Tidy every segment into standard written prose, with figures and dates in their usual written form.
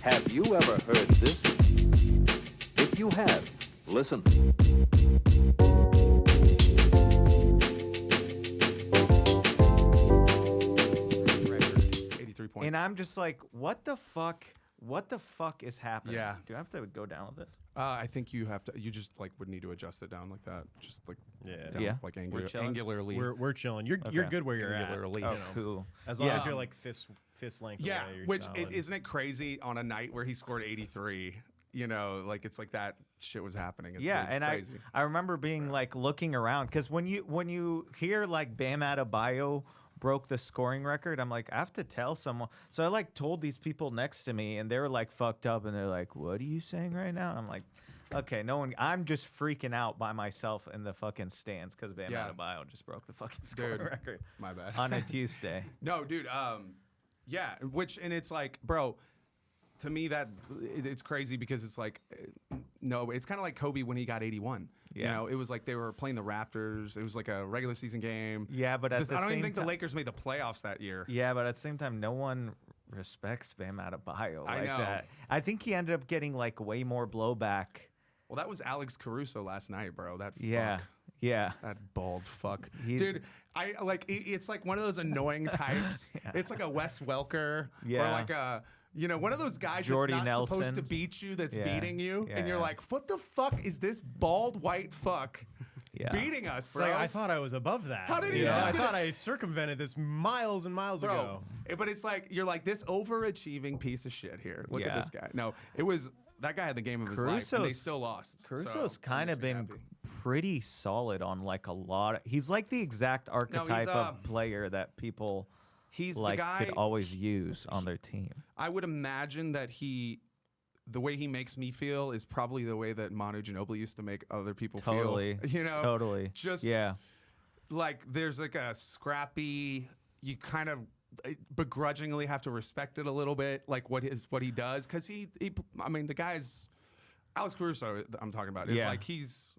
Have you ever heard this? If you have, listen. 83 points. And I'm just like, what the fuck? What the fuck is happening? Yeah. Do I have to go down with this? I think you have to. You just like would need to adjust it down like that. Just like down, Yeah. like We're chilling? angularly. We're chilling. You're good where you're at. Angularly. Oh, you know. cool. As long as you're like fist length Yeah, away, you're which solid. isn't it crazy on a night where he scored 83? You know, like it's like that shit was happening. Yeah, it's and crazy. I remember being like looking around because when you hear like Bam Adebayo broke the scoring record, I'm like, I have to tell someone. So I like told these people next to me, and they were like fucked up, and they're like, "What are you saying right now?" And I'm like, "Okay, no one." I'm just freaking out by myself in the fucking stands because Bam Adebayo just broke the fucking scoring record. My bad. On a Tuesday. No, dude. Yeah, and it's like, bro. To me, it's crazy because it's like, no, it's kind of like Kobe when he got 81. Yeah. You know, it was like they were playing the Raptors. It was like a regular season game. Yeah, but at the I don't even same think the ti- Lakers made the playoffs that year. Yeah, but at the same time, no one respects Bam Adebayo like I know. that. I think he ended up getting like way more blowback. Well, that was Alex Caruso last night, bro. That Yeah. fuck. Yeah. That bald fuck. He's- Dude, I like it's like one of those annoying types. Yeah. It's like a Wes Welker or Yeah. like a one of those guys Jordy that's not supposed Nelson. to beat you that's Yeah. beating you Yeah, and you're yeah. like, "What the fuck is this bald white fuck Yeah. beating us, It's bro?" like, I thought I was above that. How did he You know, do I this? thought I circumvented this miles and miles Bro, ago. but it's like you're like this overachieving piece of shit here. Look at Yeah. this guy. No, it was that guy had the game of his life, and they Caruso's- still lost. Caruso's so kind that of makes me been happy. pretty solid on like a lot. He's like the exact archetype of player that people He's like the guy could always use on their team. I would imagine that the way he makes me feel is probably the way that Manu Ginobili used to make other people Totally. feel. You know, Totally. Just yeah. like there's like a scrappy. You kind of begrudgingly have to respect it a little bit, like what he does, because I mean, the guy's Alex Caruso. I'm talking about. Is Yeah. like he's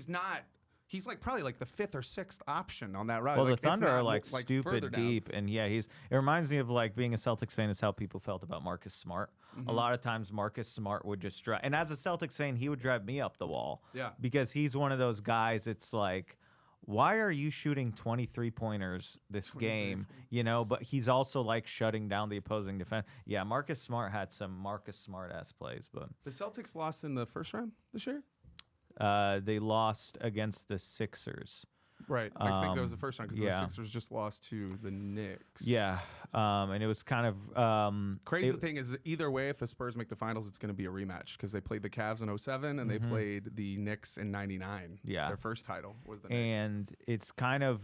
not. He's like probably like the 5th or 6th option on that ride. Well, like, the Thunder if not, are like further stupid down. deep, and yeah, it reminds me of like being a Celtics fan is how people felt about Marcus Smart. Mm-hmm. A lot of times Marcus Smart would just drive, and as a Celtics fan, he would drive me up the wall. Yeah. Because he's one of those guys. It's like, why are you shooting 23-pointers this game? You know, but he's also like shutting down the opposing defense. Yeah, Marcus Smart had some Marcus Smart ass plays, but The Celtics lost in the first round this year. they lost against the Sixers. Right. I think that was the first round because yeah. the Sixers just lost to the Knicks. Yeah, and it was kind of Crazy thing is, either way, if the Spurs make the finals, it's going to be a rematch because they played the Cavs in 07 and they played the Knicks in 99. Yeah. Their first title was the Knicks. And it's kind of,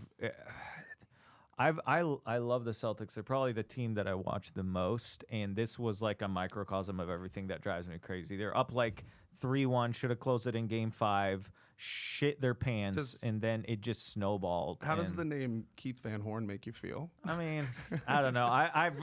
I love the Celtics. They're probably the team that I watch the most, and this was like a microcosm of everything that drives me crazy. They're up like 3-1, should have closed it in Game 5, shit their pants, and then it just snowballed. How does and- the name Keith Van Horn make you feel? I mean, I don't know.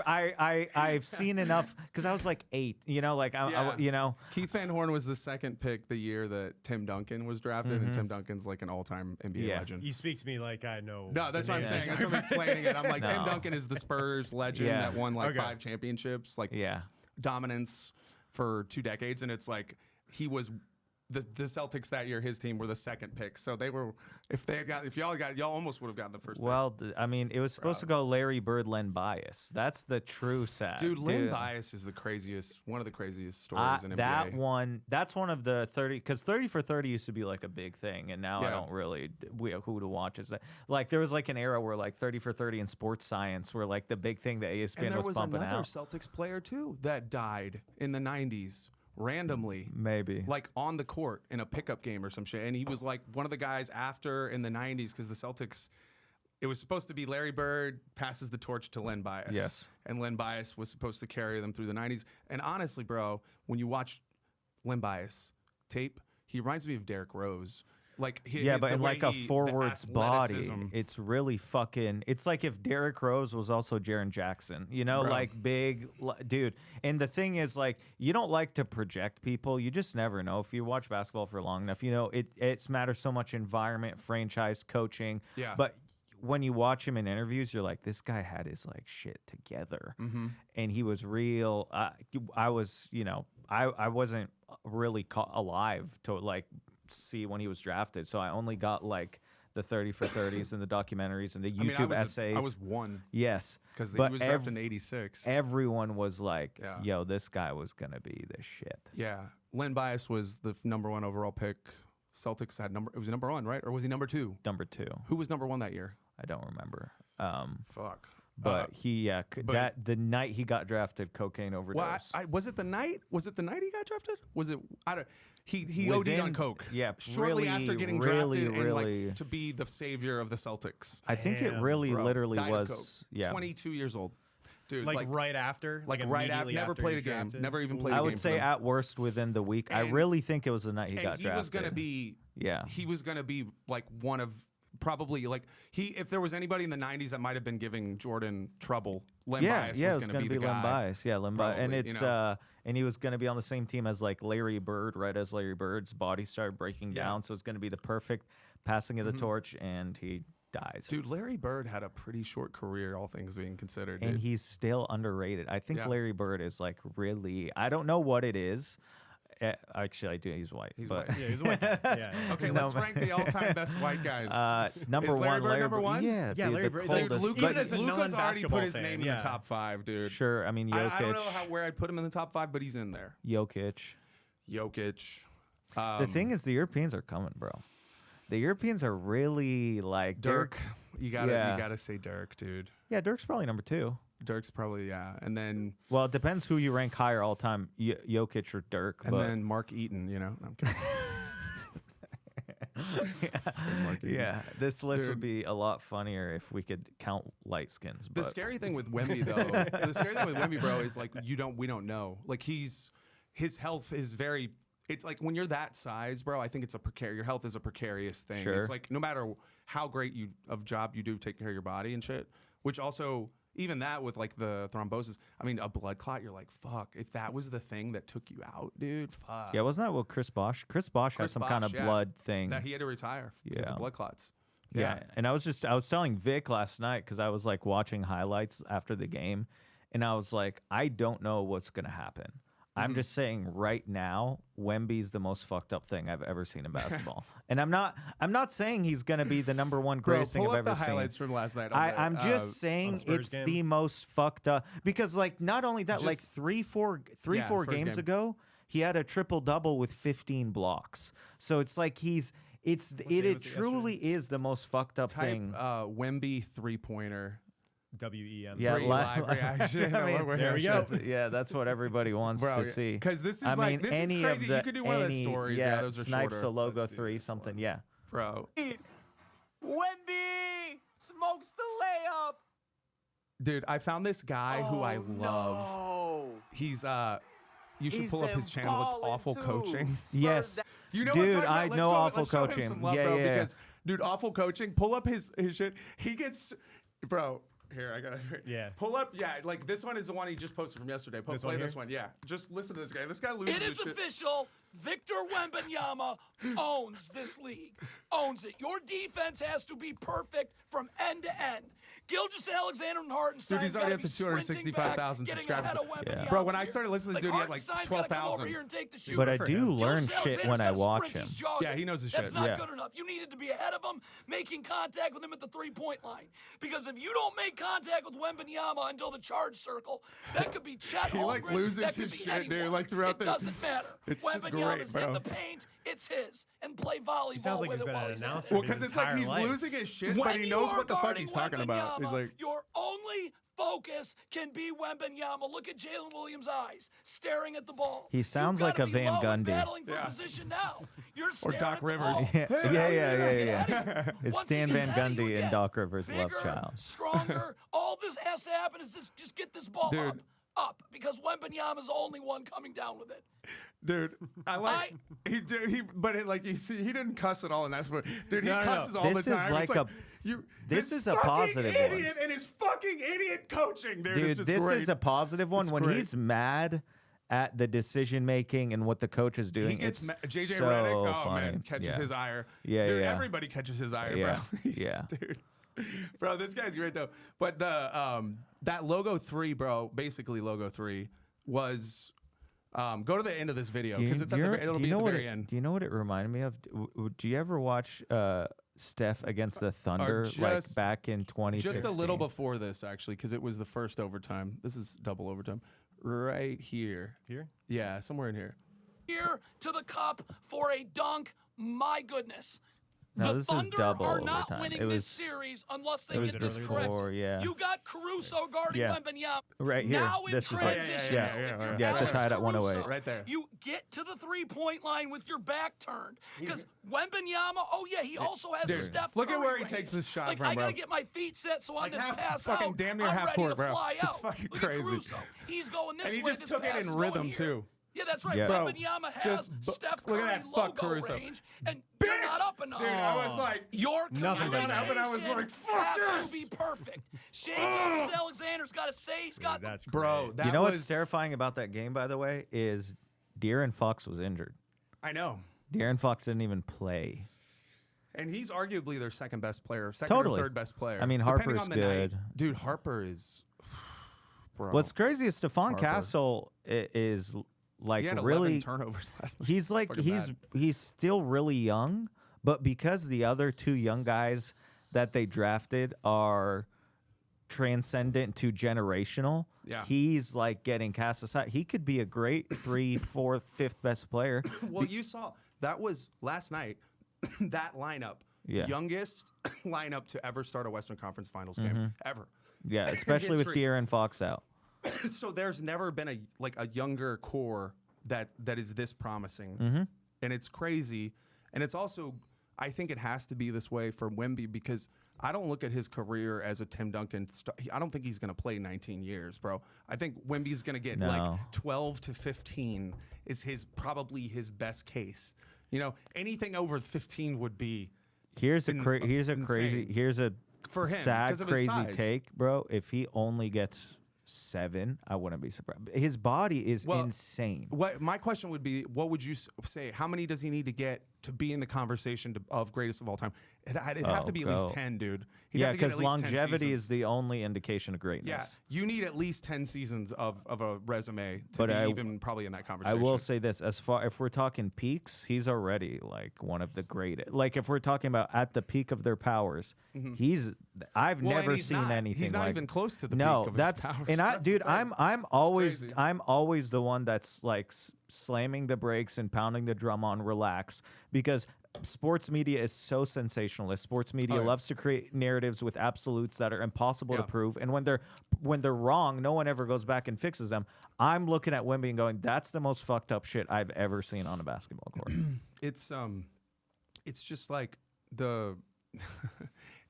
I've seen enough because I was like 8. You know, like Yeah. you know. Keith Van Horn was the second pick the year that Tim Duncan was drafted, and Tim Duncan's like an all-time NBA Yeah. legend. You speak to me like I know. No, that's the what I'm names. saying. That's what I'm explaining it. I'm like, Tim No. Duncan is the Spurs legend Yeah. that won like Okay. 5 championships, like Yeah. dominance for 2 decades, and it's like he was the Celtics that year. His team were the second pick, so they were. If y'all almost would have gotten the first. Well, I mean, it was supposed to go Larry Bird, Len Bias. That's the true sad. pick. Dude, Len Bias is one of the craziest stories in NBA. That's one of the 30, because 30 for 30 used to be like a big thing, and now I Yeah. don't really who to watch is that. Like there was like an era where like 30 for 30 in sports science were like the big thing that ESPN and there was pumping another out. Celtics player too that died in the 90s randomly. Maybe. Like on the court in a pickup game or some shit. And he was like one of the guys after in the 90s because the Celtics, it was supposed to be Larry Bird passes the torch to Len Bias. Yes. And Len Bias was supposed to carry them through the 90s. And honestly, bro, when you watch Len Bias tape, he reminds me of Derrick Rose. Like Yeah, but the in way like a the forward's body, athleticism. it's really fucking. It's like if Derrick Rose was also Jaren Jackson, you know, Bro. like big dude. And the thing is, like, you don't like to project people. You just never know. If you watch basketball for long enough, you know, it's matters so much environment, franchise, coaching. Yeah. But when you watch him in interviews, you're like, this guy had his like shit together, Mm-hmm. and he was real. I was, I wasn't really alive to like see when he was drafted, so I only got like the 30 for 30s and the documentaries and the YouTube essays. I was one. Yes, Because he but was drafted in '86. everyone was like, Yeah. "Yo, this guy was gonna be the shit." Yeah, Len Bias was the number 1 overall pick. Celtics had it was number 1, right? Or was he number 2? Number 2. Who was number 1 that year? I don't remember. Fuck. But the night he got drafted, cocaine overdose. Well, was it the night? Was it the night he got drafted? Was it? I don't. He OD'd on coke. Yeah, shortly after getting really, drafted and like to be the savior of the Celtics. I think it Damn, really Bro, literally died of was. coke. Yeah, 22 years old, dude. Like right after, right after. immediately Never after played he a game. drafted? Never even played. I a would game for say them. at worst within the week. I And- really think it was the night he And got he drafted. was gonna be. Yeah. He was gonna be like one of probably like if there was anybody in the '90s that might have been giving Jordan trouble, Len Bias it was gonna be the Len guy. Bias. Yeah, Len Bias, and Probably, it's and he was gonna be on the same team as like Larry Bird, right as Larry Bird's body started breaking Yeah. down, so it's gonna be the perfect passing of the torch, and he dies. Dude, Larry Bird had a pretty short career, all things being considered. And dude. he's still underrated. I think Yeah. Larry Bird is like really. I don't know what it is. Actually, I do. He's white. He's but white. Yeah, he's a white guy. Yeah. Okay, No, let's rank the all-time best white guys. Number Is Larry one, Bird Larry number Bird- one? Yeah, Yeah, dude, Larry the Bird- coldest. Dude, Luka's, even as a Luka's already non-basketball put his fan, name in yeah. the top 5, dude. Sure, I mean Jokic. I don't know where I'd put him in the top 5, but he's in there. Jokic. Jokic. The thing is, the Europeans are coming, bro. The Europeans are really like Dirk. You gotta Yeah. say Dirk, dude. Yeah, Dirk's probably number 2. Dirk's probably and then Well, it depends who you rank higher all time, Jokic or Dirk. and but then Mark Eaton. You know, I'm kidding. Mark Eaton. yeah, this list would Dude. be a lot funnier if we could count light skins. The But scary thing with Wemby though, the scary thing with Wemby, bro, is like we don't know. Like his health is very. It's like when you're that size, bro. I think it's a precarious. Your health is a precarious thing. Sure. It's like no matter how great job you do taking care of your body and shit. Which also even that with like the thrombosis. I mean, a blood clot. You're like, fuck. If that was the thing that took you out, dude. Fuck. yeah, wasn't that what Chris Bosh? Chris Bosh had Chris some kind Bosh, of yeah. blood thing. That he had to retire because Yeah. of blood clots. Yeah. And I was telling Vic last night because I was like watching highlights after the game, and I was like, I don't know what's gonna happen. I'm just saying right now, Wemby's the most fucked up thing I've ever seen in basketball. And I'm not saying he's gonna be the number one Bro, greatest thing pull I've up the ever seen. highlights from last night. I'm just saying Spurs it's game? the most fucked up because like not only that, like Just- four Spurs games game. ago, he had a triple double with 15 blocks. So it's like game was it it truly is the most fucked up type thing. Wemby 3-pointer. WEM. Yeah, live reaction. I mean, There we go. That's what everybody wants to see. Because this is I like mean, this any is of crazy. the You could do one of those stories. Yeah, those are Snipes shorter. a logo Let's do 3 this something. one. Yeah. Bro, Wemby smokes the layup. dude, I found this guy who I love. No. He's you should He's pull up been his channel. It's balling awful too. coaching. Spurs Yes. down. You know Dude, what I'm talking about? I Let's know go, awful let's show him coaching. some love, Yeah, bro, yeah. because dude, awful coaching. Pull up his shit. He gets, bro. Here, I gotta. Yeah. Pull up. Yeah, like this one is the one he just posted from yesterday. This Play one this here? one. Yeah, just listen to this guy. This guy loses. It is his shit. official. Victor Wembanyama owns this league. Owns it. Your defense has to be perfect from end to end. Gilgeous Alexander and Hartenstein. Dude, he's already up to 265,000 subscribers. Yeah. Bro, when I started listening to this dude, he had like Hartenstein's gotta come over 12,000. here and take the shoot But I for do him. learn Gilgeous shit when I Alexander's gotta watch sprint, he's him. jogging. Yeah, he knows his That's shit. not Yeah. good enough. You needed to be ahead of him, making contact with him at the three-point line. Because if you don't make contact with Wembanyama until the charge circle, that could be Chet He, like, Holmgren, loses that could his be shit, anyone. dude, like, throughout it the- doesn't matter. It's just Wembanyama's great, in bro. the paint, it's his, and play volleyball sounds like with he's it been while an he's at it. announcer Well, his because it's like entire he's life. losing his shit, When but he you knows are what the fuck guarding he's talking about. He's Wembanyama, like, your only focus can be Wembanyama. Look at Jalen Williams' eyes, staring at the ball. He sounds You've like gotta a be Van low and Gundy. battling for Yeah. position now. You're or staring Doc at the Rivers. ball. Yeah, So yeah, he's yeah, gonna yeah, get yeah. ahead of you. It's Once he Stan gets Van ahead of you Gundy and again, Doc Rivers' love bigger, child. stronger. All this has to happen is just get this ball Dude. up, because Wembanyama's the only one coming down with it. Dude, I like but it, like he didn't cuss at all, and that's what, dude. He No, no, no. cusses all This the is time. like It's a- this is a fucking positive one. idiot and his fucking idiot coaching, dude. Dude, it's just this great. is a positive one. It's When great. he's mad at the decision making and what the coach is He doing, gets it's JJ so Redick. Oh funny. man, catches Yeah. his ire. Yeah, dude, yeah. everybody catches his ire, Yeah, bro. yeah. Dude. Bro, this guy's great though. But the that logo 3, bro, basically logo 3 was go to the end of this video because it's it'll be at the very end. Do you know what it reminded me of? Do you ever watch Steph against the Thunder like back in 2016? Just a little before this actually, because it was the first overtime. This is double overtime. Right here. Here? Yeah, somewhere in here. Here to the cup for a dunk. My goodness. No, The this is Thunder double are not overtime. winning It this was- series unless they It was get this correct. before, yeah. You got Caruso guarding Yeah. Wembanyama. Right here. Now in This is it. transition, Yeah, though, yeah, if you're yeah, to Alex tie it at 108. Caruso, Right there. You get to the three-point line with your back turned. Because Wembanyama, oh yeah, he also has Dude, Steph look at Curry where he range. takes this shot like, from, I gotta bro. get my feet set so on Like this half- pass fucking out, damn near I'm half ready court, to bro. fly It's out. fucking Look crazy. At Caruso. He's going this And he way. just this took it pass in is rhythm, going here. too. Yeah, that's right. Yeah. Bro, Wembanyama has just Steph look Curry at that fuck logo Caruso. range, and you're not up enough. Dude, I was like, Your Nothing but communication and I was like, fuck has this. to be perfect. Shea Gilgeous-Alexander's got to say he's got the That's bro, great. that You know was, what's terrifying about that game, by the way, is De'Aaron Fox was injured. I know. De'Aaron Fox didn't even play. And he's arguably their second best player, second Totally. or third best player. I mean, depending Harper's on the good. night. Dude, Harper is bro. What's crazy is Stephon Harper. Castle is like he had 11 really turnovers last night. he's like Fucking he's bad. he's still really young, but because the other two young guys that they drafted are transcendent to generational, Yeah. he's like getting cast aside. He could be a great 3, 4, 5th best player. Well, you saw that was last night. That lineup, Yeah. youngest lineup to ever start a Western Conference Finals game ever. Yeah, especially with History. De'Aaron Fox out. So there's never been a younger core that is this promising, and it's crazy. And it's also, I think it has to be this way for Wemby because I don't look at his career as a Tim Duncan. I don't think he's going to play 19 years, bro. I think Wemby's going to get No. like 12 to 15 is probably his best case. You know, anything over 15 would be Here's a insane. crazy here's a For him, sad 'cause of his crazy size. take, bro. If he only gets 7, I wouldn't be surprised. His body is Well, insane. What my question would be, what would you say? How many does he need to get to be in the conversation of greatest of all time? It'd have to be at least 10, dude. He'd Yeah, have to get because at least 10 longevity seasons. is the only indication of greatness. Yeah, you need at least 10 seasons of a resume to But be I- even probably in that I conversation. will say this: as far if we're talking peaks, he's already like one of the greatest. Like if we're talking about at the peak of their powers, I've Well, and never he's seen not. anything. He's not like, even close to the no, peak of that's his powers. and I, That's dude, the thing. I'm crazy. always the one that's like slamming the brakes and pounding the drum on relax because sports media is so sensationalist. Sports media Oh, yeah. loves to create narratives with absolutes that are impossible to Yeah. prove, and when they're wrong, no one ever goes back and fixes them. I'm looking at Wemby and going, "That's the most fucked up shit I've ever seen on a basketball court." It's just like the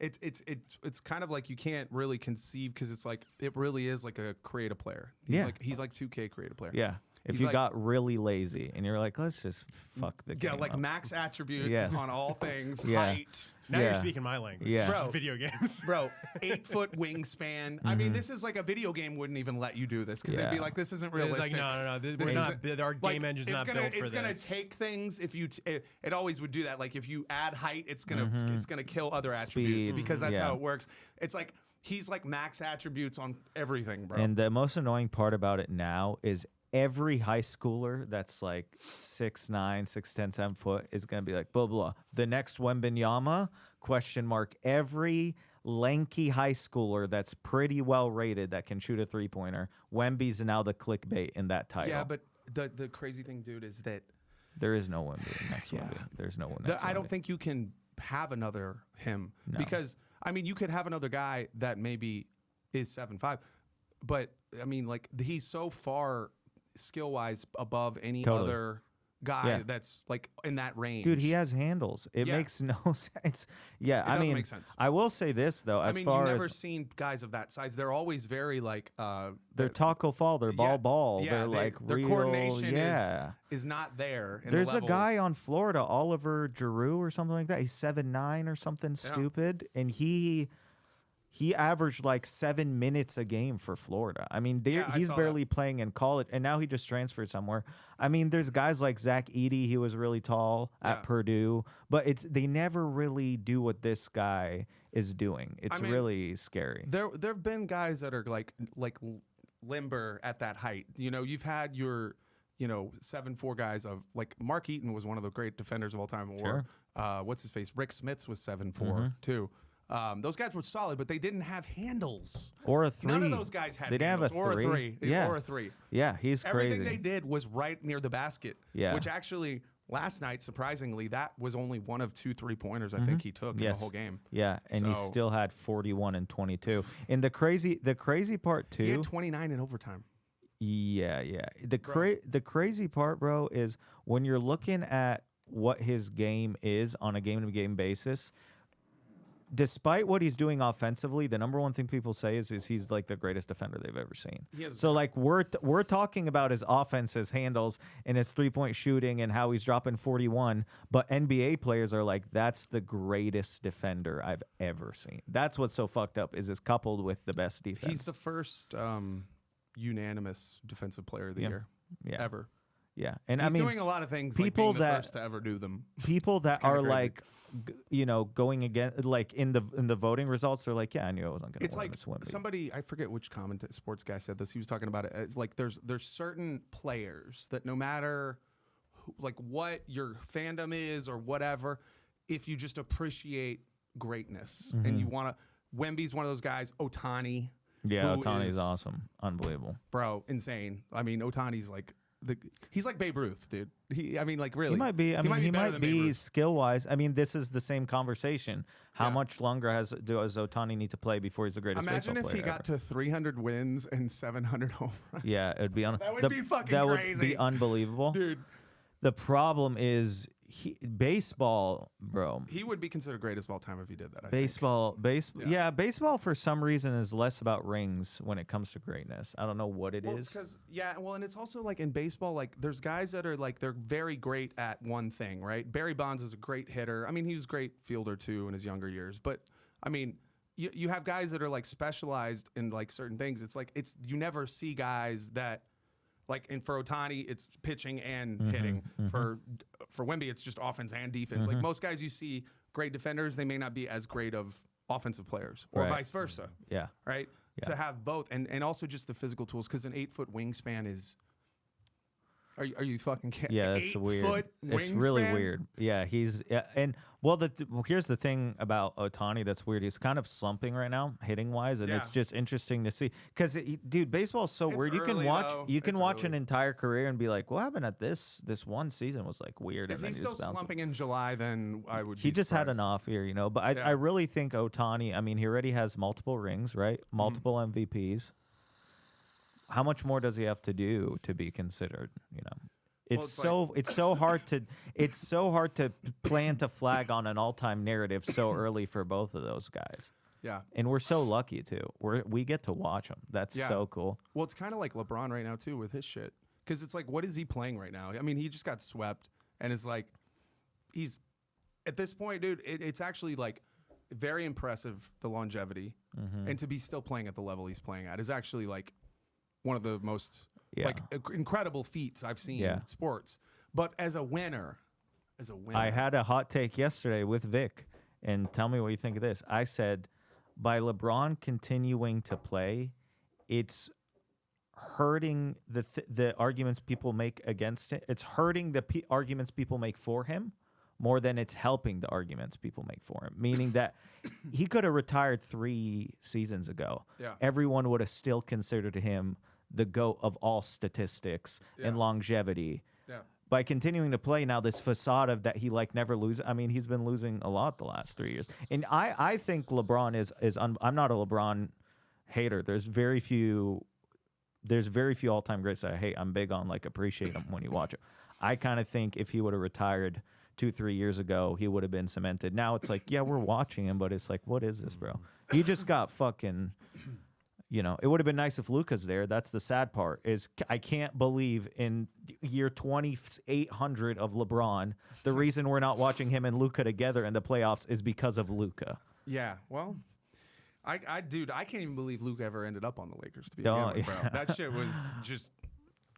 it's kind of like you can't really conceive because it's like it really is like a creative player. He's like 2K creative player. Yeah. If He's you like- got really lazy and you're like, let's just fuck the game Yeah, like up. max attributes Yes. on all things, Yeah. height. Now you're Yeah. speaking my language. Yeah. Bro. Video games. Bro, 8-foot wingspan. I mean, this is like a video game wouldn't even let you do this because they'd be Yeah. like, this isn't It's realistic. like, no. This We're not, isn't- our like, game engine's it's not gonna, built for It's gonna this. take things. If you, it always would do that. Like if you add height, it's gonna kill other attributes Speed, because that's yeah. how it works. It's like he's like max attributes on everything, bro. And the most annoying part about it now is every high schooler that's like 6'9", 6'10", 7 foot is gonna be like blah blah. The next Wembanyama ? Every lanky high schooler that's pretty well rated that can shoot a 3-pointer. Wemby's now the clickbait in that title. yeah, but the crazy thing, dude, is that there is no Wemby next Wemby. There's no one. Next I don't Wemby. think you can have another him No. because I mean you could have another guy that maybe is 7'5", but I mean like he's so far skill wise above any Totally. other guy Yeah. that's like in that range. Dude, he has handles. It Yeah. makes no sense. Yeah, It I doesn't mean, make sense. I will say this though, I as mean, far you've never as seen guys of that size. They're always very like they're taco fall, they're ball. Yeah, they're like their real. coordination yeah. is not there. in the There's a level. guy on Florida, Oliver Giroux or something like that. He's 7'9" or something stupid, and he he averaged like 7 minutes a game for Florida. I mean, Yeah, I he's saw barely playing in college, and now he just transferred somewhere. I mean, there's guys like Zach Edey. He was really tall at Purdue, but they never really do what this guy is doing. It's really scary. There've been guys that are like limber at that height. You know, you've had your 7'4" guys of like Mark Eaton was one of the great defenders of all time. Or what's his face? Rick Smits was 7'4" too. Those guys were solid, but they didn't have handles. Or a three. None of those guys had they didn't handles. have a three. Or a three. Yeah. Or a three. Yeah, he's crazy. Everything they did was right near the basket. Yeah. Which actually, last night, surprisingly, that was only one of 2 3-pointers I think he took in the whole game. Yeah, and he still had 41 and 22. And the crazy part too. He had 29 in overtime. Yeah. The crazy part, bro, is when you're looking at what his game is on a game-to-game basis. Despite what he's doing offensively, the number one thing people say is he's like the greatest defender they've ever seen. So like we're talking about his offense, his handles, and his 3-point shooting, and how he's dropping 41. But NBA players are like, that's the greatest defender I've ever seen. That's what's so fucked up. Is coupled with the best defense. He's the first unanimous defensive player of the year ever. Yeah, and he's I mean, doing a lot of things. People like being the that first to ever do them. People that kinda are crazy. like, going again, like in the voting results, they're like, yeah, I knew I wasn't going to It's win. like It's Wemby. somebody, I forget which sports guy said this. He was talking about it. It's like there's certain players that no matter like what your fandom is or whatever, if you just appreciate greatness and you want to, Wemby's one of those guys. Otani. Yeah, who Otani's is, awesome, unbelievable. bro, insane. I mean, Otani's like he's like Babe Ruth, dude. I mean, like really. He might be. I mean, he better might than Babe be Ruth. skill wise. I mean, this is the same conversation. How Yeah. much longer does Otani need to play before he's the greatest Imagine baseball if he player got ever? to 300 wins and 700 home runs. Yeah, it would be That would be fucking that would crazy. be unbelievable, Dude, The problem is baseball, bro. he would be considered greatest of all time if he did that. I think. Baseball, Yeah. baseball for some reason is less about rings when it comes to greatness. I don't know what it Well, is. it's because and it's also like in baseball, like there's guys that are like they're very great at one thing, right? Barry Bonds is a great hitter. I mean, he was a great fielder too in his younger years, but I mean, you have guys that are like specialized in like certain things. It's like you never see guys that like for Otani, it's pitching and hitting. For Wemby, it's just offense and defense. Like most guys you see great defenders, they may not be as great of offensive players or Right. vice versa. Yeah. Right? Yeah. To have both and also just the physical tools because an 8-foot wingspan is. Are you fucking kidding? Yeah, that's weird. 8-foot It's really wingspan? weird. Yeah, here's the thing about Otani that's weird. He's kind of slumping right now, hitting wise, and it's Yeah. just interesting to see because, dude, baseball is so It's weird. You can early, watch though. you can It's watch an early. entire career and be like, what happened at this one season was like weird. If and then he's he still just bounced. slumping in July, then I would. He be just had surprised. an off year, But Yeah. I really think Otani. I mean, he already has multiple rings, right? Multiple MVPs. How much more does he have to do to be considered? It's so hard to plant a flag on an all-time narrative so early for both of those guys. Yeah. And we're so lucky too. We get to watch them. That's Yeah. so cool. Well, it's kind of like LeBron right now too with his shit. Because it's like, what is he playing right now? I mean, he just got swept, and it's like, he's at this point, dude. It's actually like very impressive the longevity, and to be still playing at the level he's playing at is actually like one of the most like incredible feats I've seen in sports. But as a winner, I had a hot take yesterday with Vic, and tell me what you think of this. I said, by LeBron continuing to play, it's hurting the arguments people make against it. It's hurting the arguments people make for him more than it's helping the arguments people make for him. Meaning that he could have retired 3 seasons ago. Yeah. Everyone would have still considered him the GOAT of all statistics and longevity. Yeah. By continuing to play now, this facade of that he like never loses. I mean, he's been losing a lot the last 3 years. And I think LeBron is I'm not a LeBron hater. There's very few all-time greats that I hate. I'm big on like appreciate them when you watch it. I kind of think if he would have retired 2-3 years ago, he would have been cemented. Now it's like, yeah, we're watching him, but it's like, what is this, bro? He just got fucking. It would have been nice if Luka's there. That's the sad part. Is I can't believe in year 2800 of LeBron, the reason we're not watching him and Luka together in the playoffs is because of Luka. Yeah. Well, Dude, I can't even believe Luke ever ended up on the Lakers. To be Don't- honest, bro, that shit was just.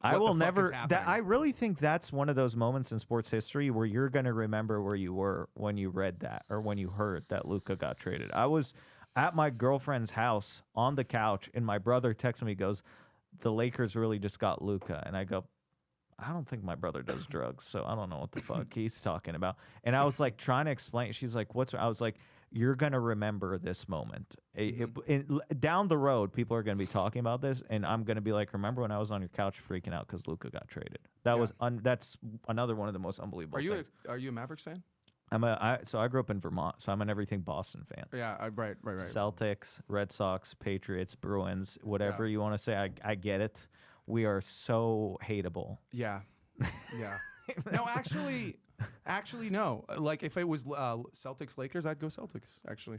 I what will the fuck is never. happening? I really think that's one of those moments in sports history where you're going to remember where you were when you read that or when you heard that Luka got traded. I was at my girlfriend's house on the couch, and my brother texted me, goes, "The Lakers really just got Luka," and I go, "I don't think my brother does drugs, so I don't know what the fuck he's talking about." And I was like trying to explain. She's like, "What's?" I was like, "You're gonna remember this moment. Down the road, people are gonna be talking about this, and I'm gonna be like, remember when I was on your couch freaking out because Luka got traded? That was that's another one of the most unbelievable. things. Are you a Mavericks fan? So I grew up in Vermont, so I'm an everything Boston fan. Yeah, right. Celtics, Red Sox, Patriots, Bruins, whatever you want to say. I get it. We are so hateable. Yeah. No, actually, no. Like if it was Celtics Lakers, I'd go Celtics. Actually,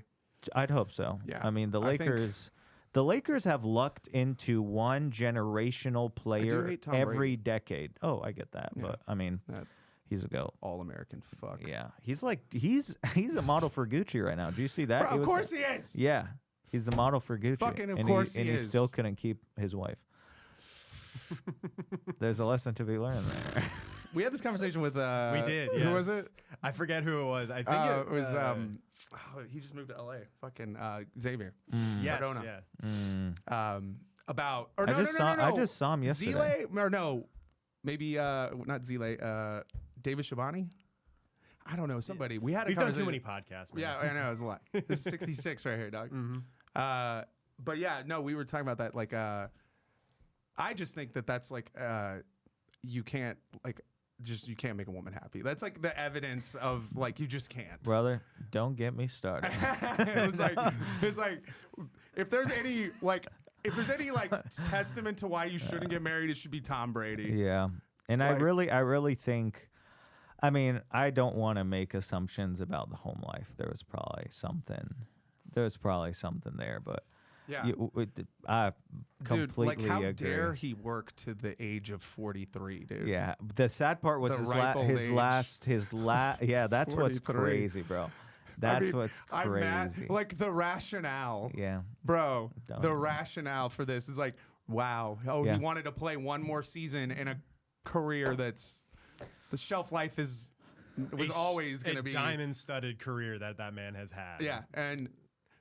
I'd hope so. Yeah, I mean, the I think- Lakers. The Lakers have lucked into one generational player hate Tom every Brady. decade. Oh, I get that, but I mean, That he's a goat. All-American fuck. Yeah, he's like he's a model for Gucci right now. Do you see that? Bro, It of was- course he is. Yeah, he's the model for Gucci. Fucking of and course he he and he is. still couldn't keep his wife. There's a lesson to be learned there. We had this conversation with. We did. Who was yes. it? I forget who it was. I think It was. He just moved to LA. Fucking Xavier. Yes. Cardona. Yeah. About. Or I no, just no, saw- no, no, I just saw him yesterday. Zile, or no, maybe not Zile. David Shabani. I don't know. Somebody. We had a We've done too conversation. many podcasts. Man. Yeah, I know. It's a lot. This is 66 right here, dog. But yeah, no, we were talking about that. Like, I just think that's like, you can't you can't make a woman happy. That's like the evidence of like you just can't. Brother, don't get me started. It's like if there's any like testament to why you shouldn't get married, it should be Tom Brady. Yeah. And Like- I really think, I mean, I don't want to make assumptions about the home life. There was probably something there, but Yeah. I Dude, completely like how agree. dare he work to the age of 43, dude? Yeah. The sad part was The his ripe old age. yeah, that's what's 43. crazy, bro. That's what's I'm mad. crazy. Like the rationale. Yeah. Bro, Don't the even. rationale for this is like, wow. Oh, Yeah. he wanted to play one more season in a career that's the shelf life was always going to be diamond-studded career that man has had. Yeah, and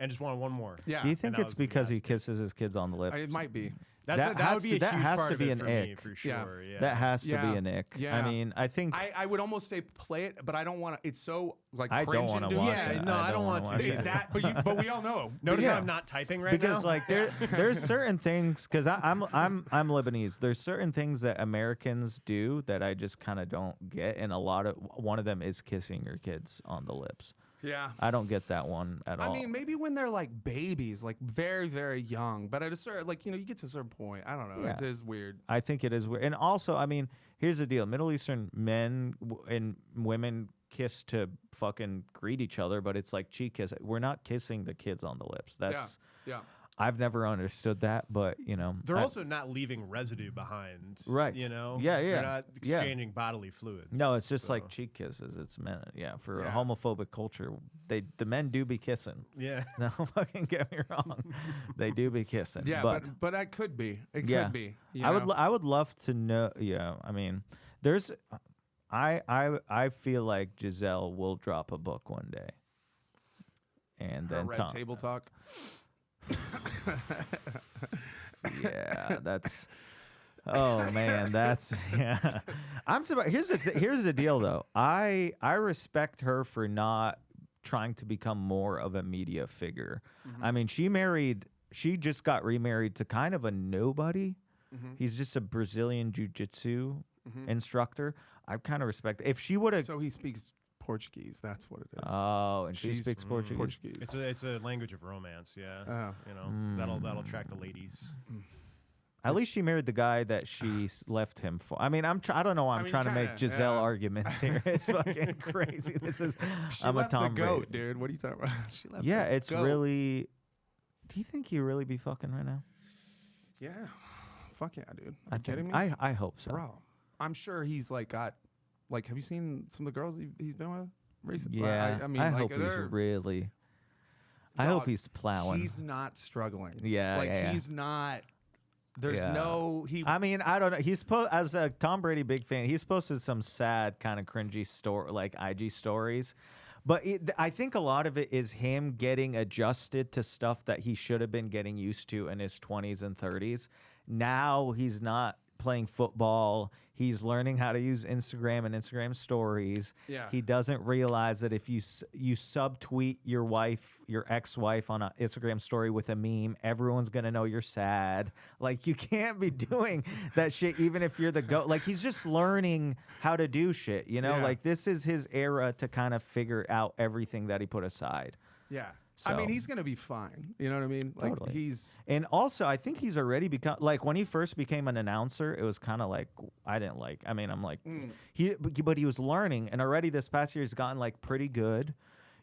just wanted one more. yeah, Do you think that it's was the because he best. kisses his kids on the lips? it might be. That has would be to- a that huge has part to of be it an for me, ick. for Yeah. sure. Yeah. That has to be Yeah. an ick. Yeah. I mean, I think I would almost say play it, but I don't want to. It's so like I don't cringe want to inducing. watch Yeah, it. no, I don't wanna want to watch either. Is it. that? But we all know. Notice Yeah. how I'm not typing right because now. like there's certain things because I'm Lebanese. There's certain things that Americans do that I just kind of don't get, and one of them is kissing your kids on the lips. Yeah. I don't get that one at all. I mean, maybe when they're like babies, like very, very young. But at a certain, like, you get to a certain point. I don't know. Yeah. It is weird. I think it is weird. And also, I mean, here's the deal: Middle Eastern men and women kiss to fucking greet each other, but it's like cheek kiss. We're not kissing the kids on the lips. That's Yeah. I've never understood that, but They're also not leaving residue behind. Right. You know? Yeah, yeah. They're not Yeah. exchanging bodily fluids. no, it's just so- like cheek kisses. It's men. Yeah, for a Yeah. homophobic culture, the men do be kissing. Yeah. No, fucking get me wrong, they do be kissing. Yeah, but that could be. It Yeah. could be. I would love to know. Yeah, I mean, there's, I feel like Giselle will drop a book one day, and Her then red Tom. table talk. Yeah, that's. Oh man, that's yeah. I'm surprised. Here's the deal though. I respect her for not trying to become more of a media figure. I mean, she just got remarried to kind of a nobody. He's just a Brazilian jiu-jitsu instructor. I kind of respect. If she would have. So he speaks Portuguese. That's what it is. Oh, and she She's speaks Portuguese. It's a language of romance. Yeah. Oh. You know, that'll attract the ladies. At least she married the guy that she left him for. I mean, I don't know why I'm mean, trying to make kinda, Giselle yeah. arguments here. It's fucking crazy. This is She I'm left a Tom the goat, Brady. dude. What are you talking about? She left Yeah, the it's goat. really. Do you think you really be fucking right now? Yeah. Fuck yeah, dude. I Are you kidding me? I hope so. Bro, I'm sure he's like got, like, have you seen some of the girls he's been with recently? Yeah, I mean, I like, hope he's they're- really. I hope Dog, he's plowing. He's not struggling. Yeah, like yeah. he's not. There's Yeah. no he. I mean, I don't know. He's as a Tom Brady big fan, he's posted some sad, kind of cringy like IG stories. But I think a lot of it is him getting adjusted to stuff that he should have been getting used to in his 20s and 30s. Now he's not playing football. He's learning how to use Instagram and Instagram stories. Yeah. He doesn't realize that if you subtweet your wife, your ex-wife on an Instagram story with a meme, everyone's going to know you're sad. Like, you can't be doing that shit even if you're the GOAT. Like, he's just learning how to do shit, you know? Yeah. Like, this is his era to kind of figure out everything that he put aside. Yeah. I mean, So- he's gonna be fine. You know what I mean? Like Totally. he's. And also, I think he's already become like when he first became an announcer. It was kind of like I didn't like. I mean, I'm like but he was learning, and already this past year he's gotten like pretty good,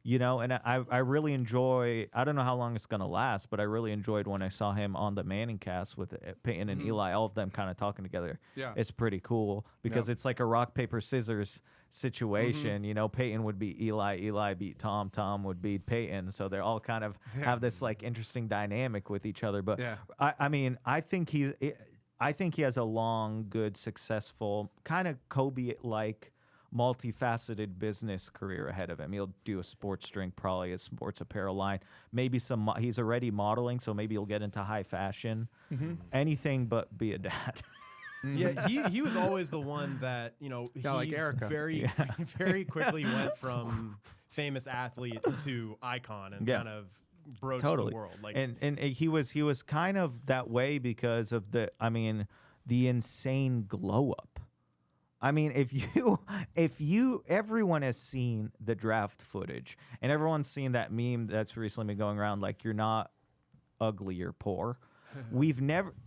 you know. And I really enjoy. I don't know how long it's gonna last, but I really enjoyed when I saw him on the Manning Cast with Peyton and Eli, all of them kind of talking together. Yeah. It's pretty cool because it's like a rock paper scissors situation. You know, Peyton would beat Eli, Eli beat Tom, Tom would beat Peyton. So they're all kind of have this like interesting dynamic with each other. But Yeah. I mean, I think he has a long, good, successful kind of Kobe-like, multifaceted business career ahead of him. He'll do a sports drink, probably a sports apparel line, maybe he's already modeling, so maybe he'll get into high fashion. Anything but be a dad. Yeah, he was always the one that, you know, he like Erica. very very quickly went from famous athlete to icon and Yeah. kind of broached Totally. the world. Like, and he was kind of that way because of the insane glow up. I mean, if everyone has seen the draft footage and everyone's seen that meme that's recently been going around, like, you're not ugly, you're poor.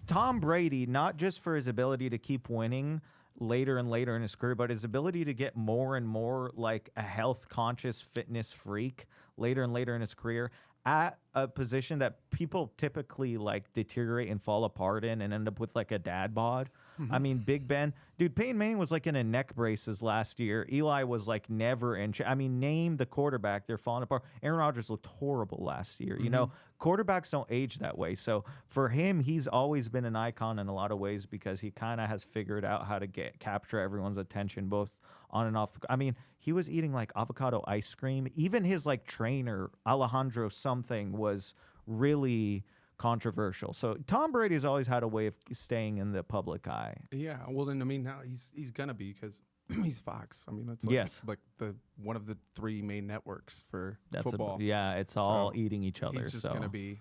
Tom Brady, not just for his ability to keep winning later and later in his career, but his ability to get more and more like a health conscious fitness freak later and later in his career at a position that people typically like deteriorate and fall apart in and end up with like a dad bod. I mean, Big Ben, dude, Peyton Manning was like in a neck braces last year. Eli was like never in. I mean, name the quarterback, they're falling apart. Aaron Rodgers looked horrible last year. You know, quarterbacks don't age that way. So for him, he's always been an icon in a lot of ways because he kind of has figured out how to capture everyone's attention, both on and off. I mean, he was eating like avocado ice cream. Even his like trainer, Alejandro something, was really controversial. So Tom Brady's always had a way of staying in the public eye. Yeah. Well, then I mean, now he's gonna be because he's Fox. I mean, that's like, Yes. like the one of the three main networks for That's football. it's all So eating each other. He's just so. gonna be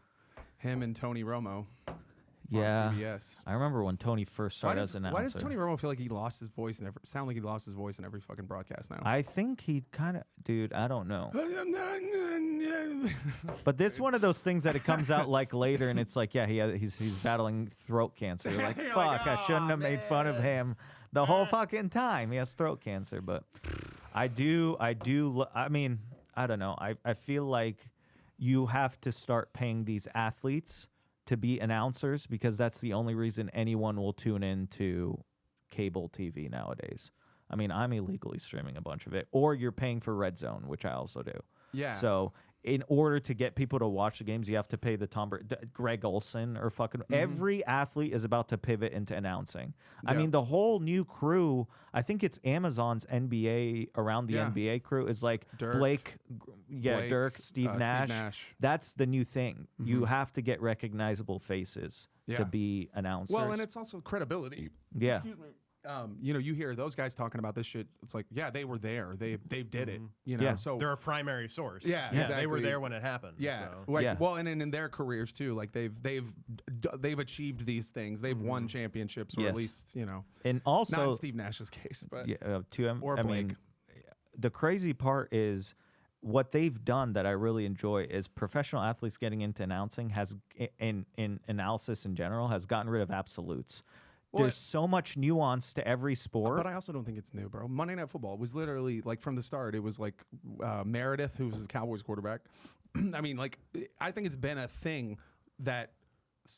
him and Tony Romo. Yeah. On CBS. I remember when Tony first started as an announcer. Why does Tony Romo feel like he lost his voice and sound like he lost his voice in every fucking broadcast now? I think he kind of, dude, I don't know. But this one of those things that it comes out like later and it's like, yeah, he's battling throat cancer. You're like, You're fuck, like, I shouldn't have made fun of man." him the whole fucking time. He has throat cancer. But I mean, I don't know. I feel like you have to start paying these athletes to be announcers because that's the only reason anyone will tune into cable TV nowadays. I mean, I'm illegally streaming a bunch of it, or you're paying for Red Zone, which I also do. Yeah. So in order to get people to watch the games, you have to pay the Greg Olson or fucking every athlete is about to pivot into announcing. I Yeah. mean, the whole new crew, I think it's Amazon's NBA around the Yeah. NBA crew is like Dirk. Blake, Blake, Dirk, Steve Nash. Nash. That's the new thing. You have to get recognizable faces Yeah. to be announcers. Well, and it's also credibility. yeah. You know, you hear those guys talking about this shit. It's like, yeah, they were there. They did it. You know, Yeah. so they're a primary source. Yeah, They were exactly. there when it happened. yeah, So. like, Yeah. well, and in their careers too, like they've achieved these things. They've won championships, or Yes. at least you know, And not also, in Steve Nash's case, but yeah, or I mean, Blake. the crazy part is what they've done that I really enjoy is professional athletes getting into announcing has in analysis in general has gotten rid of absolutes. Well, There's so much nuance to every sport. But I also don't think it's new, bro. Monday Night Football was literally like from the start. It was like Meredith, who was the Cowboys quarterback. I mean, like I think it's been a thing that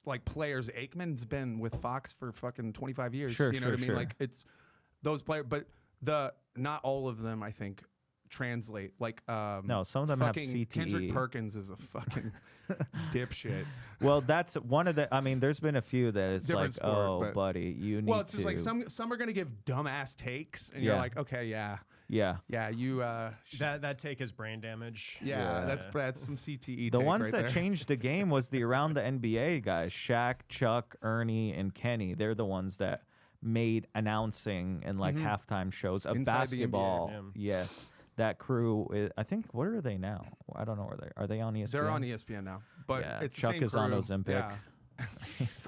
like players. Aikman's been with Fox for fucking 25 years. Sure, you know sure, what I mean? sure. Like it's those players, but not all of them. I think translate. Like No, some of them have fucking CTE. Kendrick Perkins is a fucking dipshit. Well, that's one of the. I mean, there's been a few that it's Different like, sport, oh, but- buddy, you need Well, it's to. just like some are gonna give dumbass takes, and Yeah. you're like, okay, yeah, yeah. you That take is brain damage. yeah, Yeah. that's some CTE. The take ones right that there. changed the game was the around the NBA guys, Shaq, Chuck, Ernie, and Kenny. They're the ones that made announcing and like halftime shows of Inside the NBA, basketball. yeah. Yes, that crew. I think what are they now? I don't know where they are. They on ESPN? They're on ESPN now, but Yeah, it's the Chuck same is on crew. Ozempic. Yeah.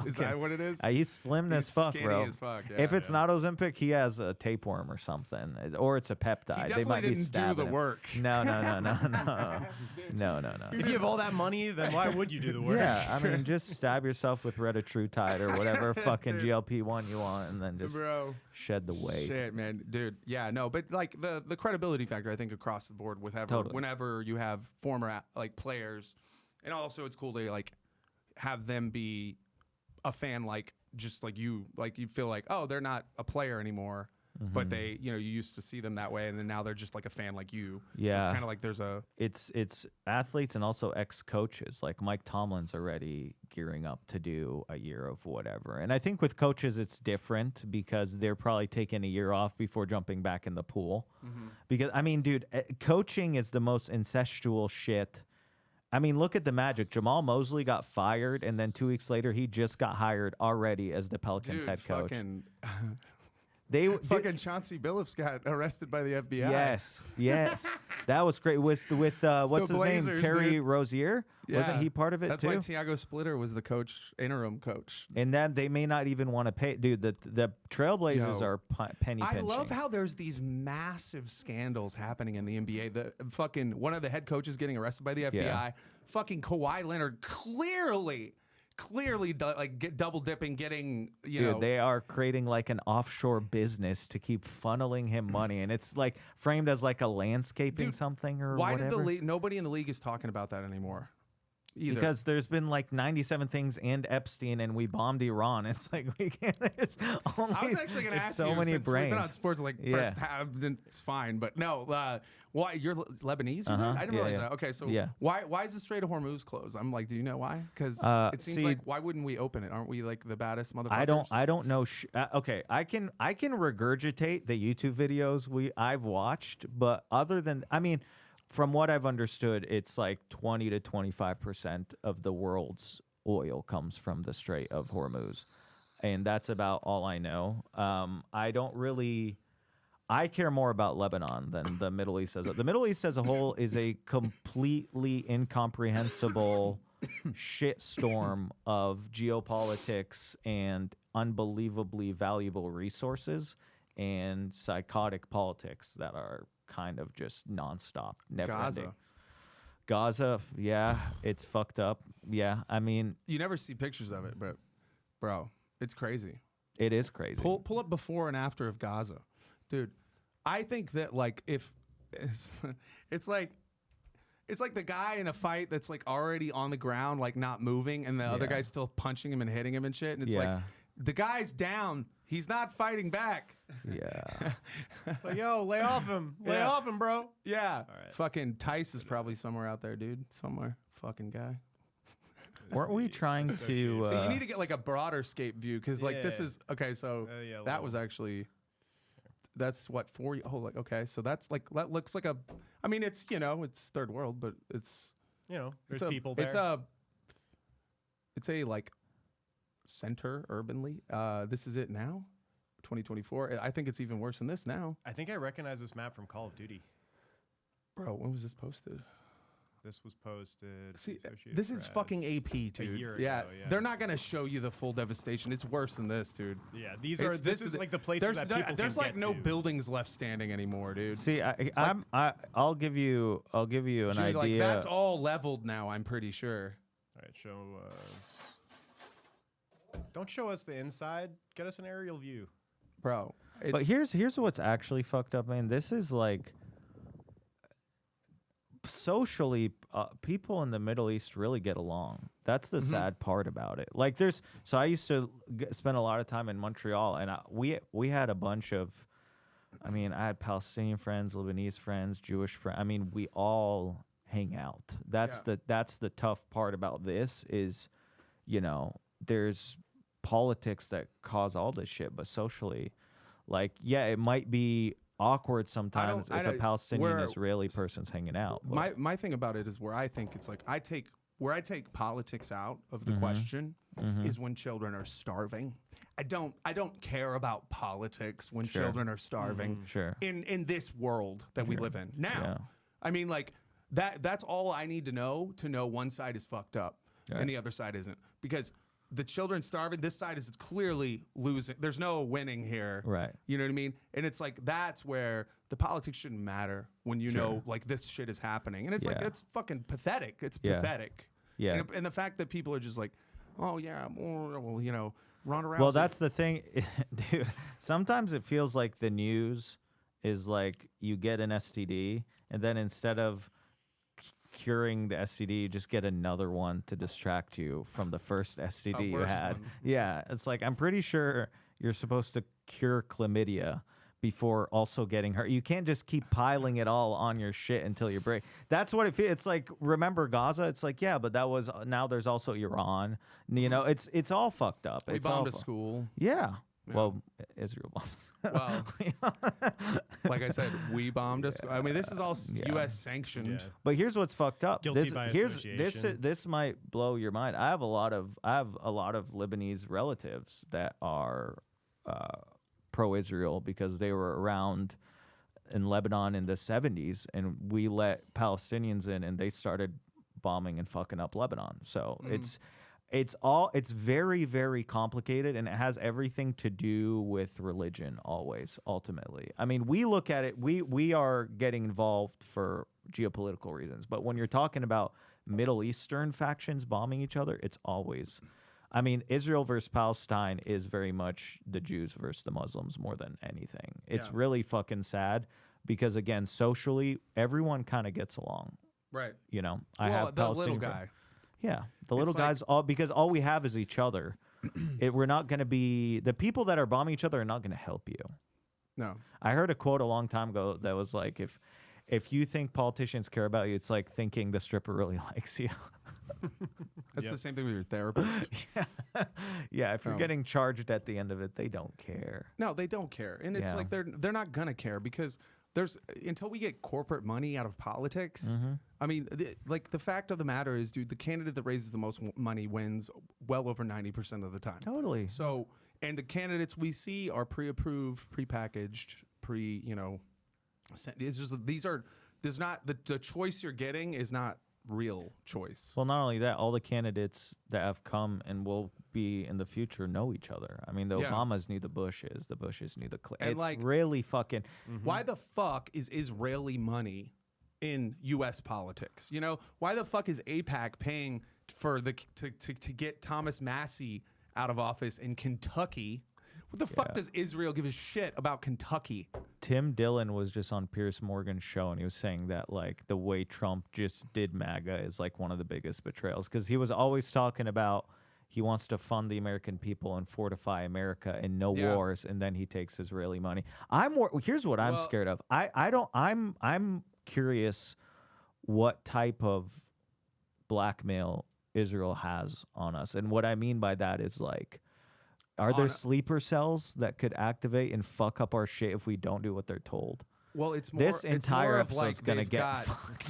Is that what it is? He's slim as He's fuck, skinny bro. as fuck, If yeah. it's not Ozempic, he has a tapeworm or something, or it's a peptide. He They might definitely be didn't do stabbing the him. work. No, no. If you have all that money, then why would you do the work? Yeah, I mean, just stab yourself with Retatrutide or whatever fucking GLP-1 you want, and then just Bro. shed the weight. Shit, man, dude. Yeah, no, but like the credibility factor, I think across the board with Totally. whenever you have former like players, and also it's cool to like have them be a fan, like just like you feel like, oh, they're not a player anymore, but they, you used to see them that way, and then now they're just like a fan like you. So Yeah. it's kind of like there's a It's athletes and also ex-coaches. Like Mike Tomlin's already gearing up to do a year of whatever. And I think with coaches it's different because they're probably taking a year off before jumping back in the pool. Because I mean, dude, coaching is the most incestual shit. I mean, look at the Magic. Jamal Mosley got fired, and then 2 weeks later, he just got hired already as the Pelicans dude, head coach. fucking They Chauncey Billups got arrested by the FBI. yes, that was great. With what's his name, Blazers, Terry dude. Rozier? Wasn't Yeah. he part of it That's too? why Tiago Splitter was the interim coach. And then they may not even want to pay, dude. The Trailblazers Yo. are penny I pinching. love how there's these massive scandals happening in the NBA. The fucking one of the head coaches getting arrested by the FBI. Yeah. Fucking Kawhi Leonard clearly double dipping, getting Dude, they are creating like an offshore business to keep funneling him money, and it's like framed as like a landscaping Dude, something or why whatever. did the league? Nobody in the league is talking about that anymore. Either. Because there's been like 97 things and Epstein, and we bombed Iran. It's like we can't. There's only I was actually going to ask so you, many since brains. we've been on sports like Yeah. first half, then it's fine. But no, why you're Lebanese? You said? Uh-huh. I didn't Yeah, realize yeah. that. Okay, so Yeah. why is the Strait of Hormuz closed? I'm like, do you know why? Because it seems see- like why wouldn't we open it? Aren't we like the baddest motherfuckers? I don't know. Okay, I can regurgitate the YouTube videos I've watched, but other than, I mean, from what I've understood, it's like 20 to 25% of the world's oil comes from the Strait of Hormuz, and that's about all I know. I don't really. I care more about Lebanon than the Middle East the Middle East as a whole is a completely incomprehensible shitstorm of geopolitics and unbelievably valuable resources and psychotic politics that are kind of just nonstop, never ending. Gaza, yeah, it's fucked up. Yeah, I mean, You never see pictures of it, but bro, it's crazy. it is crazy. Pull up before and after of Gaza, dude. I think that like if it's like the guy in a fight that's like already on the ground, like not moving, and the other Yeah. guy's still punching him and hitting him and shit. And it's like Yeah. the guy's down, he's not fighting back. Yeah. It's like, yo, lay off him. Lay Yeah. off him, bro. Yeah, right. fucking Tice is probably somewhere out there, dude. Somewhere, fucking guy. Weren't we trying to? So you need to get like a broader scape view because like this Yeah. is okay. So Yeah, that was actually. That's what 4 oh like okay, so that's like that looks like a. I mean, it's it's third world, but it's You know, there's it's a, people there. It's a like center urbanly. This is it now, 2024. I think it's even worse than this now, I think I recognize this map from Call of Duty. bro. When was this posted? This was posted. See, Associated this is Press fucking AP, dude. year yeah, ago, yeah. they're not gonna show you the full devastation. It's worse than this, dude. Yeah, these are. This is like the places that people There's can like get no to. buildings left standing anymore, dude. See, I'll give you an Dude, idea. like that's all leveled now. I'm pretty sure. All right, show us. Don't show us the inside. Get us an aerial view. Bro. But here's what's actually fucked up, man. This is like socially, people in the Middle East really get along. That's the sad part about it. Like I used to spend a lot of time in Montreal, and we had a bunch of I mean, I had Palestinian friends, Lebanese friends, Jewish friends. I mean, we all hang out. That's the tough part about this is, you know, there's politics that cause all this shit, but socially, like, yeah, it might be awkward sometimes if a Palestinian Israeli person's hanging out. My thing about it is where I think it's like I take politics out of the question is when children are starving. I don't care about politics when children are starving. Sure. In this world that we live in now. Yeah. I mean, like that's all I need to know one side is fucked up and the other side isn't, because the children starving, this side is clearly losing. There's no winning here. Right. You know what I mean? And it's like, that's where the politics shouldn't matter when you know, like, this shit is happening. And it's like, it's fucking pathetic. It's pathetic. Yeah. And the fact that people are just like, oh, yeah, well, you know, Ronda Rousey. Well, that's the thing. Dude, sometimes it feels like the news is like you get an STD, and then instead of curing the STD, you just get another one to distract you from the first STD you had. One. Yeah, it's like, I'm pretty sure you're supposed to cure chlamydia before also getting hurt. You can't just keep piling it all on your shit until you break. That's what it feels. It's like, remember Gaza? It's like, yeah, but that was, now there's also Iran. You know, it's all fucked up. We bombed a school. Yeah. Well, Israel bombs. Well, like I said, we bombed a school. I mean, this is all U.S. sanctioned. Yeah. But here's what's fucked up. Guilty by association. This might blow your mind. I have a lot of Lebanese relatives that are pro-Israel because they were around in Lebanon in the 70s, and we let Palestinians in, and they started bombing and fucking up Lebanon. So it's very, very complicated, and it has everything to do with religion always, ultimately. I mean, we look at it, we are getting involved for geopolitical reasons, but when you're talking about Middle Eastern factions bombing each other, it's always, I mean, Israel versus Palestine is very much the Jews versus the Muslims more than anything. It's really fucking sad because, again, socially, everyone kind of gets along. Right. You know, I have the little Palestinian guy. Yeah, the little guys, because all we have is each other. We're not going to be, the people that are bombing each other are not going to help you. No. I heard a quote a long time ago that was like, if you think politicians care about you, it's like thinking the stripper really likes you. That's the same thing with your therapist. Yeah, if you're getting charged at the end of it, they don't care. No, they don't care. And it's like they're not going to care because until we get corporate money out of politics, I mean, like the fact of the matter is, dude, the candidate that raises the most money wins well over 90% of the time. Totally. So, and the candidates we see are pre-approved, pre-packaged, it's just, there's not, the choice you're getting is not real choice. Well, not only that, all the candidates that have come and will be in the future know each other. I mean, the Obamas knew the Bushes knew the Clintons. It's like, really fucking... Why the fuck is Israeli money in U.S. politics? You know, why the fuck is AIPAC paying for to get Thomas Massey out of office in Kentucky? What the fuck does Israel give a shit about Kentucky? Tim Dillon was just on Piers Morgan's show, and he was saying that, like, the way Trump just did MAGA is, like, one of the biggest betrayals. Because he was always talking about he wants to fund the American people and fortify America and no wars, and then he takes Israeli money. Here's what I'm scared of. I'm curious what type of blackmail Israel has on us. And what I mean by that is, like, are there sleeper cells that could activate and fuck up our shit if we don't do what they're told? Well, this entire episode's gonna get fucked.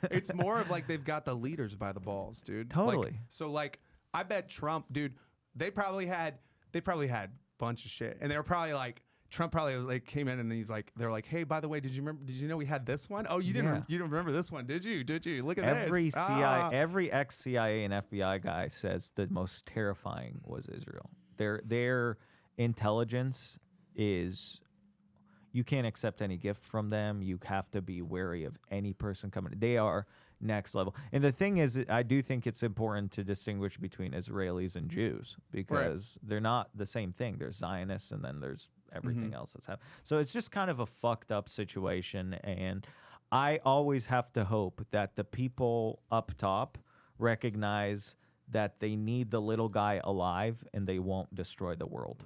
It's more of like they've got the leaders by the balls, dude. Totally. Like, so, like, I bet Trump, dude, they probably had a bunch of shit, and they were probably like, Trump probably like came in and they're like, hey, by the way, did you know we had this one? Oh, you didn't remember this one, did you? Look at every this. Every ex-CIA and FBI guy says the most terrifying was Israel. Their intelligence is, you can't accept any gift from them. You have to be wary of any person coming. They are next level. And the thing is, I do think it's important to distinguish between Israelis and Jews because they're not the same thing. There's Zionists and then there's everything else that's happening. So it's just kind of a fucked up situation. And I always have to hope that the people up top recognize that they need the little guy alive and they won't destroy the world.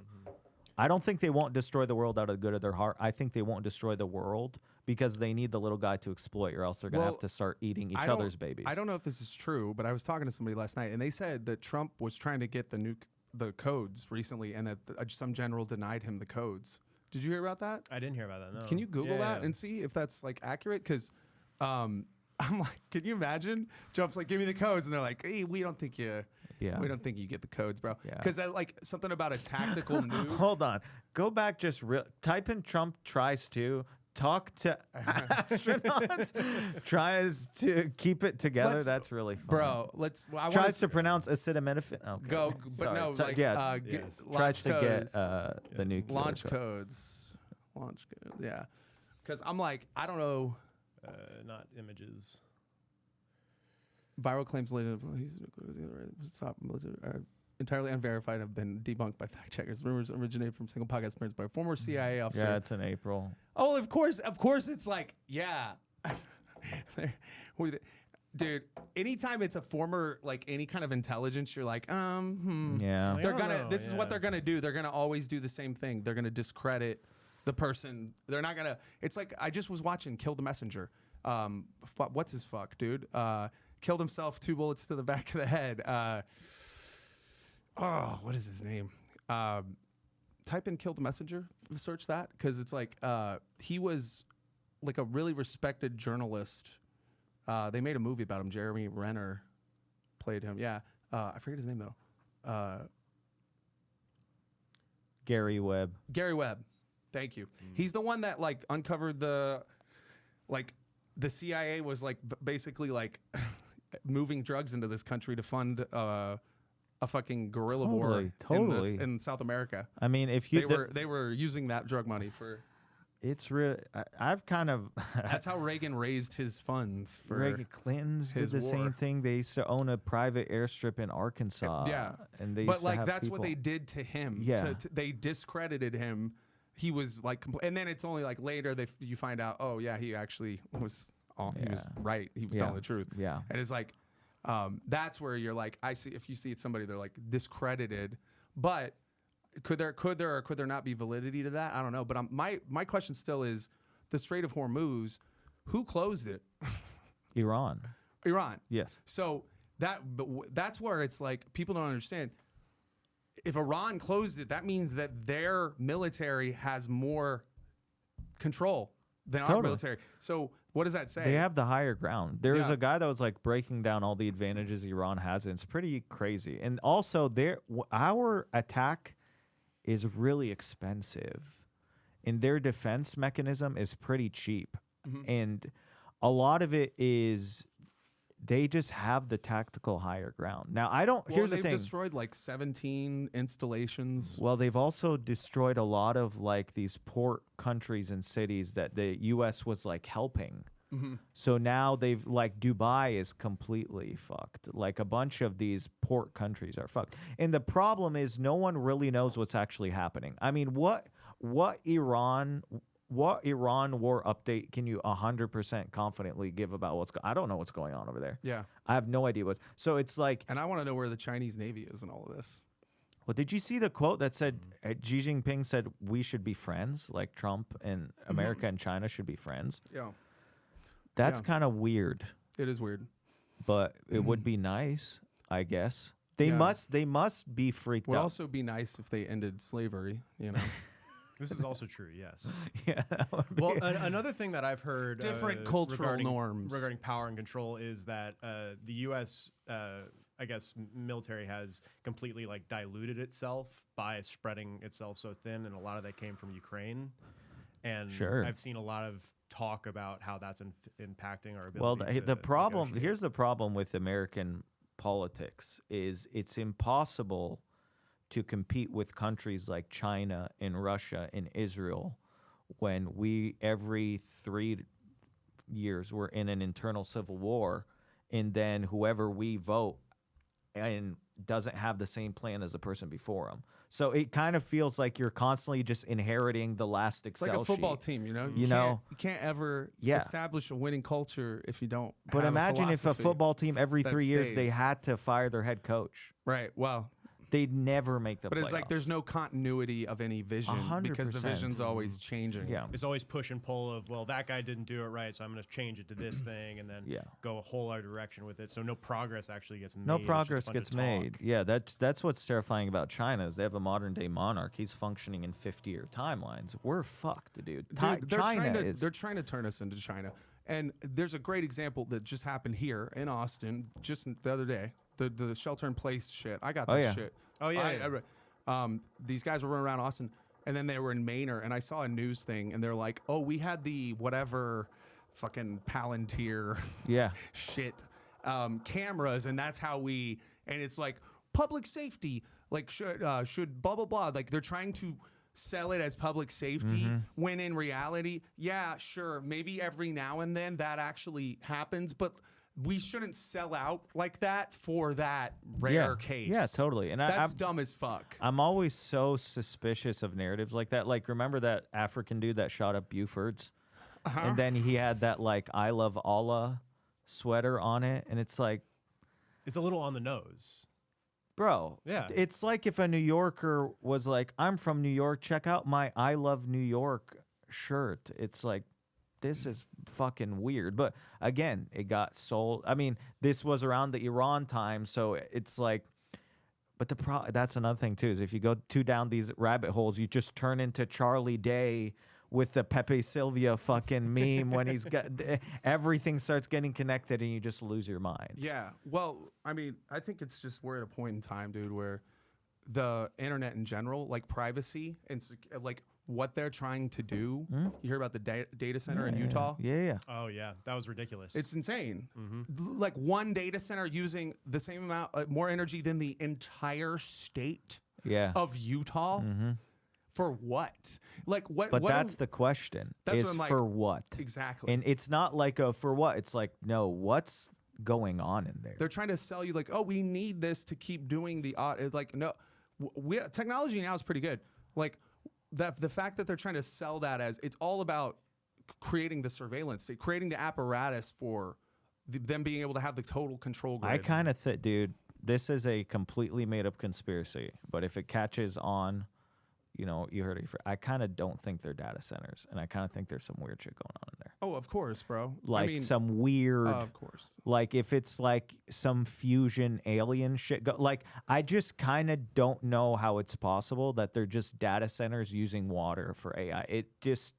I don't think they won't destroy the world out of the good of their heart. I think they won't destroy the world because they need the little guy to exploit, or else they're going to have to start eating each other's babies. I don't know if this is true, but I was talking to somebody last night, and they said that Trump was trying to get the codes recently, and that some general denied him the codes. Did you hear about that? I didn't hear about that. No. Can you Google that and see if that's like accurate? Because I'm like, can you imagine? Trump's like, give me the codes, and they're like, hey, we don't think you get the codes, bro. Yeah. Because like something about a tactical nuke. Hold on. Go back. Type in Trump tries to talk to astronauts, tries to keep it together. That's really fun. Bro, tries to pronounce acetaminophen. Okay. Go, but Sorry. no, T- like, yeah, yes. tries to code. get the nuclear Launch code. codes. Launch codes, yeah. Because I'm like, I don't know. Not images. Viral claims later entirely unverified have been debunked by fact checkers. Rumors originated from single podcast prints by a former CIA officer. Yeah, it's in April. Oh, of course it's like, yeah. Dude, anytime it's a former, like any kind of intelligence, you're like, Yeah. They're this is what they're gonna do. They're gonna always do the same thing. They're gonna discredit the person. They're not gonna, it's like, I just was watching Kill the Messenger. What's his fuck, dude? Killed himself, 2 bullets to the back of the head. What is his name? Type in Kill the Messenger, search that, because it's like he was like a really respected journalist. They made a movie about him. Jeremy Renner played him. Yeah. I forget his name though. Gary Webb. Gary Webb. Thank you. He's the one that like uncovered the CIA was like basically like moving drugs into this country to fund a fucking guerrilla war in South America. I mean, if they were using that drug money for. It's real. I've kind of. That's how Reagan raised his funds. For Reagan Clinton's did the same thing. They used to own a private airstrip in Arkansas. Yeah, and they. But like that's what they did to him. Yeah, they discredited him. He was like, and then it's only like later you find out. Oh yeah, he actually was. He was right. He was telling the truth. Yeah, and it's like, that's where you're like, I see. If you see somebody, they're like discredited, but. Could there or could there not be validity to that? I don't know. But my question still is, the Strait of Hormuz, who closed it? Iran. Yes. So that's where it's like people don't understand. If Iran closed it, that means that their military has more control than our military. So what does that say? They have the higher ground. There was a guy that was like breaking down all the advantages Iran has, and it's pretty crazy. And also, our attack is really expensive, and their defense mechanism is pretty cheap. And a lot of it is they just have the tactical higher ground. Now, here's the thing. They've destroyed like 17 installations. Well, they've also destroyed a lot of like these port countries and cities that the U.S. was like helping. So now they've like Dubai is completely fucked. Like a bunch of these port countries are fucked. And the problem is no one really knows what's actually happening. I mean, what Iran war update can you 100% confidently give about I don't know what's going on over there. Yeah. I have no idea so it's like. And I want to know where the Chinese Navy is in all of this. Well, did you see the quote that said Xi Jinping said we should be friends, like Trump and America and China should be friends? Yeah. That's kind of weird. It is weird. But it would be nice, I guess. They must be freaked out. Would also be nice if they ended slavery, you know. This is also true, yes. Yeah. Well, another thing that I've heard different cultural norms regarding power and control is that the U.S. I guess military has completely like diluted itself by spreading itself so thin, and a lot of that came from Ukraine. And I've seen a lot of talk about how that's impacting our ability. Well, the problem here's the problem with American politics is it's impossible to compete with countries like China and Russia and Israel when we every 3 years we're in an internal civil war, and then whoever we vote and doesn't have the same plan as the person before them. So it kind of feels like you're constantly just inheriting the last Excel sheet. It's like a football team, you know? You can't ever establish a winning culture if you don't But imagine if a football team every 3 years, they had to fire their head coach. Right. Well, They never make the But playoffs. it's like there's no continuity of any vision because the 100%. vision's always changing. Yeah. It's always push and pull of, well, that guy didn't do it right, so I'm going to change it to this thing, and then Yeah. go a whole other direction with it. So no progress actually gets made. No It's just a progress bunch of gets made. talk. Yeah, that's what's terrifying about China is they have a modern day monarch. He's functioning in 50-year timelines. We're fucked, dude. Dude, China is. they're trying to turn us into China. And there's a great example that just happened here in Austin just the other day. The shelter in place shit. I got this yeah. shit. Oh, yeah, These guys were running around Austin, and then they were in Manor, and I saw a news thing, and they're like, "Oh, we had the whatever, fucking Palantir, Yeah. shit, cameras, and that's how we." And it's like public safety, like should blah blah blah. Like they're trying to sell it as public safety when in reality, yeah, sure, maybe every now and then that actually happens, but we shouldn't sell out like that for that rare case. Yeah, totally. And that's I'm dumb as fuck. I'm always so suspicious of narratives like that. Like, remember that African dude that shot up Buford's? And then he had that, like, I love Allah sweater on it. And it's like, It's a little on the nose. bro, Yeah. it's like if a New Yorker was like, I'm from New York, check out my I love New York shirt. It's like, this is fucking weird. But again, it got sold. I mean, this was around the Iran time, so it's like, but that's another thing too, is if you go too down these rabbit holes, you just turn into Charlie Day with the Pepe Sylvia fucking meme when he's got everything starts getting connected and you just lose your mind. Yeah. Well, I mean, I think it's just we're at a point in time, dude, where the internet in general, like privacy and like what they're trying to do. You hear about the data center in Utah? Yeah. Oh, yeah. That was ridiculous. It's insane. Like one data center using the same amount, more energy than the entire state Yeah. of Utah. For what? Like what? But what that's the question. That's is what I'm like, for what? Exactly. And it's not like a for what. It's like, no, what's going on in there? They're trying to sell you like, oh, we need this to keep doing the it's like, no, technology now is pretty good. Like the fact that they're trying to sell that as it's all about creating the surveillance state, creating the apparatus for them being able to have the total control grid. I kind of think, dude, this is a completely made up conspiracy. But if it catches on, you know, you heard it. I kind of don't think they're data centers, and I kind of think there's some weird shit going on in there. Oh, of course, bro. Like I mean, some weird, of course. like if it's like some fusion alien shit. Like I just kind of don't know how it's possible that they're just data centers using water for AI. It just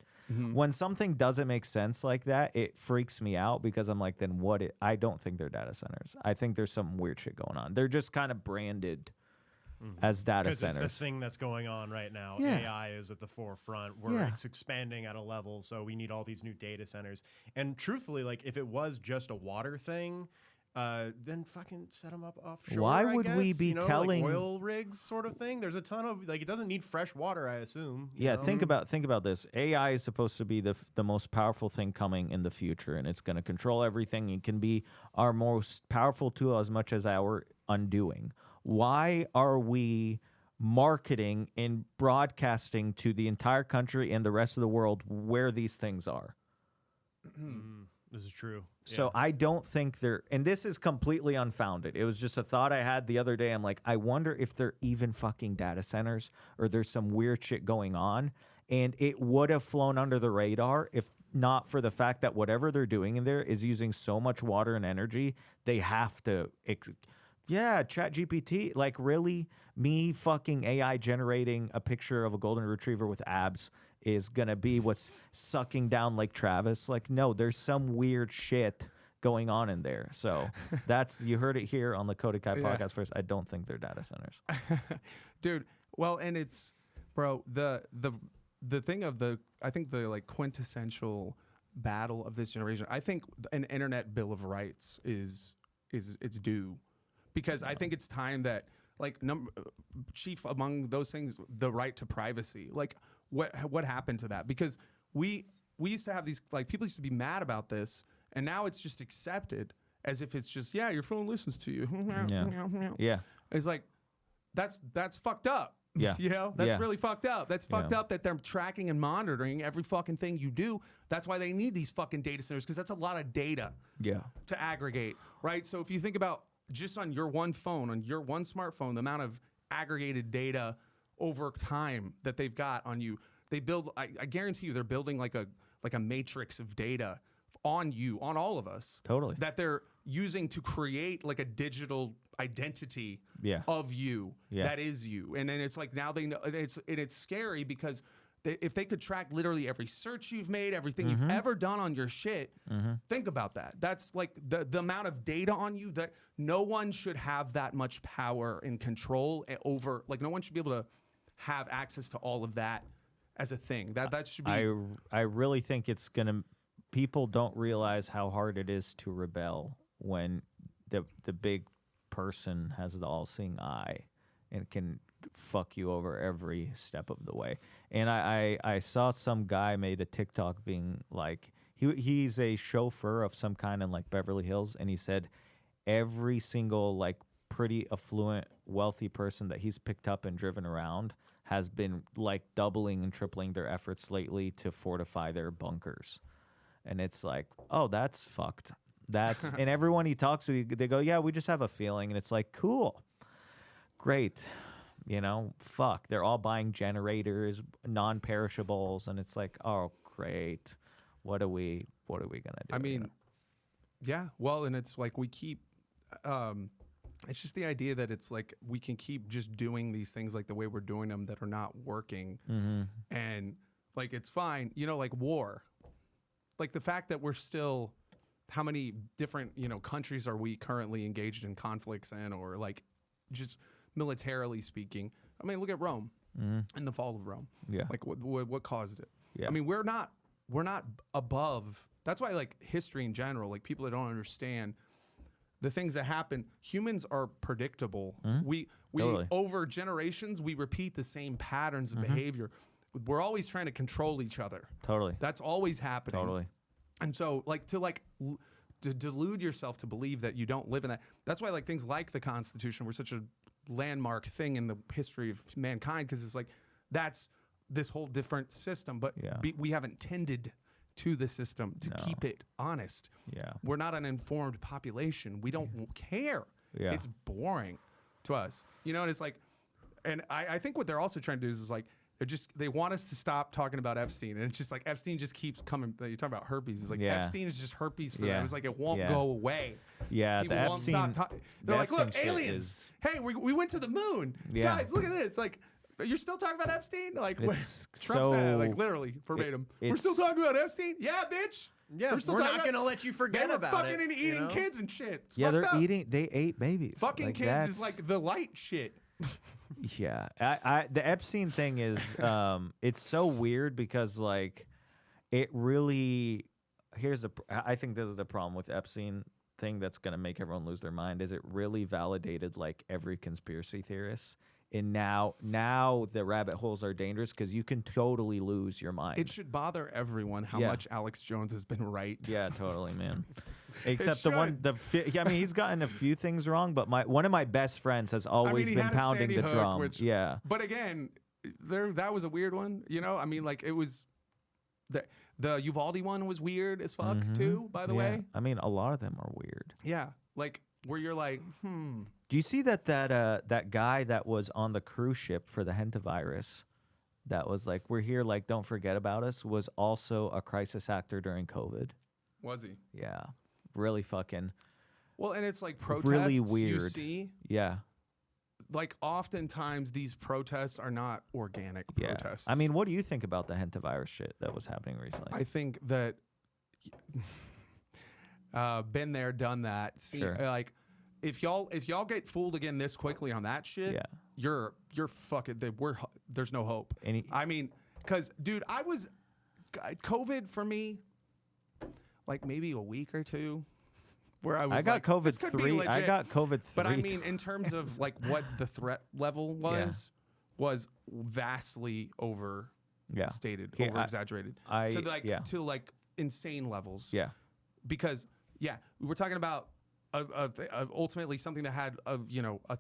when something doesn't make sense like that, it freaks me out because I'm like, then what? I don't think they're data centers. I think there's some weird shit going on. They're just kind of branded as data Because it's centers. the thing that's going on right now. Yeah. AI is at the forefront where Yeah. it's expanding at a level, so we need all these new data centers. And truthfully, like if it was just a water thing, then fucking set them up offshore. Why I would we guess, be you know, telling- like oil rigs sort of thing? There's a ton of like it doesn't need fresh water, I assume. you Yeah, know? think about this. AI is supposed to be the most powerful thing coming in the future, and it's going to control everything. It can be our most powerful tool as much as our undoing. Why are we marketing and broadcasting to the entire country and the rest of the world where these things are? This is true. So I don't think they're, and this is completely unfounded. It was just a thought I had the other day. I'm like, I wonder if they're even fucking data centers or there's some weird shit going on. And it would have flown under the radar if not for the fact that whatever they're doing in there is using so much water and energy. They have to, Chat GPT, like really me fucking AI generating a picture of a golden retriever with abs is gonna be what's sucking down Lake Travis. Like, no, there's some weird shit going on in there. So you heard it here on the Cody Kai podcast first. I don't think they're data centers. Dude, well, and it's, bro, the thing of I think the like quintessential battle of this generation, I think an internet bill of rights is it's due, because I think it's time that like chief among those things, the right to privacy. Like what happened to that? Because we used to have these, like, people used to be mad about this, and now it's just accepted as if it's just, yeah, your phone listens to you. Yeah. It's like that's fucked up. Yeah. You know, that's Yeah. really fucked up. That's fucked up that they're tracking and monitoring every fucking thing you do. That's why they need these fucking data centers, because that's a lot of data to aggregate, right? So if you think about just on your one phone, on your one smartphone, the amount of aggregated data over time that they've got on you. They build. I guarantee you, they're building like a matrix of data on you, on all of us. Totally. That they're using to create like a digital identity Yeah. of you Yeah. that is you. And then it's like now they know, and it's scary because if they could track literally every search you've made, everything you've ever done on your shit, think about that. That's like the amount of data on you that no one should have that much power and control over. Like no one should be able to have access to all of that as a thing. That should be. I really think it's gonna. People don't realize how hard it is to rebel when the big person has the all-seeing eye and can fuck you over every step of the way. And I saw some guy made a TikTok being like, he's a chauffeur of some kind in like Beverly Hills, and he said every single like pretty affluent, wealthy person that he's picked up and driven around has been like doubling and tripling their efforts lately to fortify their bunkers. And it's like, oh, that's fucked. That's and everyone he talks to, they go, yeah, we just have a feeling. And it's like, cool, great. You know, fuck. They're all buying generators, non-perishables, and it's like, oh, great. What are we gonna do? I mean, yeah. Well, and it's like we keep. It's just the idea that it's like we can keep just doing these things like the way we're doing them that are not working, and like it's fine. You know, like war. Like the fact that we're still, how many different countries are we currently engaged in conflicts in, or like just militarily speaking? I mean, look at Rome and the fall of Rome. Yeah. Like what caused it? Yeah. I mean, we're not above. That's why like history in general, like people that don't understand the things that happen. Humans are predictable. We Totally. over generations we repeat the same patterns of behavior. We're always trying to control each other. Totally. That's always happening. Totally. And so, like, to delude yourself to believe that you don't live in that. That's why, like, things like the Constitution were such a landmark thing in the history of mankind, because it's like that's this whole different system. But Yeah. we haven't tended to the system to keep it honest. Yeah. We're not an informed population. We don't care. Yeah. It's boring to us. You know, and it's like, and I think what they're also trying to do is like, they want us to stop talking about Epstein, and it's just like Epstein just keeps coming. You're talking about herpes. It's like Epstein is just herpes for them. It's like it won't go away. Yeah, People the won't Epstein. stop They're like, look, Epstein shit aliens. Hey, we went to the moon. Yeah. Guys, look at this. Like, you're still talking about Epstein? Like, It's Trump said it, so- like literally verbatim. We're still it's- talking about Epstein? Yeah, bitch. Yeah, still we're talking not about- gonna let you forget They were about fucking it. and you eating know? kids and shit. It's Yeah, they're fucked up. eating. They ate babies. Fucking Like, kids that's- is like the light shit. Yeah, the Epstein thing is, it's so weird because like, it really. I think this is the problem with Epstein thing that's gonna make everyone lose their mind. Is it really validated like every conspiracy theorist? And now the rabbit holes are dangerous because you can totally lose your mind. It should bother everyone how Yeah. much Alex Jones has been right. Yeah, totally, man. Except the one, should. I mean, he's gotten a few things wrong, but one of my best friends has always he been had a pounding Sandy the Hook, drum. which- Yeah, But again, that was a weird one. You know, I mean, like it was the Uvalde one was weird as fuck too. By the yeah. way, I mean, a lot of them are weird. yeah, like where you're like, Do you see that guy that was on the cruise ship for the hantavirus, that was like, we're here, like, don't forget about us, was also a crisis actor during COVID? was he? Yeah, really fucking, Well, and it's like protests. really You weird. see, yeah, like oftentimes these protests are not organic yeah. protests. I mean, what do you think about the hantavirus shit that was happening recently? I think that been there, done that. See, Sure. like if y'all get fooled again this quickly on that shit, Yeah. you're fucking. There's no hope. I mean, because dude, COVID for me, like maybe a week or two, where I was. I got like, COVID this could be 3. I legit. got COVID 3. But I mean, in terms of like what the threat level was vastly overstated, Here, over exaggerated, to like insane levels. yeah, Because we were talking about ultimately something that had a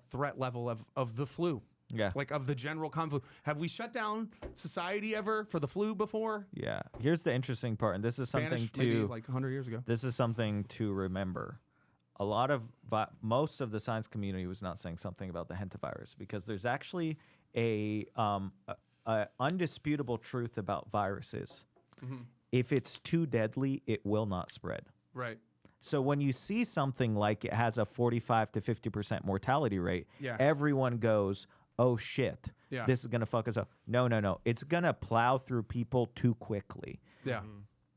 threat level of the flu. yeah, Like of the general conflict. Have we shut down society ever for the flu before? yeah. Here's the interesting part, and this is Spanish, something maybe to like 100 years ago. This is something to remember. a lot of most of the science community was not saying something about the hantavirus because there's actually a undisputable truth about viruses. If it's too deadly, it will not spread. Right. So when you see something like it has a 45 to 50% mortality rate, Yeah. everyone goes, oh shit, Yeah. this is going to fuck us up. No. It's going to plow through people too quickly. Yeah.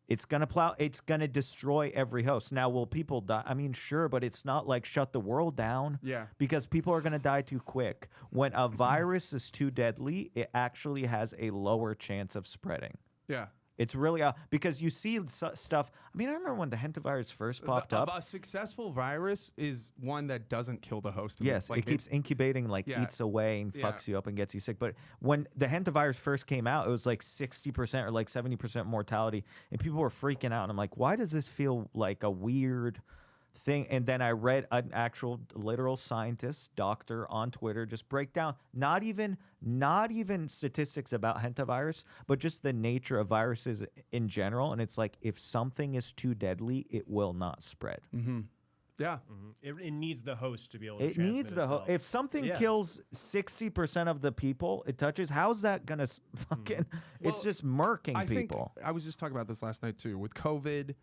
It's going to plow. It's going to destroy every host. Now, will people die? I mean, sure, but it's not like shut the world down. Yeah. Because people are going to die too quick. When a virus is too deadly, it actually has a lower chance of spreading. Yeah. It's really because you see stuff. I mean, I remember when the hantavirus first popped up. A successful virus is one that doesn't kill the host. Yes, Like it keeps incubating, like Yeah. eats away and Yeah. fucks you up and gets you sick. But when the hantavirus first came out, it was like 60% or like 70% mortality, and people were freaking out. And I'm like, why does this feel like a weird thing? And then I read an actual literal scientist, doctor on Twitter just break down not even statistics about hantavirus, but just the nature of viruses in general. And it's like if something is too deadly, it will not spread. Yeah. It needs the host to be able to It transmit needs the itself. if something Yeah. kills 60% of the people it touches, how's that gonna fucking? It's Well, just murking I people. think I was just talking about this last night too with COVID,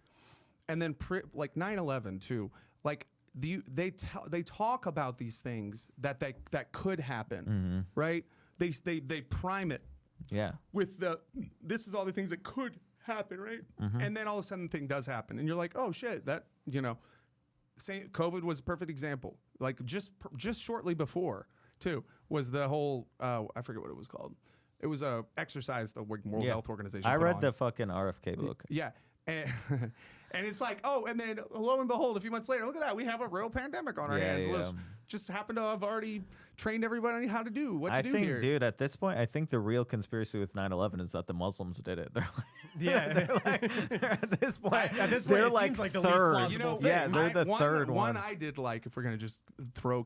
and then like 9/11 too. Like they talk about these things that could happen, right? They prime it Yeah. with this is all the things that could happen, right? And then all of a sudden the thing does happen, and you're like, oh shit, that COVID was a perfect example. Like just shortly before too was the whole I forget what it was called. It was a exercise the World Health Organization. I put read on. the fucking RFK book. Yeah. And, and it's like, oh, and then lo and behold, a few months later, look at that. We have a real pandemic on our Yeah, hands. yeah. Let's just happen to have already trained everybody how to do what to I do think, here. dude, at this point, I think the real conspiracy with 9/11 is that the Muslims did it. They're like, Yeah. at this point, At this point, they're it like seems like the least third. plausible thing. Yeah, they're the third one ones. I did like, if we're going to just throw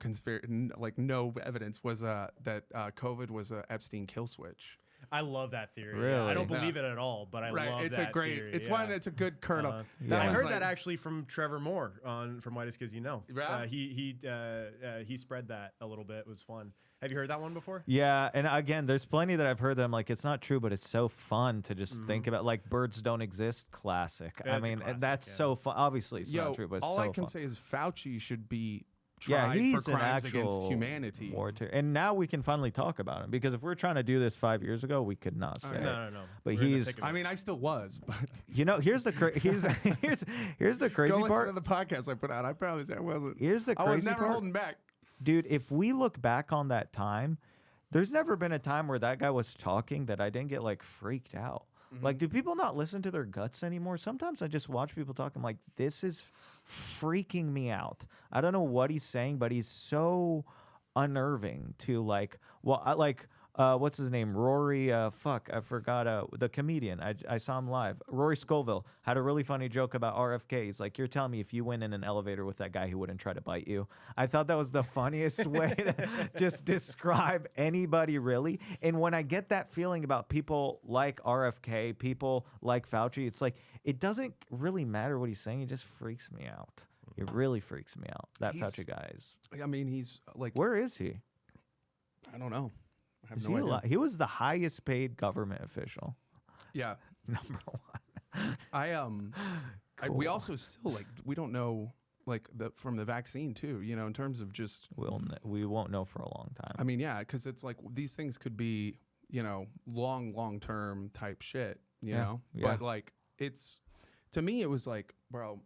like no evidence, was that COVID was a Epstein kill switch. I love that theory. Really? I don't believe it at all, but I love It's that a great, theory. it's yeah. one, it's a good kernel. Yeah. I was heard like- that actually from Trevor Moore from Whitest Kids You Know. Yeah? He spread that a little bit. It was fun. Have you heard that one before? Yeah, and again, there's plenty that I've heard that I'm like, it's not true, but it's so fun to just think about. Like, birds don't exist, classic. Yeah, I it's a mean, classic, that's yeah. so fun. Obviously, it's Yo, not true, but it's all so I can fun. say is Fauci should be Yeah, tried he's for an crimes actual against humanity. war ter- and now we can finally talk about him because if we're trying to do this 5 years ago, we could not say. it. No. But We're in the he's- thick of I it. mean, I still was, but You know, here's the here's the crazy go listen part. to the podcast I put out. I promise I wasn't. Here's the I was crazy never part. holding back. Dude, if we look back on that time, there's never been a time where that guy was talking that I didn't get like freaked out. Like, do people not listen to their guts anymore? Sometimes I just watch people talk. I'm like, this is freaking me out. I don't know what he's saying, but he's so unnerving to like, well, I like, what's his name? Rory, I forgot, the comedian. I saw him live. Rory Scovel had a really funny joke about RFK. He's like, you're telling me if you went in an elevator with that guy, he wouldn't try to bite you. I thought that was the funniest way to just describe anybody, really. And when I get that feeling about people like RFK, people like Fauci, it's like, it doesn't really matter what he's saying. It just freaks me out. It really freaks me out. That He's- Fauci guy is. I mean, he's like, Where is he? I don't know. I have Is no he idea. alive? He was the highest paid government official. Yeah, Number one. we Cool. also still like we don't know like from the vaccine too. You know, in terms of just, We won't know for a long time. I mean, yeah, because it's like these things could be, you know, long term type shit. You Yeah, know, yeah. but like it's to me, it was like, bro,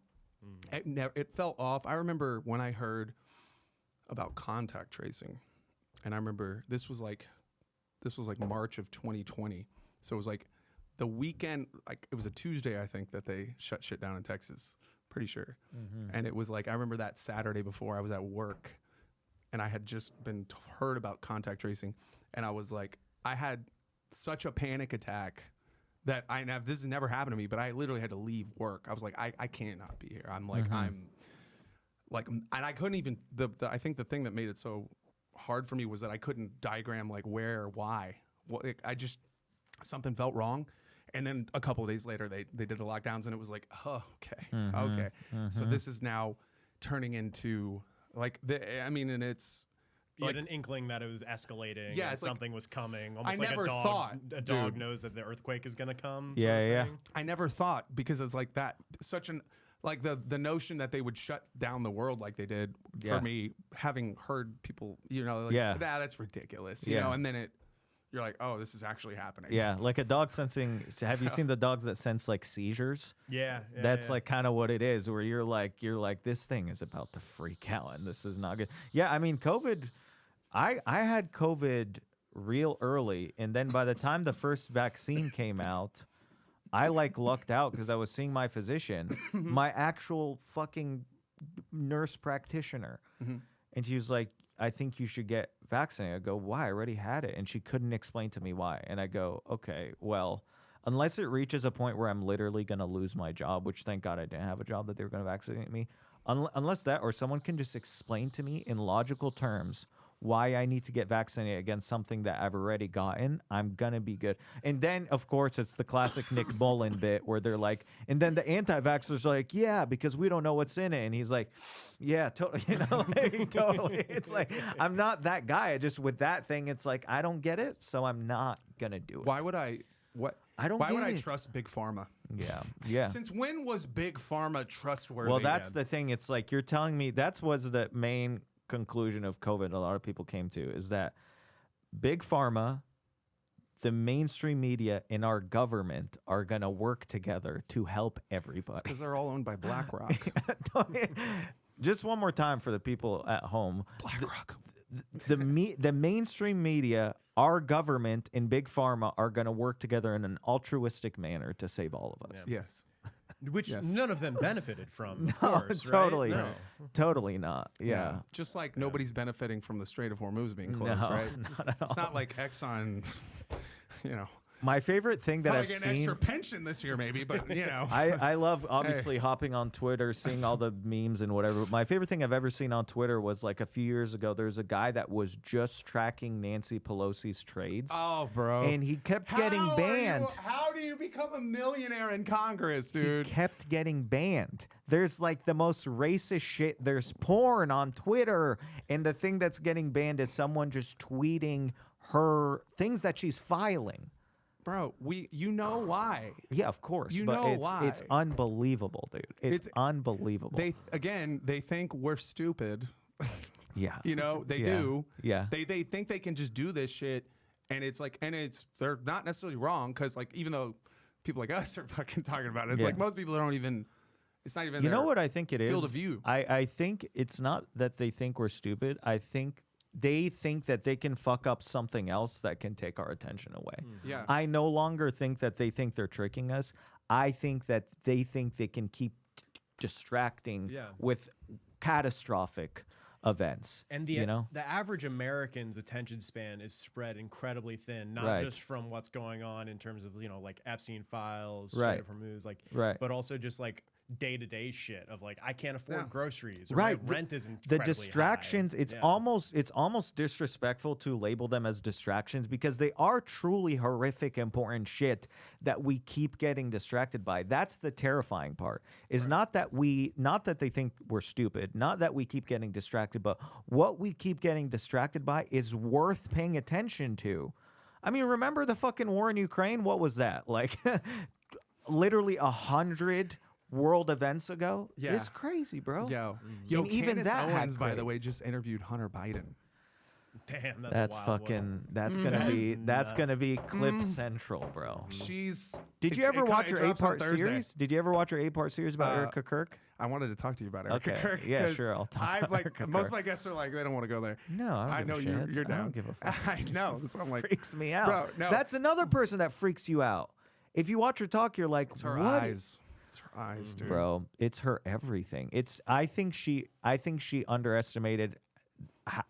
it felt off. I remember when I heard about contact tracing, and I remember this was like March of 2020. So it was like the weekend, like it was a Tuesday, I think, that they shut shit down in Texas. Pretty sure. And it was like, I remember that Saturday before I was at work and I had just been heard about contact tracing. And I was like, I had such a panic attack that this has never happened to me, but I literally had to leave work. I was like, I cannot be here. I'm like, I'm like, and I couldn't even, I think the thing that made it so hard for me was that I couldn't diagram like where or why. Well, I just, something felt wrong. And then a couple of days later, they did the lockdowns and it was like, oh, okay. So this is now turning into like I mean, and it's You like, had an inkling that it was escalating. Yeah, and it's like, something was coming. Almost I like never a dog. thought, A dog dude. knows that the earthquake is gonna come. Yeah, sort of yeah. thing. I never thought, because it's like that, such an like the notion that they would shut down the world like they did, Yeah. for me, having heard people, you know, like, Yeah. nah, that's ridiculous, you Yeah. know, and then you're like, oh, this is actually happening. Yeah, like a dog sensing. Have you seen the dogs that sense like seizures? Yeah. That's like kind of what it is, where you're like, this thing is about to freak out, and this is not good. Yeah, I mean, COVID. I had COVID real early, and then by the time the first vaccine came out, I like lucked out because I was seeing my physician, my actual fucking nurse practitioner, and she was like, I think you should get vaccinated. I go, why? I already had it. And she couldn't explain to me why. And I go, okay, well, unless it reaches a point where I'm literally going to lose my job, which thank God I didn't have a job that they were going to vaccinate me. Unless that, or someone can just explain to me in logical terms why I need to get vaccinated against something that I've already gotten, I'm going to be good. And then, of course, it's the classic Nick Mullen bit where they're like, and then the anti-vaxxers are like, yeah, because we don't know what's in it. And he's like, yeah, totally, you know, like, totally. It's like, I'm not that guy. I just, with that thing, it's like, I don't get it, so I'm not going to do it. Why would I? What? I don't Why get would I it. trust Big Pharma? Yeah, yeah. Since when was Big Pharma trustworthy? Well, that's the thing. It's like you're telling me that was the main conclusion of COVID. A lot of people came to is that Big Pharma, the mainstream media, and our government are going to work together to help everybody. because they're all owned by BlackRock. Just one more time for the people at home. BlackRock. The mainstream media, our government, and Big Pharma are going to work together in an altruistic manner to save all of us. Yes. Which Yes. none of them benefited from. Of No, course, totally, right? No. totally not. Yeah. Just like nobody's benefiting from the Strait of Hormuz being closed, No, right? not at It's all. not like Exxon, you know, My favorite thing that probably I've get an seen. extra pension this year, maybe, but you know. I love obviously hopping on Twitter, seeing all the memes and whatever. My favorite thing I've ever seen on Twitter was like a few years ago. There's a guy that was just tracking Nancy Pelosi's trades, Oh, bro. and he kept getting banned. How do you become a millionaire in Congress, dude? He kept getting banned. There's like the most racist shit. There's porn on Twitter, and the thing that's getting banned is someone just tweeting her things that she's filing. Bro, you know why. Yeah, of course. You but know it's why. it's unbelievable, dude. It's unbelievable. They think we're stupid. yeah. You know, they Yeah. do. Yeah. They think they can just do this shit, and it's like, they're not necessarily wrong, because like even though people like us are fucking talking about it, it's Yeah. like most people don't even. It's not even. You know their what I think it is? field of view. I think it's not that they think we're stupid. I think they think that they can fuck up something else that can take our attention away. Yeah. I no longer think that they think they're tricking us. I think that they think they can keep distracting Yeah. with catastrophic events. And you know? the average American's attention span is spread incredibly thin, not Right. just from what's going on in terms of, you know, like Epstein files, Right. Strait of Hormuz, like, Right. but also just like day-to-day shit of like, I can't afford Yeah. groceries, or Right. my rent isn't The distractions, it's almost disrespectful to label them as distractions, because they are truly horrific, important shit that we keep getting distracted by. That's the terrifying part. Is not that they think we're stupid, not that we keep getting distracted, but what we keep getting distracted by is worth paying attention to. I mean, remember the fucking war in Ukraine? What was that? Like literally 100 world events ago? Yeah. It's crazy, bro. Yo, And even Candace that had Owens, by the great- way, just interviewed Hunter Biden. Damn, that's That's a wild fucking. one. That's gonna be. That's That's nuts. gonna be clip central, bro. She's. Did you it's- ever it watch co- it her drops on 8-part Thursday. series? Did you ever watch her 8-part series about Uh, Erica Kirk? I wanted to talk to you about Erica Okay. Kirk. Yeah, 'cause sure, I'll talk I've about like Erica most Kirk. of my guests are like they don't want to go there. No, I don't know give a you're shit. you're down. I don't give a fuck. I know. That's what I'm like. Freaks me out. Bro, no. That's another person that freaks you out. If you watch her talk, you're like, It's her what? eyes. It's her eyes, dude. Bro, it's her everything. I think she underestimated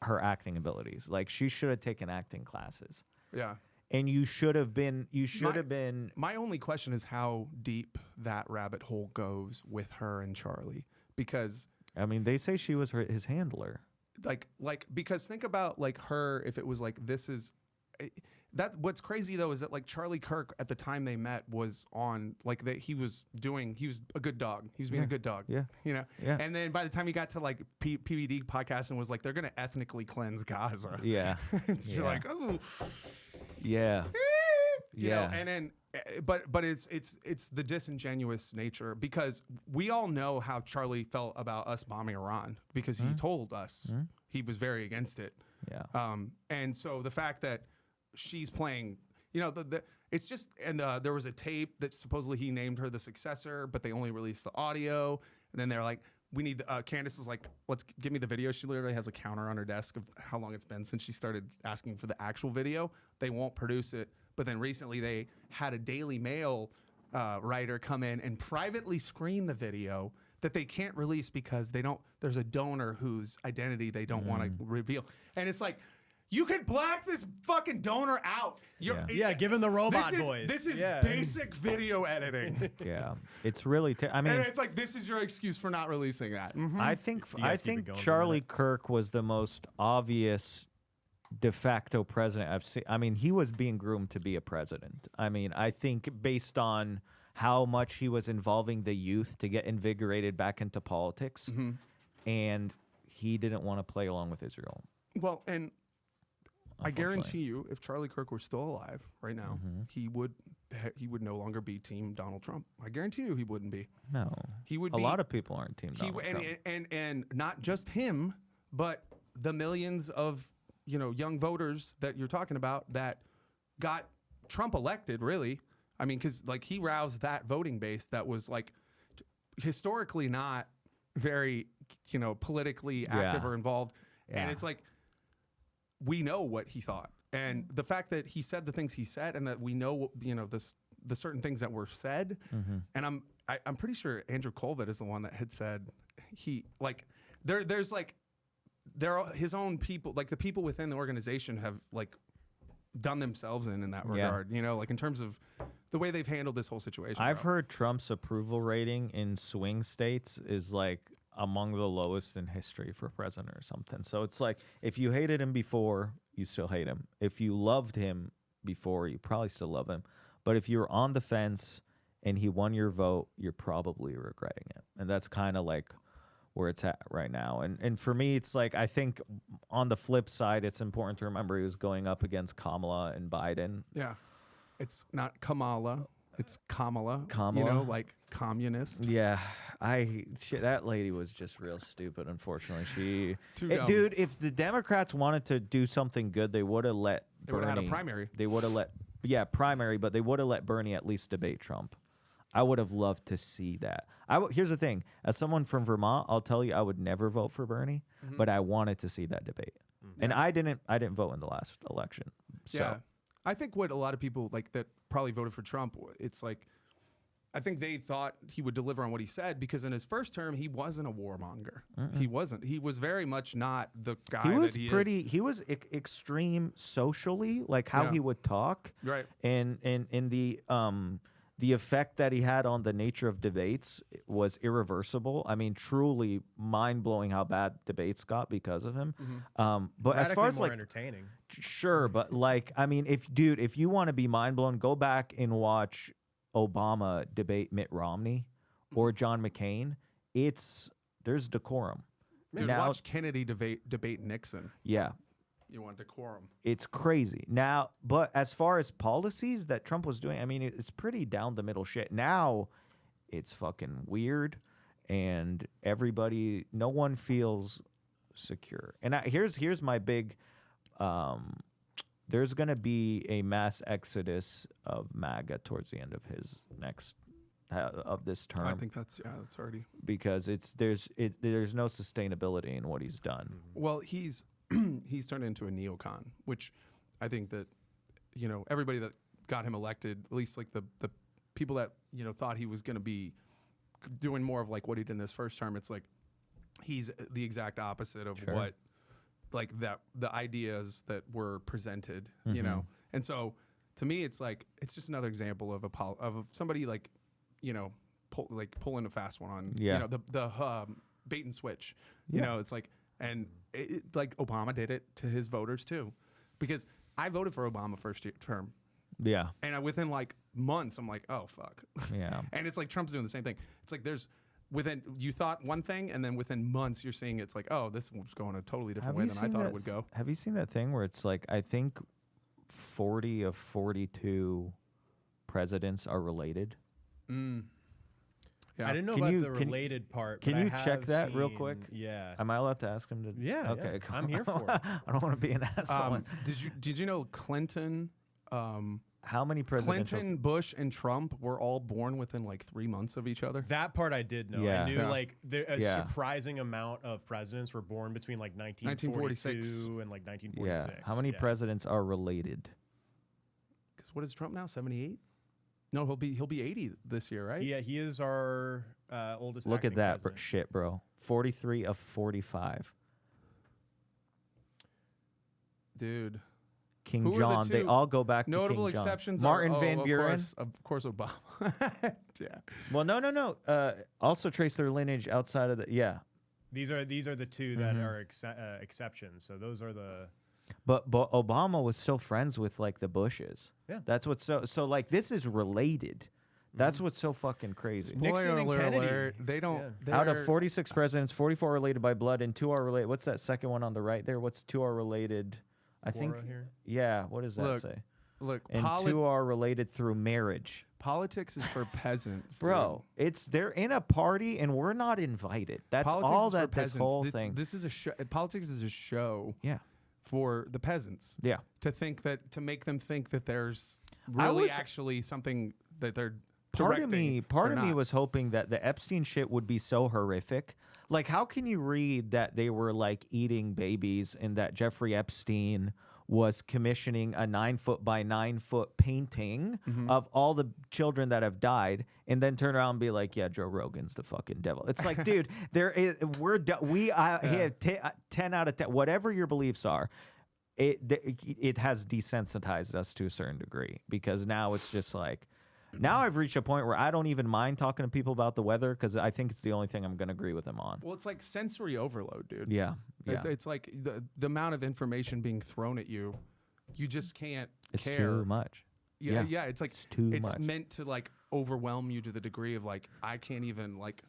her acting abilities. Like she should have taken acting classes. Yeah. And you should have been. My only question is how deep that rabbit hole goes with her and Charlie, because I mean, they say she was his handler. because think about like her, if it was like this is that what's crazy though is that like Charlie Kirk at the time they met was on like that he was a good dog. He was being a good dog. Yeah. You know? Yeah. And then by the time he got to like PBD podcast and was like, they're gonna ethnically cleanse Gaza. Yeah. You're like, oh Yeah. you know, and then but it's the disingenuous nature because we all know how Charlie felt about us bombing Iran because he told us he was very against it. Yeah. And so the fact that she's playing, you know, it's just, and there was a tape that supposedly he named her the successor, but they only released the audio. And then they're like, we need, Candace is like, give me the video. She literally has a counter on her desk of how long it's been since she started asking for the actual video. They won't produce it. But then recently they had a Daily Mail writer come in and privately screen the video that they can't release because there's a donor whose identity they don't want to reveal. And it's like, you could black this fucking donor out. Yeah, give him the robot voice. This is basic video editing. Yeah. It's really, I mean, And it's like, this is your excuse for not releasing that. I think guys keep it going for a Charlie minute. Kirk was the most obvious de facto president I've seen. I mean, he was being groomed to be a president. I mean, I think based on how much he was involving the youth to get invigorated back into politics, and he didn't want to play along with Israel. Well, and I Unfortunately. guarantee you, if Charlie Kirk were still alive right now, he would no longer be Team Donald Trump. I guarantee you, he wouldn't be. No, He would a be. lot of people aren't team Donald Trump. And not just him, but the millions of young voters that you're talking about that got Trump elected. Really, I mean, because like he roused that voting base that was like historically not very politically active or involved, and Yeah. it's like we know what he thought, and the fact that he said the things he said, and that we know the certain things that were said, and I'm pretty sure Andrew Colvett is the one that had said he like there's like there are his own people, like the people within the organization have like done themselves in that regard, like in terms of the way they've handled this whole situation. I've heard Trump's approval rating in swing states is like among the lowest in history for president or something. So it's like if you hated him before, you still hate him. If you loved him before, you probably still love him. But if you're on the fence and he won your vote, you're probably regretting it. And that's kind of like where it's at right now. And for me, it's like, I think on the flip side, it's important to remember he was going up against Kamala and Biden. Yeah. It's not Kamala. It's Kamala. Kamala. Like communist. Yeah, that lady was just real stupid. Unfortunately, Too dumb. dude. If the Democrats wanted to do something good, they would have let. They would've had a Bernie- primary. They would have let, primary, but they would have let Bernie at least debate Trump. I would have loved to see that. Here's the thing: as someone from Vermont, I'll tell you, I would never vote for Bernie, but I wanted to see that debate, and I didn't vote in the last election. So. Yeah. I think what a lot of people like that probably voted for Trump, it's like, I think they thought he would deliver on what he said because in his first term, he wasn't a warmonger. He wasn't. He was very much not the guy He was that he pretty. is. He was extreme socially, like how Yeah. he would talk, Right. And the effect that he had on the nature of debates was irreversible. I mean, truly mind blowing how bad debates got because of him. But as far Radically as more like, entertaining. sure, but like, I mean, if you want to be mind blown, go back and watch Obama debate Mitt Romney or John McCain. There's decorum. Dude, Now- watch Kennedy debate Nixon. Yeah. You want decorum. It's crazy no, but as far as policies that Trump was doing, I mean, it's pretty down the middle shit. Now, it's fucking weird, and no one feels secure. And here's my big, there's gonna be a mass exodus of MAGA towards the end of his of this term. I think that's already. because there's no sustainability in what he's done. Well, he's turned into a neocon, which I think that everybody that got him elected, at least like the people that thought he was going to be doing more of like what he did in this first term. It's like he's the exact opposite of Sure. what like the ideas that were presented, And so to me, it's like it's just another example of of somebody like pulling a fast one on the bait and switch. It's like. And like Obama did it to his voters too, because I voted for Obama first term. Yeah. And within like months, I'm like, oh, fuck. Yeah. And it's like Trump's doing the same thing. It's like you thought one thing, and then within months, you're seeing it's like, oh, this was going a totally different way than I thought it would go. Have you seen that thing where it's like, I think 40 of 42 presidents are related? Yeah. I didn't know Can about you- the can- related part. Can but I you check have that real seen- quick? Yeah. Am I allowed to ask him to? Yeah, Okay. yeah. cool. I'm here for it. I don't want to be an asshole. Did you know Clinton, How many presidential? Clinton, Bush, and Trump were all born within like 3 months of each other? That part I did know. Yeah. I knew Yeah. like a Yeah. surprising amount of presidents were born between like 1942 and like 1946. Yeah. How many presidents are related? Because what is Trump now? 78? No, he'll be 80 this year, right? Yeah, he is our oldest. Look at acting that president. shit, bro. 43 of 45. Dude. King Who are the John. They two all go back to Notable King John. exceptions Martin are Van Buren. Of course, Obama. Yeah. Well, no. Also trace their lineage outside of the. Yeah. These are the two that are exceptions. So those are the. But Obama was still friends with like the Bushes. Yeah. That's what's so like this is related. That's what's so fucking crazy. Nixon Spoiler and alert, Kennedy. They don't. Yeah. Out of they're- 46 presidents, 44 are related by blood and 2 are related. What's that second one on the right there? What's 2 are related? I think. Quora here? Yeah. What does that Look, say? Look, And 2 are related through marriage. politics is for peasants, dude. Bro, they're in a party and we're not invited. That's Politics all is for that this peasants. whole This- thing. This is a show. Politics is a show Yeah. for the peasants. Yeah. To make them think that there's I really was- actually something that they're Part directing. of me was hoping that the Epstein shit would be so horrific. Like, how can you read that they were like eating babies and that Jeffrey Epstein was commissioning a 9-foot by 9-foot painting of all the children that have died, and then turn around and be like, "Yeah, Joe Rogan's the fucking devil." It's like, dude, he have 10 out of 10. Whatever your beliefs are, it has desensitized us to a certain degree because now it's just like. Now I've reached a point where I don't even mind talking to people about the weather because I think it's the only thing I'm going to agree with them on. Well, it's like sensory overload, dude. Yeah, yeah. It's like the amount of information being thrown at you, you just can't It's care. too much. Yeah, it's like It's too much. meant to like overwhelm you to the degree of like I can't even like.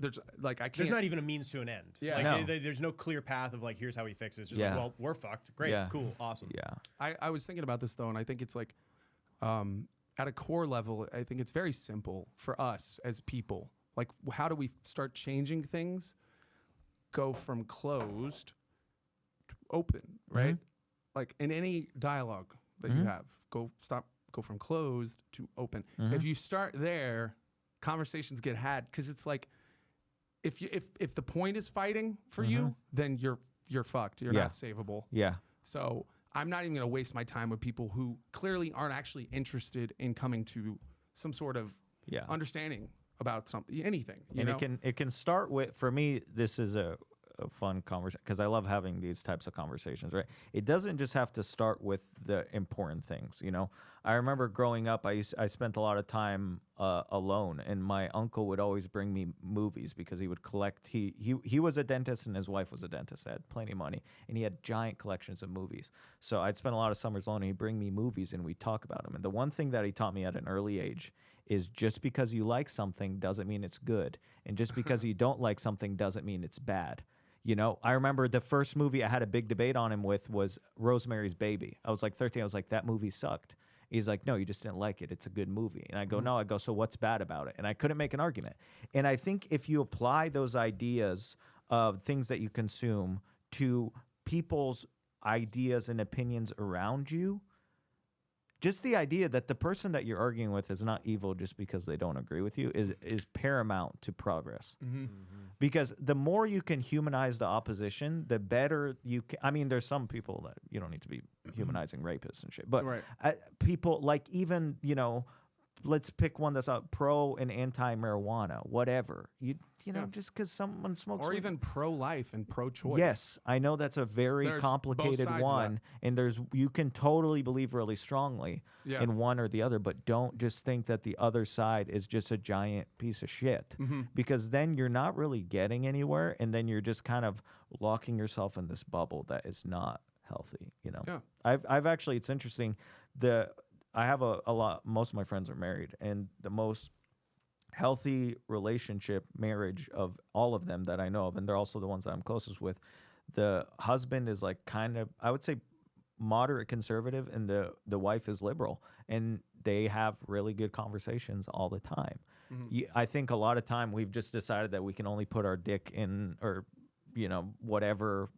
There's like I can't. There's not even a means to an end. Yeah. Like, No. there's no clear path of like here's how he fixes. Just Yeah. like, well, we're fucked. Great, Yeah. cool, awesome. Yeah. I was thinking about this though, and I think it's like, at a core level, I think it's very simple for us as people. Like, how do we start changing things? Go from closed to open, right? Like in any dialogue that you have, go from closed to open. If you start there, conversations get had because it's like, if the point is fighting for you, then you're fucked. You're Yeah. not savable. Yeah. So I'm not even going to waste my time with people who clearly aren't actually interested in coming to some sort of Yeah. understanding about something, anything. You And know? it can start with, for me, this is a fun conversation because I love having these types of conversations, right? It doesn't just have to start with the important things, you know? I remember growing up, I spent a lot of time alone, and my uncle would always bring me movies because he would collect, he was a dentist and his wife was a dentist. They had plenty of money, and he had giant collections of movies. So I'd spend a lot of summers alone, and he'd bring me movies, and we'd talk about them. And the one thing that he taught me at an early age is just because you like something doesn't mean it's good. And just because you don't like something doesn't mean it's bad. You know, I remember the first movie I had a big debate on him with was Rosemary's Baby. I was like 13. I was like, that movie sucked. He's like, no, you just didn't like it. It's a good movie. And I go, no. I go, so what's bad about it? And I couldn't make an argument. And I think if you apply those ideas of things that you consume to people's ideas and opinions around you, just the idea that the person that you're arguing with is not evil just because they don't agree with you is paramount to progress. Because the more you can humanize the opposition, the better you can. I mean, there's some people that you don't need to be humanizing rapists and shit. But Right. people like even, you know, let's pick one that's pro and anti-marijuana, whatever. You know, Yeah. just because someone smokes Or weed. even pro-life and pro-choice. Yes, I know that's a very There's both complicated sides of one, and you can totally believe really strongly Yeah. in one or the other, but don't just think that the other side is just a giant piece of shit, because then you're not really getting anywhere, and then you're just kind of locking yourself in this bubble that is not healthy. Yeah. I've actually, it's interesting. I have a lot. Most of my friends are married, and the most healthy relationship, marriage of all of them that I know of, and they're also the ones that I'm closest with. The husband is like kind of, I would say, moderate conservative, and the wife is liberal, and they have really good conversations all the time. I think a lot of time we've just decided that we can only put our dick in, or whatever,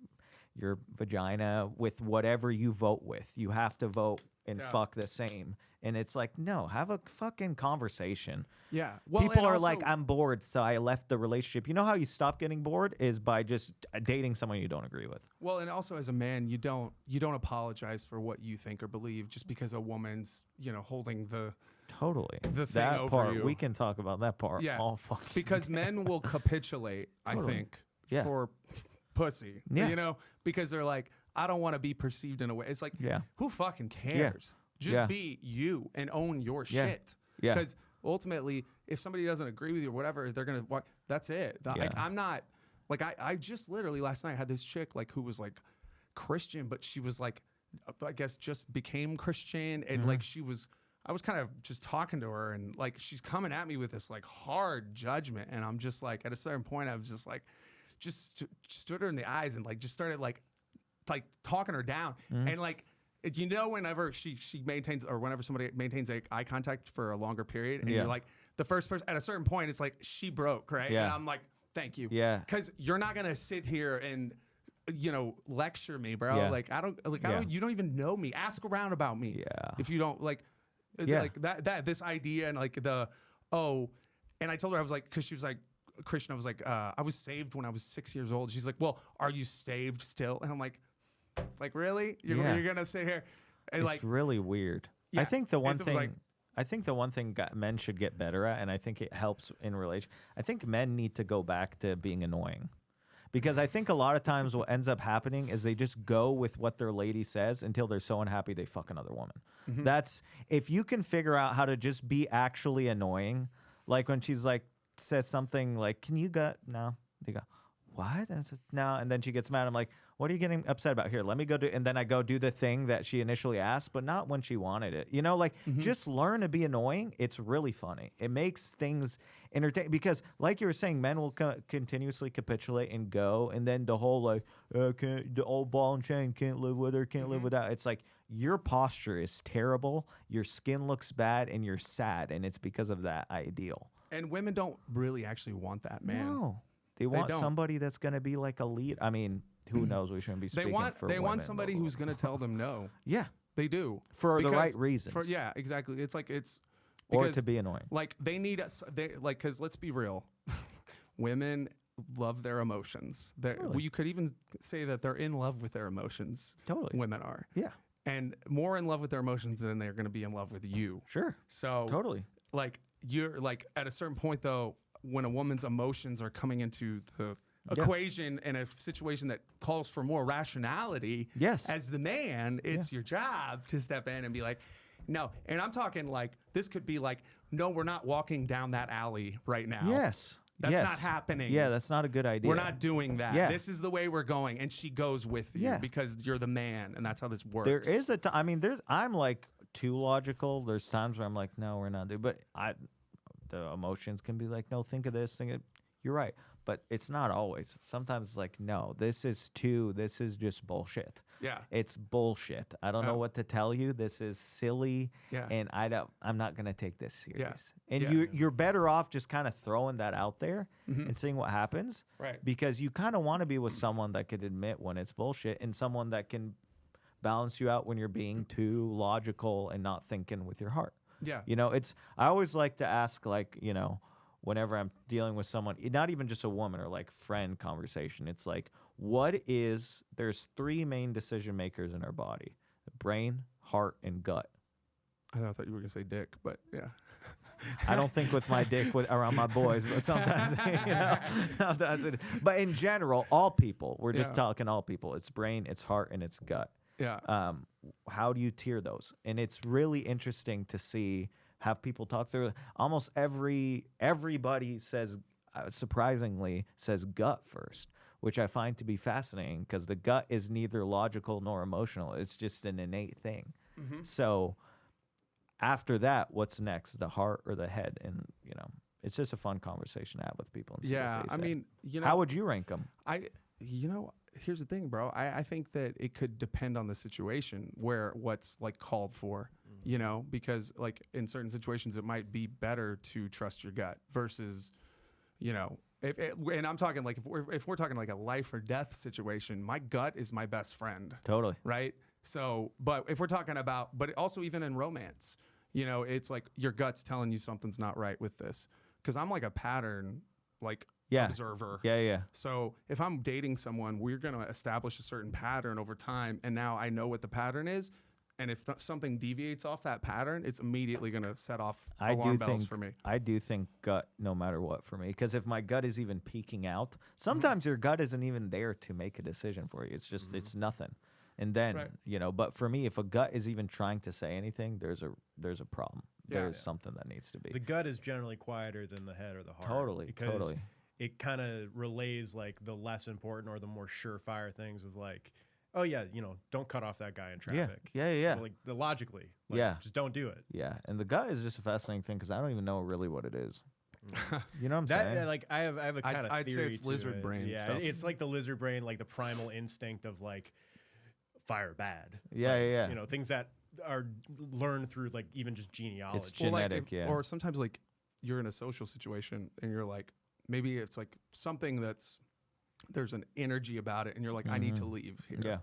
your vagina, with whatever you vote with. You have to vote and fuck the same. And it's like, no, have a fucking conversation. Yeah. Well, People and are also- like, I'm bored, so I left the relationship. You know how you stop getting bored is by just dating someone you don't agree with. Well, and also as a man, you don't apologize for what you think or believe just because a woman's holding the Totally. the thing that over part, you. we can talk about that part all fucking because men will capitulate, I Totally. think, Yeah. for pussy. Yeah. Because they're like, I don't want to be perceived in a way. It's like, Yeah. who fucking cares? Just Yeah. be you and own your Yeah. shit. Yeah. Because ultimately, if somebody doesn't agree with you or whatever, they're gonna walk. That's it. Like, Yeah. I'm not. Like I just literally last night had this chick like who was like Christian, but she was like, I guess just became Christian, and like I was kind of just talking to her, and like she's coming at me with this like hard judgment, and I'm just like, at a certain point, I was just like, stood her in the eyes and like just started like talking her down, and like. Whenever she maintains, or whenever somebody maintains eye contact for a longer period, and you're like the first person at a certain point, it's like she broke, right? Yeah. And I'm like, thank you, Yeah. because you're not gonna sit here and lecture me, bro. Yeah. Like I don't you don't even know me. Ask around about me. Yeah. If you don't like that this idea and like and I told her I was like, because she was like Christian, I was like, I was saved when I was 6 years old. She's like, well, are you saved still? And I'm like really? You're gonna sit here and It's like really weird. Yeah. I think the one It was thing like- men should get better at, and I think it helps in relation. I think men need to go back to being annoying, because I think a lot of times what ends up happening is they just go with what their lady says until they're so unhappy they fuck another woman. That's, if you can figure out how to just be actually annoying, like when she's like says something like, "Can you go?" No, they go, "What?" And I said, "No," and then she gets mad. I'm like, what are you getting upset about? Here, let me go do, and then I go do the thing that she initially asked, but not when she wanted it. Just learn to be annoying. It's really funny. It makes things entertaining, because like you were saying, men will continuously capitulate and go, and then the whole like, the old ball and chain, can't live with her, can't live without. It's like, your posture is terrible, your skin looks bad, and you're sad, and it's because of that ideal. and women don't really actually want that, man. No, they want don't. somebody that's going to be like a lead. I mean, who knows? We shouldn't be They speaking want for want women, somebody blah, blah, who's gonna tell them no. yeah, They do for the Because- right reasons, Yeah, exactly. It's like or because, to be annoying. like they need us. They like, because let's be real, women love their emotions. Totally. You could even say that they're in love with their emotions. Totally. Women are, Yeah, and more in love with their emotions than they're going to be in love with you. sure, So totally. like you're like at a certain point though, when a woman's emotions are coming into the equation in a situation that calls for more rationality, Yes. as the man, it's your job to step in and be like, no. And I'm talking like, this could be like, no, we're not walking down that alley right now. Yes, That's yes. not happening. Yeah, that's not a good idea. We're not doing that. Yeah. This is the way we're going. And she goes with you Yeah. because you're the man, and that's how this works. There is a I mean, I'm like too logical. There's times where I'm like, no, we're not. But the emotions can be like, no, think of this. You're right. But it's not always. Sometimes it's like, no, this is just bullshit. Yeah. It's bullshit. I don't know Oh. what to tell you. This is silly. Yeah. And I'm not going to take this serious. And Yeah. you're better off just kind of throwing that out there and seeing what happens. Right. Because you kind of want to be with someone that could admit when it's bullshit, and someone that can balance you out when you're being too logical and not thinking with your heart. Yeah. I always like to ask, like, whenever I'm dealing with someone, not even just a woman or like friend conversation, it's like, there's three main decision makers in our body: brain, heart, and gut. I thought you were going to say dick, but yeah. I don't think with my dick around my boys, but sometimes, but in general, all people, we're just Yeah. talking all people. It's brain, it's heart, and it's gut. Yeah. How do you tier those? And it's really interesting to have people talk through. Almost everybody surprisingly says gut first, which I find to be fascinating because the gut is neither logical nor emotional. It's just an innate thing. So after that, what's next, the heart or the head? And, it's just a fun conversation to have with people. And see Yeah, what they I say. mean, How would you rank them? Here's the thing, bro. I think that it could depend on the situation where what's like called for, because like in certain situations it might be better to trust your gut versus, and I'm talking like if we're talking like a life or death situation, my gut is my best friend. Totally. Right. So, but if we're talking about, but also even in romance, it's like your gut's telling you something's not right with this. Cause I'm like a pattern, like observer. Yeah. So if I'm dating someone, we're going to establish a certain pattern over time. And now I know what the pattern is. And if something deviates off that pattern, it's immediately going to set off alarm bells for me. I do think gut no matter what for me. Because if my gut is even peeking out, sometimes your gut isn't even there to make a decision for you. It's just, it's nothing. And then, but for me, if a gut is even trying to say anything, there's a problem. There's something that needs to be. The gut is generally quieter than the head or the heart. Totally. It kind of relays like the less important or the more surefire things of like, oh yeah, don't cut off that guy in traffic. Yeah. Like logically, just don't do it. Yeah, and the gut is just a fascinating thing because I don't even know really what it is. You know what I'm saying? Like I have a kind of I'd theory say it's to lizard it. brain Yeah, stuff. it's like the lizard brain, like the primal instinct of like fire bad. Yeah. Things that are learned through like even just genealogy. It's genetic, Or sometimes like you're in a social situation and you're like, maybe it's like something there's an energy about it and you're like, I need to leave here. Yeah.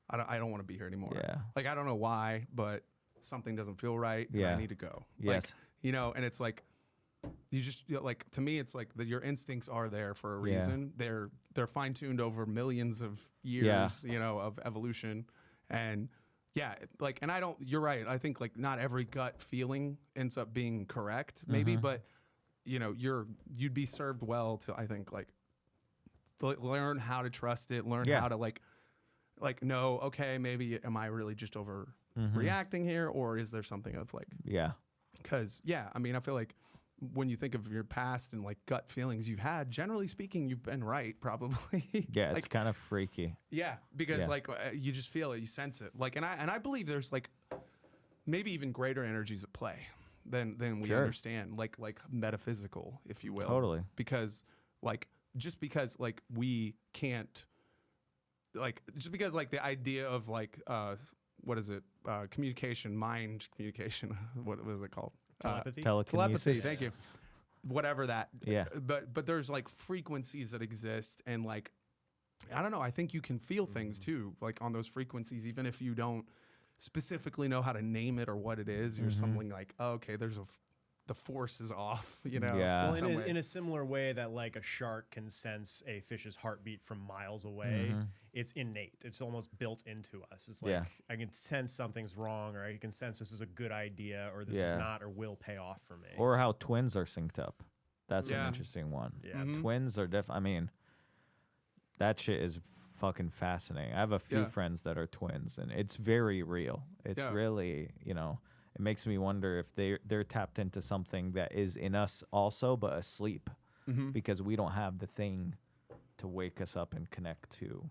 I don't want to be here anymore. Yeah. Like, I don't know why, but something doesn't feel right. And I need to go. Yes. Like, and it's like, you just like, to me, it's like that your instincts are there for a reason. They're fine tuned over millions of years, of evolution. And you're right. I think like not every gut feeling ends up being correct maybe, but you'd be served well to, I think, like learn how to trust it, learn how to like know, okay, maybe am I really just overreacting here, or is there something of like, because I mean, I feel like when you think of your past and like gut feelings you've had, generally speaking, you've been right, probably. Yeah, like, it's kind of freaky. Yeah, because like you just feel it, you sense it. Like, and I believe there's like maybe even greater energies at play than we understand, like metaphysical, if you will. Totally. Because like just because like we can't, like just because like the idea of like what is it? Communication, mind communication. What was it called? Telepathy. Telepathy. Thank you. Whatever that. Yeah. But there's like frequencies that exist, and like I don't know. I think you can feel things too, like on those frequencies, even if you don't specifically know how to name it or what it is. You're something like, oh, okay, the force is off. Yeah. Well, some way. in a similar way that like a shark can sense a fish's heartbeat from miles away, it's innate. It's almost built into us. It's like I can sense something's wrong, or I can sense this is a good idea, or this is not, or will pay off for me. Or how twins are synced up. That's an interesting one. Yeah. Twins are I mean, that shit is fucking fascinating. I have a few friends that are twins, and it's very real. It's really, it makes me wonder if they're tapped into something that is in us also, but asleep, because we don't have the thing to wake us up and connect to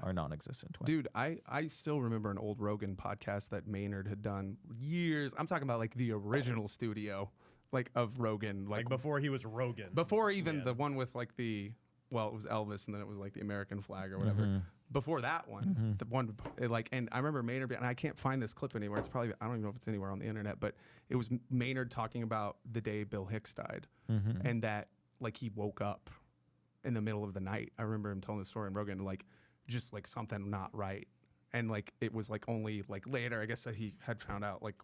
our non-existent twin. Dude, I still remember an old Rogan podcast that Maynard had done years. I'm talking about like the original studio, like of Rogan, like before he was Rogan. Before even the one with like it was Elvis, and then it was like the American flag or whatever. Before that one, the one like, and I remember Maynard, and I can't find this clip anywhere. It's probably, I don't even know if it's anywhere on the internet, but it was Maynard talking about the day Bill Hicks died, and that like he woke up in the middle of the night. I remember him telling the story in Rogan, like just like something not right, and like it was like only like later, I guess, that he had found out like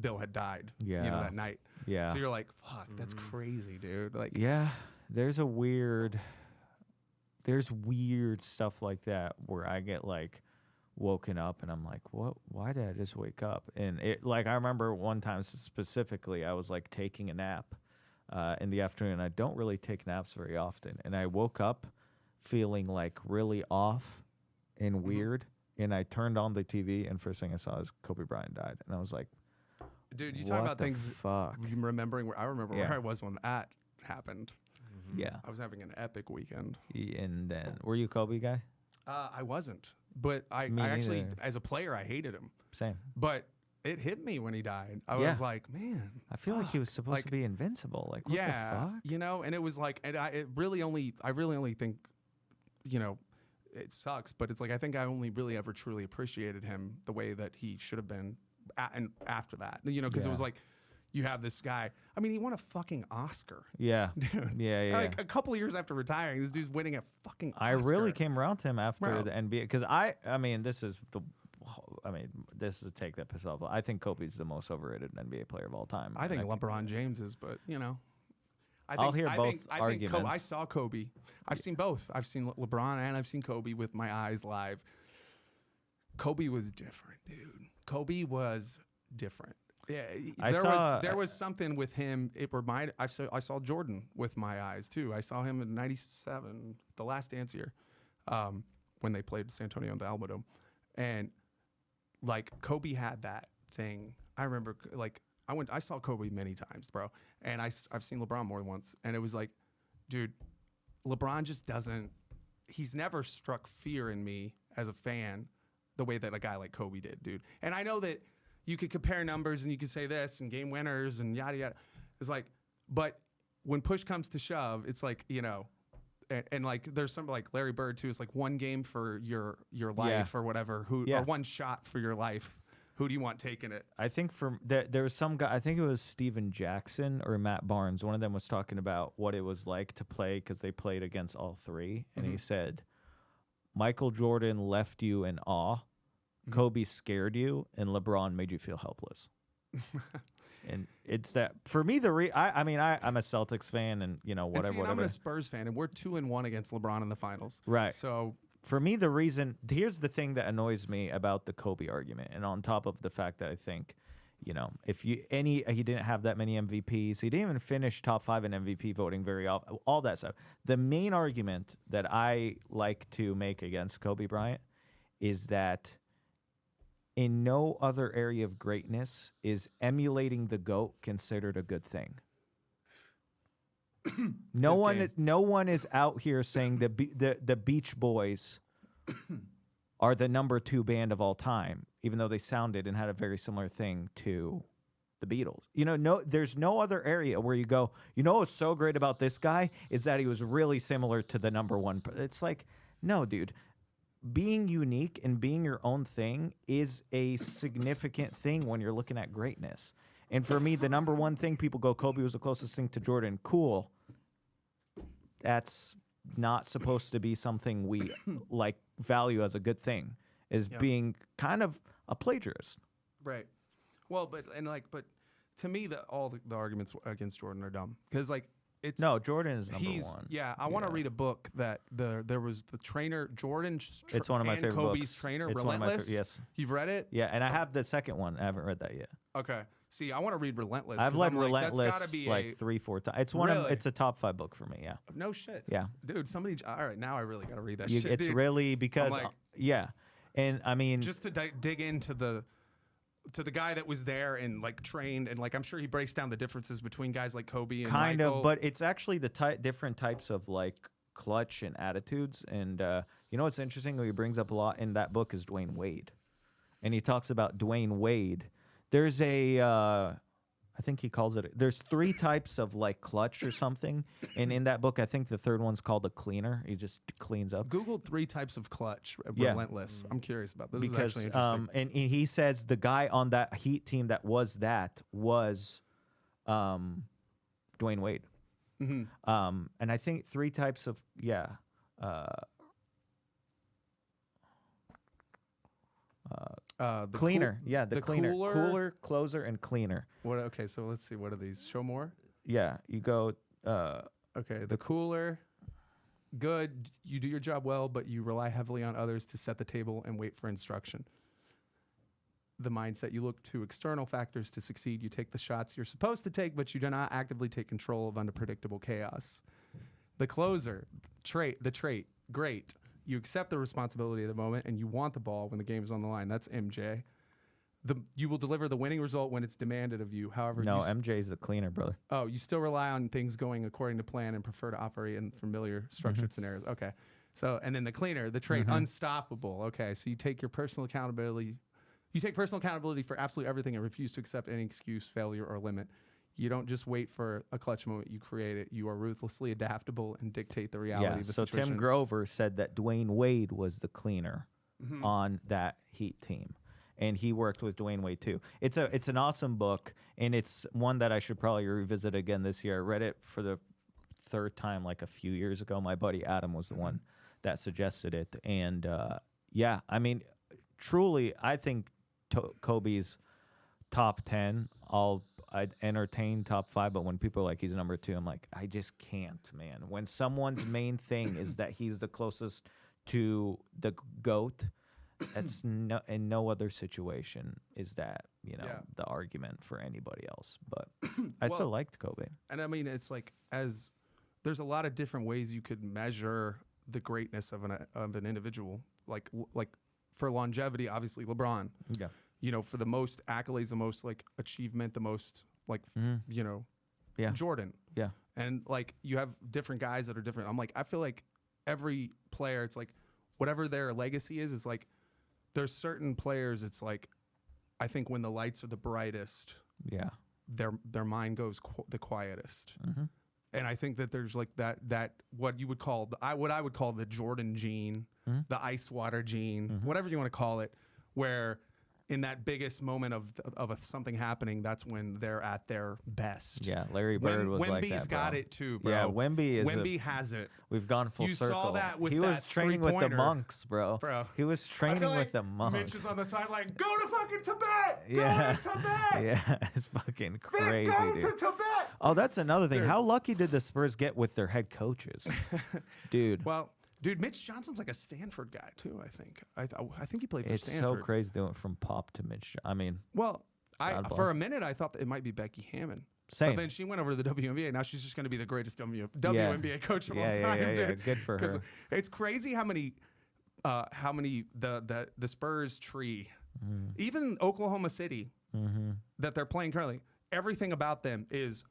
Bill had died, that night. Yeah. So you're like, fuck, that's crazy, dude. Like, there's weird stuff like that where I get like woken up and I'm like, what? Why did I just wake up? And it, like, I remember one time specifically, I was like taking a nap in the afternoon. I don't really take naps very often, and I woke up feeling like really off and weird. And I turned on the TV, and first thing I saw is Kobe Bryant died, and I was like, dude, you talking about things? Fuck. You remembering where I remember where I was when that happened. Yeah. I was having an epic weekend. And then, were you a Kobe guy? I wasn't, but I Me actually, neither. as a player, I hated him. Same. But it hit me when he died. I Yeah. was like, man. I feel like he was fuck. supposed Like, to be invincible. Like, what yeah, the fuck? you know, and it was like, and I really only think, you know, it sucks, but it's like I think I only really ever truly appreciated him the way that he should have been, and after that, you know, because it was Yeah. like, you have this guy. I mean, he won a fucking Oscar. Yeah. Dude. Yeah, yeah. Like a couple of years after retiring, this dude's winning a fucking Oscar. I really came around to him after Bro. the NBA because I mean, this is a take that pisses off. I think Kobe's the most overrated NBA player of all time. I think And LeBron James is, but you know, I'll hear both I arguments. I saw Kobe. I've seen both. I've seen LeBron and I've seen Kobe with my eyes live. Kobe was different, dude. Kobe was different. Yeah, there was something with him. It reminded. I saw Jordan with my eyes too. I saw him in '97, the Last Dance year, when they played San Antonio in the Alamo, and like Kobe had that thing. I remember like I saw Kobe many times, bro, and I've seen LeBron more than once, and it was like, dude, LeBron just doesn't. He's never struck fear in me as a fan the way that a guy like Kobe did, dude. And I know that you could compare numbers and you could say this and game winners and yada yada. It's like, but when push comes to shove, it's like, you know, and like there's some like Larry Bird too. It's like one game for your life or whatever, or one shot for your life. Who do you want taking it? I think there was some guy. I think it was Steven Jackson or Matt Barnes. One of them was talking about what it was like to play because they played against all three, and he said, Michael Jordan left you in awe. Kobe scared you, and LeBron made you feel helpless. And it's that for me. I mean, I'm a Celtics fan, and you know whatever. I'm a Spurs fan, and we're 2-1 against LeBron in the finals. Right. So for me, the reason here's the thing that annoys me about the Kobe argument, and on top of the fact that I think, you know, he didn't have that many MVPs. He didn't even finish top 5 in MVP voting very often. All that stuff. The main argument that I like to make against Kobe Bryant is that in no other area of greatness is emulating the GOAT considered a good thing. No one is out here saying the Beach Boys are the number 2 band of all time, even though they sounded and had a very similar thing to the Beatles. You know, there's no other area where you go, you know what's so great about this guy is that he was really similar to the number 1. It's like, no, dude. Being unique and being your own thing is a significant thing when you're looking at greatness. And for me, the number 1 thing, people go, Kobe was the closest thing to Jordan. Cool. That's not supposed to be something we like value as a good thing, is being kind of a plagiarist. right. Well, but to me, all the arguments against Jordan are dumb because like. No, Jordan is number 1. Yeah, I want to read a book that there was the trainer Jordan's. It's one of my favorite Kobe's books. trainer, It's one of my Relentless. yes. You've read it? Yeah, and I have the second one. I haven't read that yet. Okay. See, I want to read Relentless. I've 'cause read I'm like, Relentless that's gotta be like 3-4 times. It's Really? it's a top 5 book for me. Yeah. no shit. Yeah. Dude, somebody. All right, now I really got to read that shit. It's dude. really because like- yeah, and I mean just to dig into the guy that was there and like trained and like I'm sure he breaks down the differences between guys like Kobe and kind Michael. of, but it's actually the different types of like clutch and attitudes. And you know what's interesting? What he brings up a lot in that book is Dwayne Wade, and he talks about Dwayne Wade. There's I think he calls it. There's 3 types of like clutch or something, and in that book, I think the third one's called a cleaner. He just cleans up. Googled 3 types of clutch. Yeah. Relentless. I'm curious about this. Because Is actually interesting. and he says the guy on that Heat team that was Dwayne Wade. Mm-hmm. And I think 3 types of The cleaner. The cleaner. cooler? Cooler, closer, and cleaner. What? Okay, so let's see. What are these? Show more. Yeah, you go. Okay, the cooler. Good. You do your job well, but you rely heavily on others to set the table and wait for instruction. The mindset, you look to external factors to succeed. You take the shots you're supposed to take, but you do not actively take control of unpredictable chaos. The closer, the trait, great. You accept the responsibility of the moment and you want the ball when the game is on the line. That's MJ. you will deliver the winning result when it's demanded of you. However, No, MJ's the cleaner, brother. oh, you still rely on things going according to plan and prefer to operate in familiar structured scenarios. Okay. So, and then the cleaner, the trait unstoppable. Okay. So you take your personal accountability. You take personal accountability for absolutely everything and refuse to accept any excuse, failure, or limit. You don't just wait for a clutch moment. You create it. You are ruthlessly adaptable and dictate the reality Yeah. of the So situation. Tim Grover said that Dwayne Wade was the cleaner on that Heat team. And he worked with Dwayne Wade too. It's an awesome book, and it's one that I should probably revisit again this year. I read it for the third time like a few years ago. My buddy Adam was the one that suggested it, and yeah, I mean, truly, I think Kobe's top 10. I'd entertain top 5, but when people are like he's number 2, I'm like, I just can't, man. When someone's main thing is that he's the closest to the GOAT. That's in no other situation is that, the argument for anybody else. But I still liked Kobe. And I mean, it's like there's a lot of different ways you could measure the greatness of an individual. Like for longevity, obviously LeBron. Yeah. For the most accolades, the most like achievement, the most like Yeah. Jordan. Yeah. And like you have different guys that are different. I'm like, I feel like every player, it's like whatever their legacy is like. There's certain players, it's like, I think when the lights are the brightest, Yeah. their mind goes the quietest. And I think that there's like that what you would call what I would call the Jordan gene, the ice water gene, whatever you want to call it, where in that biggest moment of something happening, that's when they're at their best. Yeah, Larry Bird was like that. Wemby's got bro. it too, bro. Yeah, Wemby has it. We've gone full You circle. saw that with he was that training with the three-pointer. monks, bro. He was I training feel with like the monks. Mitch is on the sideline. Go to fucking Tibet. Yeah. Go to Tibet. Yeah, it's fucking Vic, crazy, go dude. to Tibet. Oh, that's another thing. Dude. How lucky did the Spurs get with their head coaches, dude? Well, dude, Mitch Johnson's like a Stanford guy too. I think. I think he played for It's Stanford. so crazy they went from Pop to Mitch. I mean, Well, God bless. for a minute I thought that it might be Becky Hammond. Same. But then she went over to the WNBA. Now she's just going to be the greatest WNBA coach of all Yeah, time. yeah, dude. good for 'Cause her. It's crazy how many the Spurs tree, even Oklahoma City, that they're playing currently. Everything about them is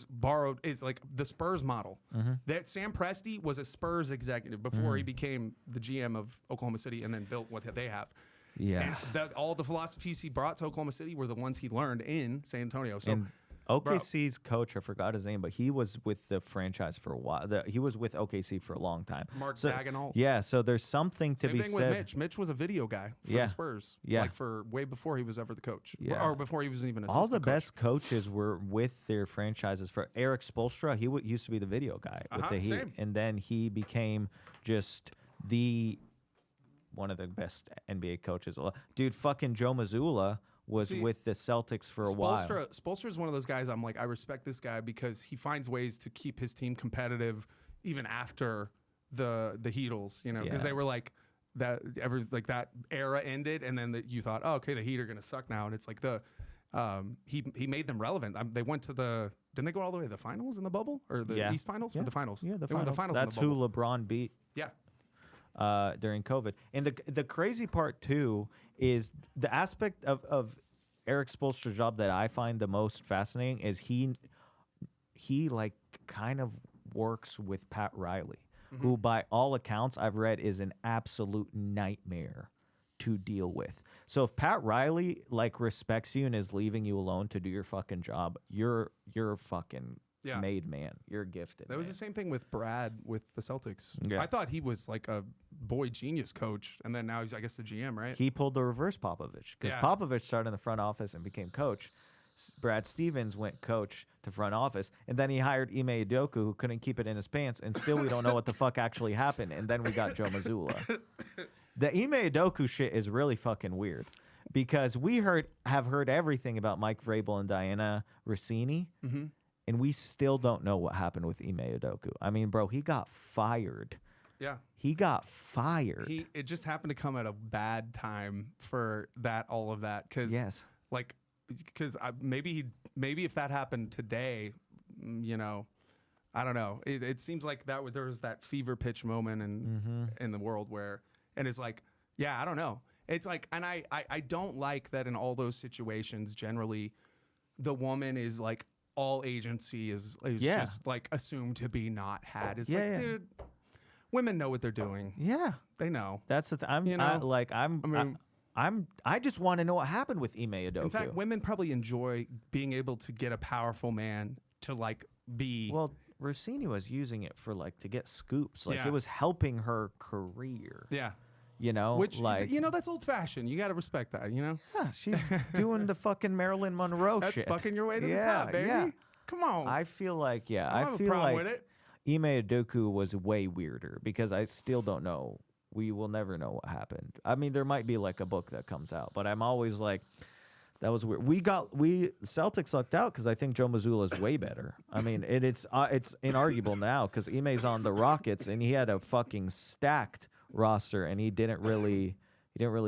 borrowed. Is like the Spurs model. That Sam Presti was a Spurs executive before he became the GM of Oklahoma City and then built what they have. yeah. And all the philosophies he brought to Oklahoma City were the ones he learned in San Antonio. So. And OKC's coach, I forgot his name, but he was with the franchise for a while. He was with OKC for a long time. Mark so, Daigneault. Yeah, so there's something to Same be thing said. with Mitch. Mitch was a video guy for Yeah. the Spurs. Yeah. Like for way before he was ever the coach. Yeah. Or before he was even an All assistant the coach. best coaches were with their franchises. For Eric Spoelstra, he used to be the video guy with the Heat, same. and then he became just one of the best NBA coaches. Dude, fucking Joe Mazzulla was See, with the Celtics for a while. Spoelstra is one of those guys I'm like, I respect this guy because he finds ways to keep his team competitive even after the Heatles, because Yeah. they were like that that era ended and then you thought, oh, okay, the Heat are going to suck now. And it's like he made them relevant. They went to didn't they go all the way to the finals in the bubble or the East finals or the finals? Yeah, They went to the finals. That's in the who bubble. LeBron beat. Yeah. During COVID. And the crazy part too is the aspect of Eric Spoelstra's job that I find the most fascinating is he like kind of works with Pat Riley, who by all accounts I've read is an absolute nightmare to deal with. So if Pat Riley like respects you and is leaving you alone to do your fucking job, you're fucking made man. You're gifted. That was man. the same thing with Brad with the Celtics. Yeah. I thought he was like a boy genius coach, and then now he's, I guess, the GM, right? He pulled the reverse Popovich because Yeah. Popovich started in the front office and became coach. Brad Stevens went coach to front office, and then he hired Ime Udoka, who couldn't keep it in his pants, and still we don't know what the fuck actually happened. And then we got Joe Mazzulla. The Ime Udoka shit is really fucking weird because we have heard everything about Mike Vrabel and Diana Rossini. And we still don't know what happened with Ime Udoka. I mean, bro, he got fired. Yeah. He got fired. It just happened to come at a bad time for all of that. Cause Yes. maybe if that happened today, I don't know. It seems like there was that fever pitch moment in the world where, and it's like, yeah, I don't know. It's like, and I don't like that in all those situations. Generally, the woman is like all agency is Yeah. just like assumed to be not had. It's Yeah, like, yeah. dude, women know what they're doing. Yeah. They know. That's the I'm You know, I just want to know what happened with Ime Udoka. In fact, women probably enjoy being able to get a powerful man to like be. Well, Rossini was using it for like to get scoops. Like Yeah. it was helping her career. Yeah. You know, Which, like you know, that's old fashioned. You got to respect that, you know? yeah, she's doing the fucking Marilyn Monroe That's shit. fucking your way to the Yeah, top, baby. yeah. Come on. I feel like I don't have I a feel problem like with it. Ime Udoka was way weirder because I still don't know. We will never know what happened. I mean, there might be like a book that comes out, but I'm always like, that was weird. Celtics lucked out because I think Joe Mazzulla is way better. I mean, it's inarguable now because Ime's on the Rockets and he had a fucking stacked roster and he didn't really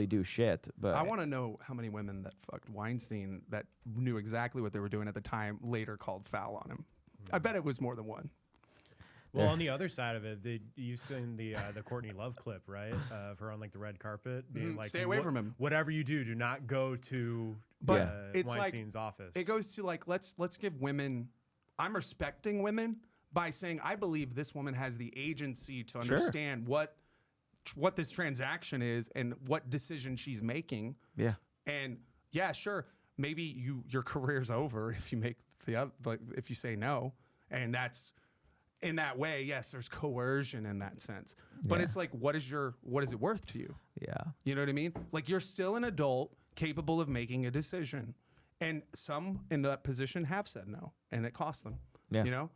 do shit. But I want to know how many women that fucked Weinstein that knew exactly what they were doing at the time later called foul on him. I bet it was more than one. Well, Yeah. on the other side of it, you've seen the Courtney Love clip, right? Of her on like the red carpet, being like, Stay away from him. Whatever you do not go to But it's like- Weinstein's office. It goes to like let's give women. I'm respecting women by saying I believe this woman has the agency to Sure. understand what this transaction is and what decision she's making. yeah, And yeah, sure, maybe your career's over if you make the other, like if you say no, and that's in that way. Yes, there's coercion in that sense, but Yeah. it's like what is it worth to you? yeah, You know what I mean? Like you're still an adult capable of making a decision, and some in that position have said no, and it cost them. Yeah. You know,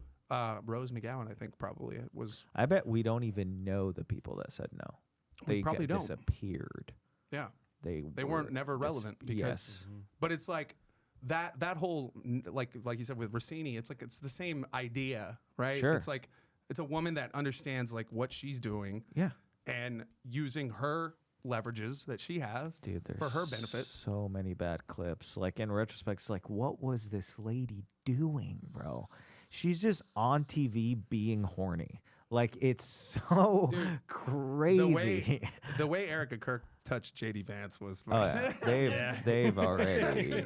Rose McGowan, I think probably was. I bet we don't even know the people that said no. We They probably don't. disappeared. Yeah. They They weren't never relevant because, yes. but it's like that whole like you said with Rossini, it's like it's the same idea, right? Sure. It's like it's a woman that understands like what she's doing Yeah. and using her leverages that she has Dude, there's for her benefits. so many bad clips. Like in retrospect, it's like, what was this lady doing, bro? She's just on TV being horny. Like it's so Dude, crazy. The way Erica Kirk touched JD Vance was Oh yeah, they've already.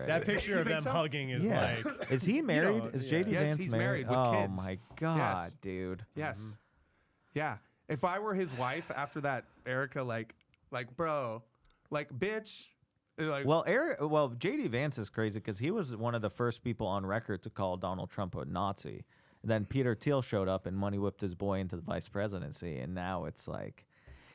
that picture of think them so? hugging is Yeah. like. Is he married? know, Is yeah. JD Yes, Vance he's married? married with Oh kids. my god, dude. Yes. Yeah. If I were his wife after that, Erica, like, bro, like, bitch, like, Well, JD Vance is crazy because he was one of the first people on record to call Donald Trump a Nazi. And then Peter Thiel showed up and money whipped his boy into the vice presidency, and now it's like.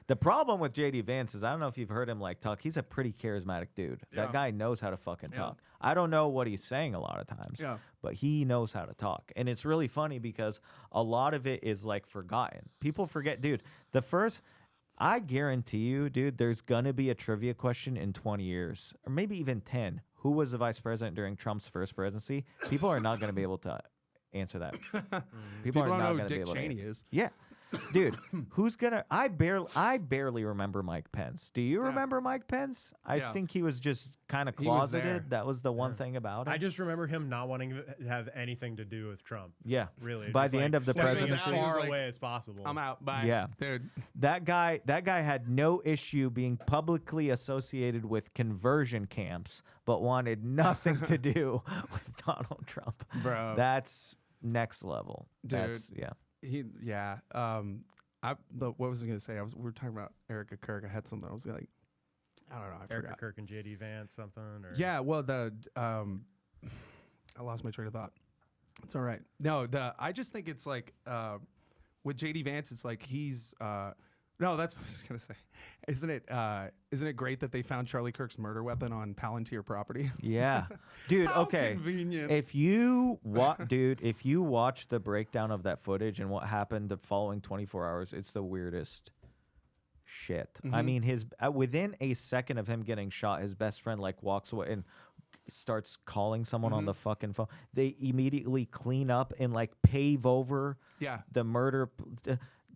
The problem with JD Vance is I don't know if you've heard him like talk. He's a pretty charismatic dude. Yeah. That guy knows how to fucking Yeah. talk. I don't know what he's saying a lot of times, Yeah. but he knows how to talk. And it's really funny because a lot of it is like forgotten. People forget, dude. I guarantee you, dude, there's going to be a trivia question in 20 years or maybe even 10. Who was the vice president during Trump's first presidency? People are not going to be able to answer that. people are don't not know going who to be Dick able Cheney to. is. Yeah. Dude, who's gonna? I barely remember Mike Pence. Do you remember Mike Pence? I Yeah. think he was just kind of He was there. closeted. That was the one thing about him. I just remember him not wanting to have anything to do with Trump. yeah. Really. By just, the end of the stepping presidency, as He was far like, away as possible. I'm out. Bye. Yeah. Dude. that guy had no issue being publicly associated with conversion camps, but wanted nothing to do with Donald Trump. Bro. That's next level. Dude. That's What was I going to say? We were talking about Erica Kirk. I had something. I was like, I don't know. I Erica forgot. Kirk and JD Vance, something. Or Yeah. Well, I lost my train of thought. It's all right. No, I just think it's like with JD Vance, it's like he's no, that's what I was gonna say. Isn't it great that they found Charlie Kirk's murder weapon on Palantir property? Yeah. Dude, How okay. convenient. If you watch the breakdown of that footage and what happened the following 24 hours, it's the weirdest shit. I mean, within a second of him getting shot, his best friend like walks away and starts calling someone on the fucking phone. They immediately clean up and like pave over Yeah. the murder.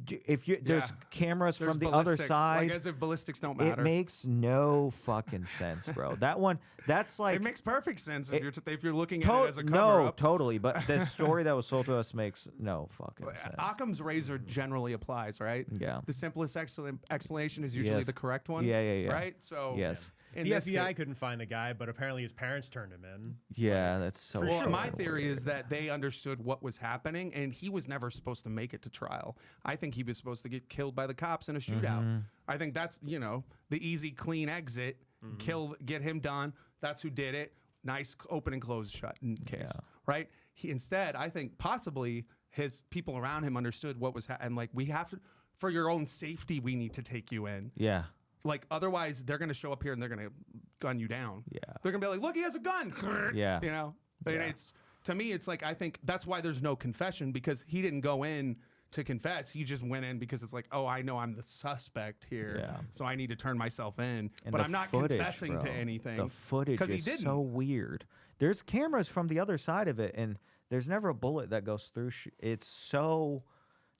if you there's cameras There's from the other ballistics, side. like as if ballistics don't It matter. makes no fucking sense, bro. That one, that's like It makes perfect sense if you're looking at to- it as a cover no, up. totally. But the story that was sold to us makes no fucking sense. Occam's razor generally applies, right? Yeah. The simplest explanation is usually Yes. the correct one. Yeah. Right. So Yes. in The this FBI case- couldn't find the guy, but apparently his parents turned him in. Yeah, that's so. Well, fucking my theory weird. is that they understood what was happening, and he was never supposed to make it to trial. I think he was supposed to get killed by the cops in a shootout. Mm-hmm. I think that's the easy, clean exit. Get him done. That's who did it. Nice open and close shut case, right? Instead, I think possibly his people around him understood what was happening. Like, we have to, for your own safety, we need to take you in. Yeah. Like, otherwise, they're going to show up here and they're going to gun you down. Yeah. They're going to be like, look, he has a gun. Yeah. And Yeah. it's, to me, it's like, I think that's why there's no confession, because he didn't go in to confess. He just went in because it's like, oh, I know I'm the suspect here. Yeah. So I need to turn myself in. And but the I'm not footage, confessing bro, to anything. The footage he is didn't. so weird. There's cameras from the other side of it, and there's never a bullet that goes through. It's so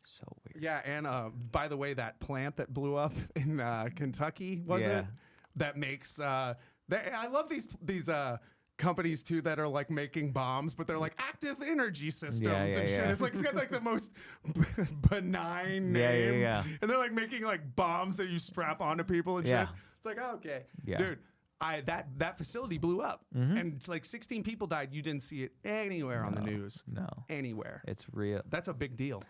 weird. Yeah, and by the way, that plant that blew up in Kentucky, was Yeah. it? That makes I love these companies too that are like making bombs, but they're like active energy systems and shit. yeah. It's like it's got like the most benign Yeah, name. yeah. And they're like making like bombs that you strap onto people and Yeah. shit. It's like, oh, okay. Yeah. Dude, that facility blew up. And like 16 people died. You didn't see it anywhere on the news. No. Anywhere. It's real. That's a big deal.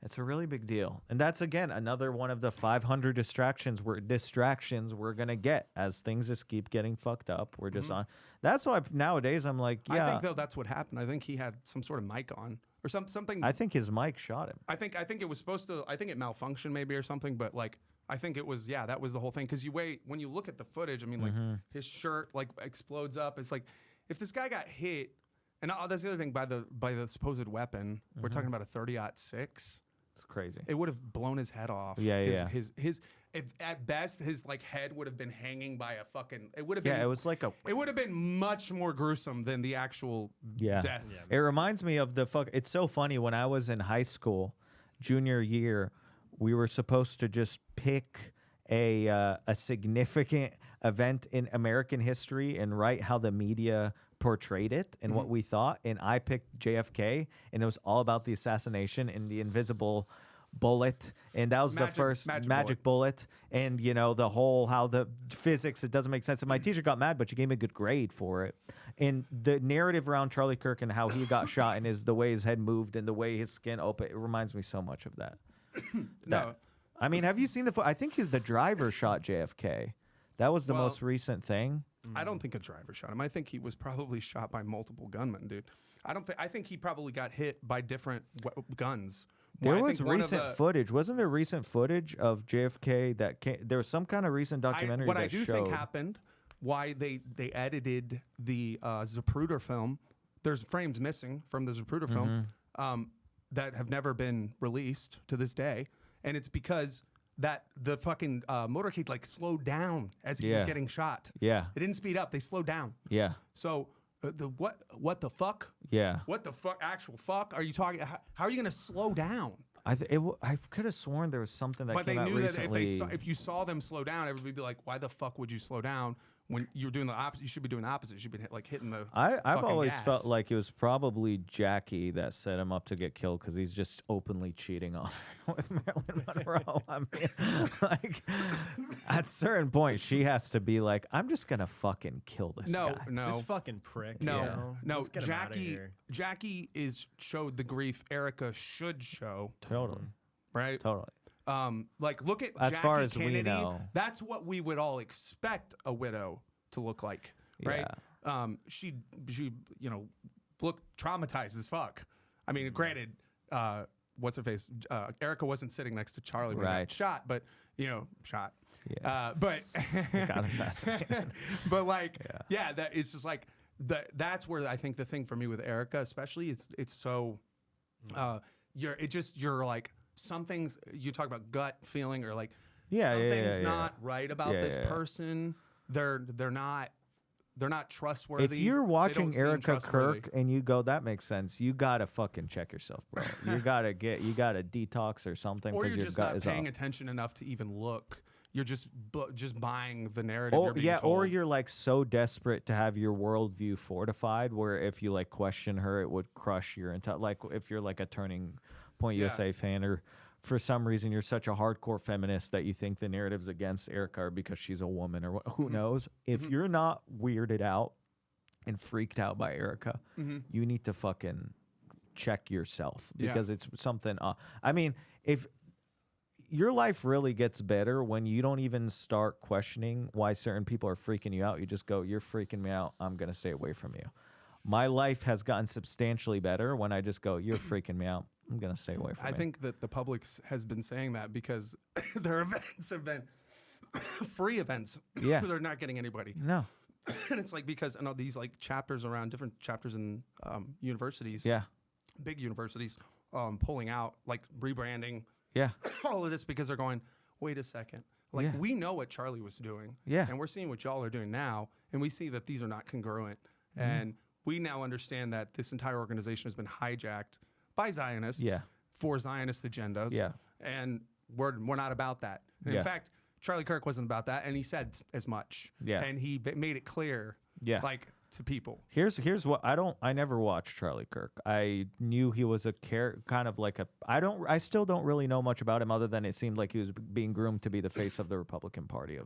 It's a really big deal. And that's, again, another one of the 500 distractions we're going to get as things just keep getting fucked up. We're just on. That's why nowadays I'm like, yeah. I think though that's what happened. I think he had some sort of mic on or something. I think his mic shot him. I think it was supposed to. I think it malfunctioned maybe or something. But like, I think it was. Yeah, that was the whole thing. Because when you look at the footage, I mean, like his shirt like explodes up. It's like if this guy got hit, and that's the other thing by the supposed weapon. We're talking about a 30-06. It's crazy. It would have blown his head off. Yeah. His if at best his like head would have been hanging by a fucking. It would have been. Yeah, it was like a. It would have been much more gruesome than the actual death. It reminds me of the fuck. It's so funny. When I was in high school, junior year, we were supposed to just pick a significant event in American history and write how the media portrayed it and what we thought. And I picked JFK, and it was all about the assassination and the invisible bullet, and that was the first magic bullet. And the whole how the physics, it doesn't make sense. And my teacher got mad, but she gave me a good grade for it. And the narrative around Charlie Kirk and how he got shot and the way his head moved and the way his skin opened, it reminds me so much of that. No. I mean, have you seen I think the driver shot JFK. That was the Well, most recent thing. I don't think a driver shot him. I think he was probably shot by multiple gunmen, dude. I think he probably got hit by different guns. There I was think one of recent footage. Wasn't there recent footage of JFK that came? There was some kind of recent documentary what that I do showed. think happened, why they edited the Zapruder film. There's frames missing from the Zapruder film that have never been released to this day, and it's because that the fucking motorcade like slowed down as he was Yeah. getting shot. Yeah. It didn't speed up; they slowed down. Yeah. So what the fuck? Yeah. What the fuck? Actual fuck? Are you talking? How are you going to slow down? I could have sworn there was something that But came they out knew recently. that if you saw them slow down, everybody would be like, "Why the fuck would you slow down when you're doing the opposite? You should be doing the opposite. You should be like hitting the." I've fucking always gas. felt like it was probably Jackie that set him up to get killed because he's just openly cheating on her with Marilyn Monroe. I mean, like at a certain point, she has to be like, "I'm just gonna fucking kill this No, guy." no, This fucking prick. no, you know? no. Just get him outta Jackie, here. Jackie showed the grief Erica should show, Totally, right? totally. Like look at As Jackie far as we Kennedy. know. That's what we would all expect a widow to look like, right? She looked traumatized as fuck. I mean, granted, what's her face? Erica wasn't sitting next to Charlie when he Right. got shot, but shot. Yeah. But Got assassinated. but like, yeah, that it's just like that's where I think the thing for me with Erica, especially, it's so you're like something's you talk about gut feeling or like something's not right about this person. They're not they're not trustworthy. If you're They don't watching seem Erica trustworthy. Kirk and you go, that makes sense, you gotta fucking check yourself, bro. you gotta detox or something or because you're your just gut not is paying off. attention enough to even look. You're just buying the narrative. Or you're being yeah, told. or you're like so desperate to have your worldview fortified, where if you like question her, it would crush your entire. Like if you're like a Turning Point Yeah. USA fan, or for some reason you're such a hardcore feminist that you think the narratives against Erica are because she's a woman, or who knows. If you're not weirded out and freaked out by Erica, you need to fucking check yourself Yeah. because it's something. I mean, if your life really gets better when you don't even start questioning why certain people are freaking you out. You just go, you're freaking me out. I'm going to stay away from you. My life has gotten substantially better when I just go, you're freaking me out. I'm going to stay away from you. I think that the public has been saying that because their events have been free events. Yeah. They're not getting anybody. No. And it's like because I know these like chapters around different chapters in universities, Yeah. big universities, pulling out, like rebranding, Yeah. all of this because they're going, wait a second. Like Yeah. we know what Charlie was doing. Yeah. And we're seeing what y'all are doing now. And we see that these are not congruent. And we now understand that this entire organization has been hijacked by Zionists Yeah. for Zionist agendas. Yeah. And we're not about that. And Yeah. in fact, Charlie Kirk wasn't about that. And he said as much. Yeah. And he made it clear, Yeah. like to people. Here's what I never watched Charlie Kirk. I knew he was a kind of like a I still don't really know much about him other than it seemed like he was being groomed to be the face of the Republican Party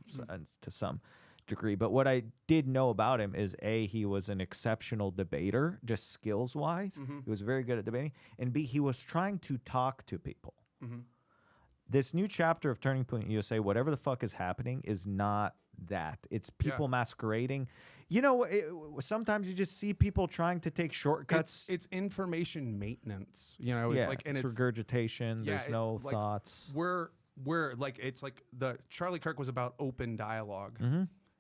to some degree. But what I did know about him is A, he was an exceptional debater, just skills wise. He was very good at debating, and B, he was trying to talk to people. This new chapter of Turning Point USA, whatever the fuck is happening, is not that. It's people masquerading. You know, sometimes you just see people trying to take shortcuts. It's information maintenance. You know, it's yeah, like and it's regurgitation. yeah, There's it's no like, thoughts. We're like it's like the Charlie Kirk was about open dialogue.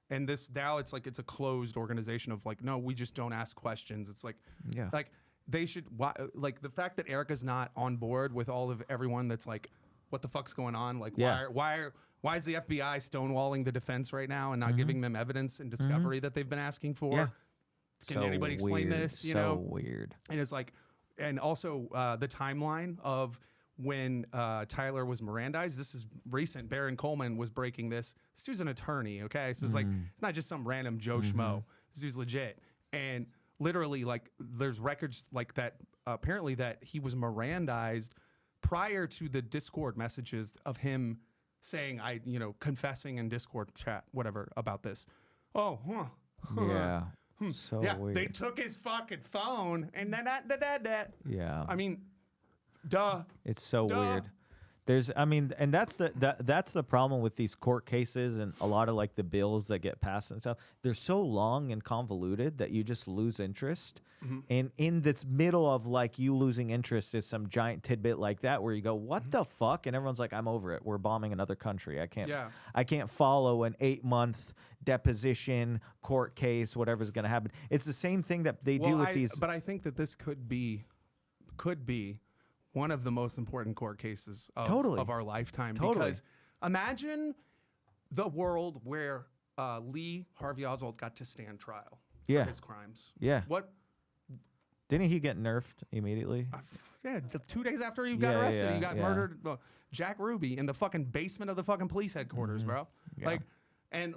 And this now it's like it's a closed organization of like, no, we just don't ask questions. It's like Yeah. like they should like the fact that Erica's not on board with all of everyone that's like, what the fuck's going on? Like why is the FBI stonewalling the defense right now and not giving them evidence and discovery that they've been asking for? Yeah. Can anybody explain weird. this? You so know? weird. And it's like, and also the timeline of when Tyler was Mirandized. This is recent. Baron Coleman was breaking this. This dude's an attorney, okay? So it's like, it's not just some random Joe Schmo. This dude's legit. And literally, like, there's records like that, apparently that he was Mirandized prior to the Discord messages of him saying, confessing in Discord chat, whatever, about this. Oh, Yeah. So yeah, weird. they took his fucking phone and then that. Yeah. I mean, duh. It's so Duh. weird. And that's the problem with these court cases and a lot of like the bills that get passed and stuff. They're so long and convoluted that you just lose interest. And in this middle of like you losing interest is some giant tidbit like that where you go, what the fuck? And everyone's like, I'm over it. We're bombing another country. I can't follow an 8-month deposition, court case, whatever's going to happen. It's the same thing that they do with these. But I think that this could be one of the most important court cases of our lifetime. Because imagine the world where Lee Harvey Oswald got to stand trial for his crimes. Yeah. What? Didn't he get nerfed immediately? Yeah, 2 days after he got arrested, he got murdered. Jack Ruby in the fucking basement of the fucking police headquarters, bro. Yeah.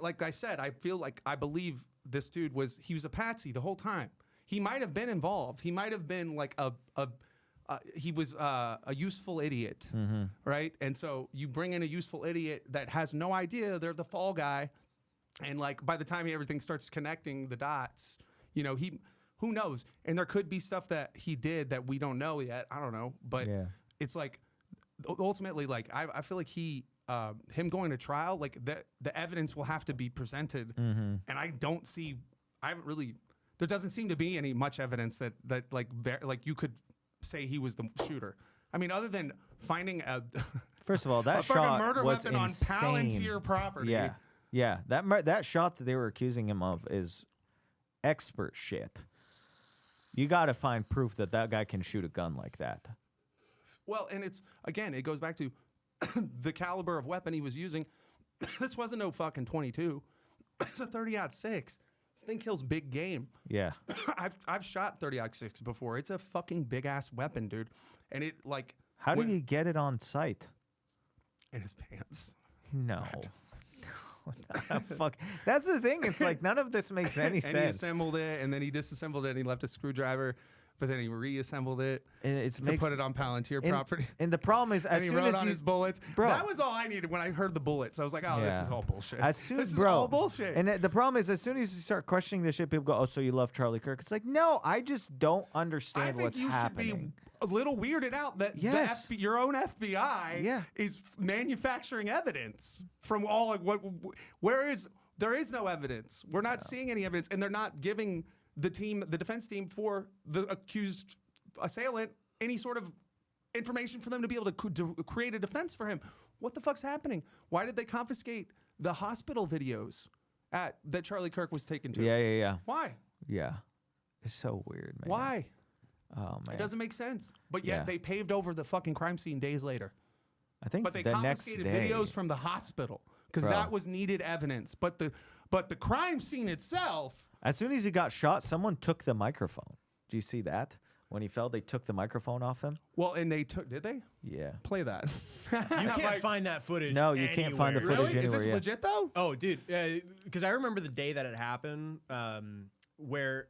Like I said, I believe this dude was a patsy the whole time. He might have been involved. He might have been like he was a useful idiot, right? And so you bring in a useful idiot that has no idea they're the fall guy, and like by the time everything starts connecting the dots, who knows? And there could be stuff that he did that we don't know yet. I don't know, but it's like ultimately, like I feel like him going to trial, like the evidence will have to be presented, and there doesn't seem to be any much evidence that like you could say he was the shooter. I mean, other than finding First of all, that a fucking shot murder was weapon insane. on Palantir property. Yeah. That shot that they were accusing him of is expert shit. You got to find proof that guy can shoot a gun like that. Well, and it goes back to the caliber of weapon he was using. This wasn't no fucking 22. It's a 30-06. This thing kills big game. Yeah. I've shot 30-06 before. It's a fucking big ass weapon, dude. And it like How did he get it on site? in his pants. No. Fuck. That's the thing. It's like none of this makes any And he sense. assembled it, and then he disassembled it, and he left a screwdriver, but then he reassembled it And it's to put it on Palantir property. And the problem is, And as he soon wrote as on you, his bullets. Bro. That was all I needed when I heard the bullets. I was like, oh, this is all bullshit. As soon, this bro, is all bullshit. And the problem is, as soon as you start questioning this shit, people go, "Oh, so you love Charlie Kirk?" It's like, no, I just don't I understand think what's you happening. should be a little weirded out that Yes. your own FBI is manufacturing evidence from all like there is no evidence. We're not seeing any evidence, and they're not giving the defense team for the accused assailant any sort of information for them to be able to create a defense for him. What the fuck's happening? Why did they confiscate the hospital videos that Charlie Kirk was taken to? Yeah. Why? Yeah. It's so weird, man. Why? Oh man. It doesn't make sense. But yet Yeah. they paved over the fucking crime scene days later. I think But they the next confiscated day. videos from the hospital because Bro. that was needed evidence. But the crime scene itself. As soon as he got shot, someone took the microphone. Do you see that? When he fell, they took the microphone off him. Well, and they took. Did they Yeah. play that? You can't find that footage. No, you can't find the anywhere. footage Really? Is this anywhere. Yeah. legit though? Oh, dude, because I remember the day that it happened, where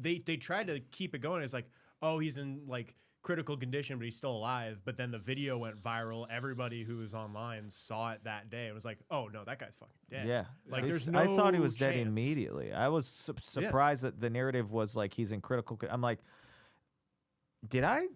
they tried to keep it going. It's like, oh, he's in like critical condition, but he's still alive. But then the video went viral. Everybody who was online saw it that day. It was like, oh no, that guy's fucking dead. Yeah, like They there's s- no. I thought he was dead chance. immediately. I was surprised that the narrative was like he's in critical. I'm like, did I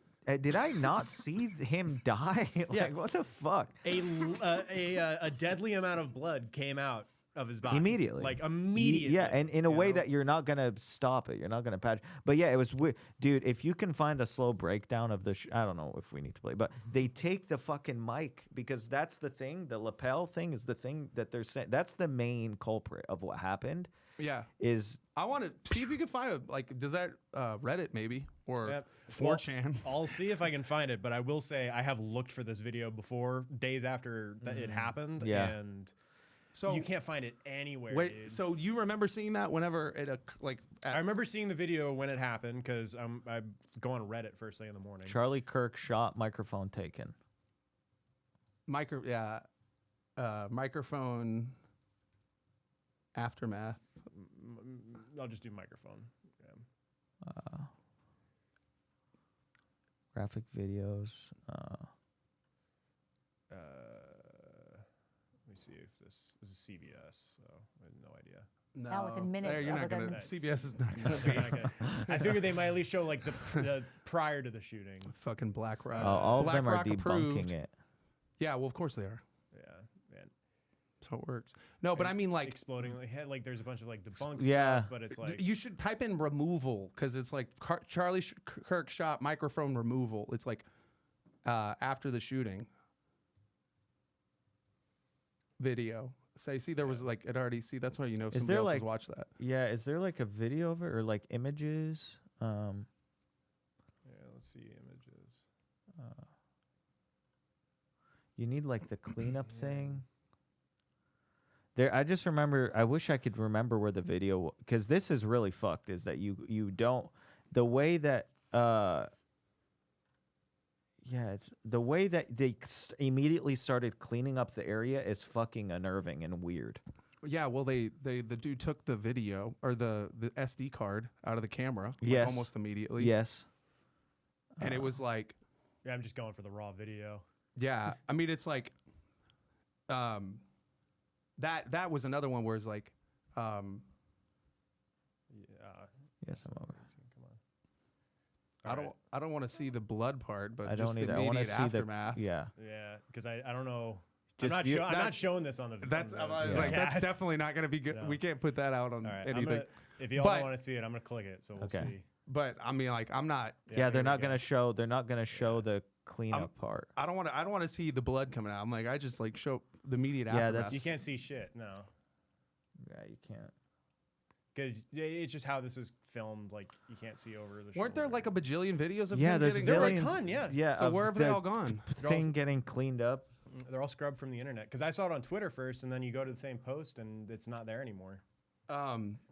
not see him die? Like, Yeah. what the fuck? A deadly amount of blood came out of his body Immediately. like immediately. Yeah, and in a way know? that you're not gonna stop it. You're not gonna patch. But yeah, it was weird, dude. If you can find a slow breakdown of the, I don't know if we need to play, but they take the fucking mic because that's the thing. The lapel thing is the thing that they're saying. That's the main culprit of what happened. Yeah. Is I want to see if you can find does that Reddit maybe or Yep. 4chan? I'll see if I can find it, but I will say I have looked for this video before, days after that it happened, Yeah. and So you can't find it anywhere. wait. dude. So you remember seeing that whenever it I remember seeing the video when it happened because I go on Reddit first thing in the morning. Charlie Kirk shot, microphone taken. microphone aftermath. I'll just do microphone. Yeah. Graphic videos. Let me see if this is CBS. So I have no idea. No, Now within minutes You're not other gonna, than- CBS is not gonna They're not gonna- I figured they might at least show like the prior to the shooting. fucking BlackRock. All of Black them are Rock debunking approved. it. Yeah, well, of course they are. Yeah, man. That's how it works. No, but I mean, like, exploding. Like there's a bunch of like debunked Yeah. stuff, but it's like you should type in removal because it's like Charlie Kirk shot microphone removal. It's like after the shooting video. So you see, there was like it already. See, that's why you know Is somebody there, else has like- watched that. Yeah, is there like a video of it or like images? yeah. Let's see images. You need like the cleanup thing. There, I just remember. I wish I could remember where the video, because this is really fucked. Is that you don't the way that yeah, it's the way that they immediately started cleaning up the area is fucking unnerving and weird. Yeah, well, the dude took the video or the SD card out of the camera like, Yes. almost immediately. Yes. And it was like, Yeah, I'm just going for the raw video. yeah, I mean, it's like, that was another one where it's like, Yeah. Yes, I'm over. Come on. I don't want to see the blood part, but I just don't the either. I want to immediate see aftermath. the yeah. Yeah, because I don't know. Just I'm view- not that's- showing this on the. That's on the I was Yeah. like, that's cast. definitely not going to be good. No. We can't put that out on All right, anything. if y'all But- want to see it, I'm gonna click it. So we'll Okay. see. But I mean, like, I'm not. Yeah, here they're we not go. gonna show. They're not gonna show the cleanup part. I don't want to. I don't want to see the blood coming out. I'm like, I just like show the immediate Yeah, aftermath. that's- You can't see shit. No, Yeah, you can't. because it's just how this was filmed. Like you can't see over the. Weren't there shoulder. like a bajillion videos of Yeah, him there's getting? There were a billions. ton, yeah. Yeah. So of where have they the all gone? Thing getting cleaned up. They're all scrubbed from the internet because I saw it on Twitter first, and then you go to the same post, and it's not there anymore.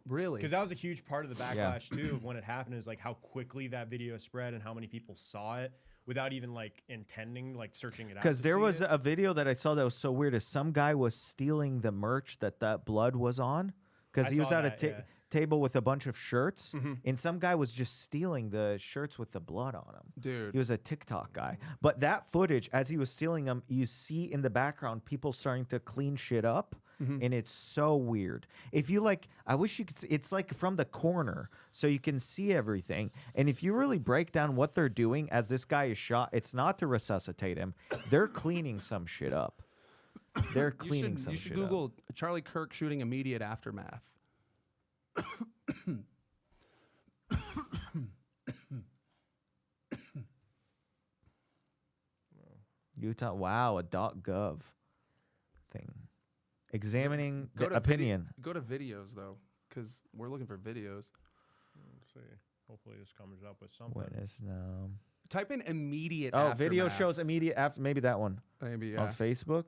Really? Because that was a huge part of the Yeah. backlash too of when it happened, is like how quickly that video spread and how many people saw it without even like intending, like searching it out. Because to there see was it. a video that I saw that was so weird. Is some guy was stealing the merch that blood was on? Because I he was saw at a that, yeah. table with a bunch of shirts, and some guy was just stealing the shirts with the blood on them. Dude. He was a TikTok guy. But that footage, as he was stealing them, you see in the background people starting to clean shit up. And it's so weird. If you like, I wish you could see, it's like from the corner, so you can see everything. And if you really break down what they're doing as this guy is shot, it's not to resuscitate him. They're cleaning some shit up. They're cleaning some You shit should up. Google Charlie Kirk shooting immediate aftermath. Utah, wow, a .gov thing. Examining Go the to opinion. Go to videos though, because we're looking for videos. Let's see. Hopefully this comes up with something. Witness, no. Type in immediate. Oh, video aftermath. shows immediate after. Maybe that one Maybe yeah. on Facebook.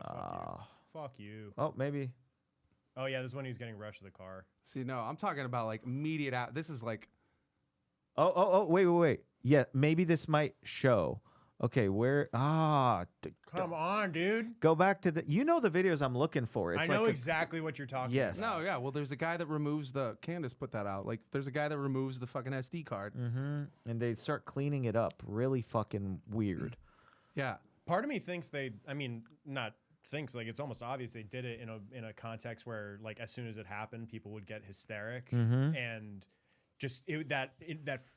Oh, fuck you. Oh, maybe. Oh yeah, this is when he was getting rushed to the car. See, no, I'm talking about like immediate. This is like Oh, wait. Yeah, maybe this might show. Okay, where? Come on, dude. Go back to the. You know the videos I'm looking for. It's I know like exactly what you're talking Yes. about. no, yeah. Well, there's a guy that removes the. Candace put that out. Like, there's a guy that removes the fucking SD card. Mm-hmm. And they start cleaning it up. Really fucking weird. Yeah. Part of me thinks not thinks, like it's almost obvious they did it in a context where like as soon as it happened, people would get hysteric and just that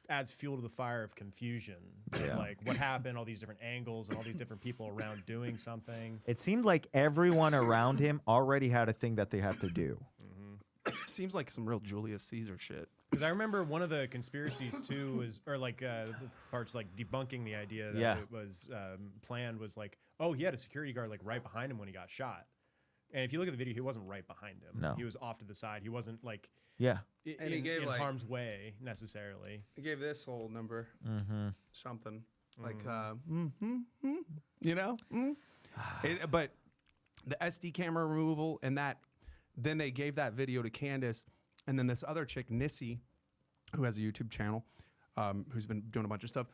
adds fuel to the fire of confusion. Yeah. Like what happened, all these different angles and all these different people around doing something. It seemed like everyone around him already had a thing that they had to do. Seems like some real Julius Caesar shit. Because I remember one of the conspiracies too was, or like the parts like debunking the idea that Yeah. it was planned was like, oh, he had a security guard like right behind him when he got shot. And if you look at the video, he wasn't right behind him. No. He was off to the side. He wasn't like Yeah. And he gave, in like- harm's way necessarily. He gave this whole number Mm-hmm. something like, you know. But the SD camera removal and that, then they gave that video to Candace, and then this other chick, Nissy, who has a YouTube channel, who's been doing a bunch of stuff.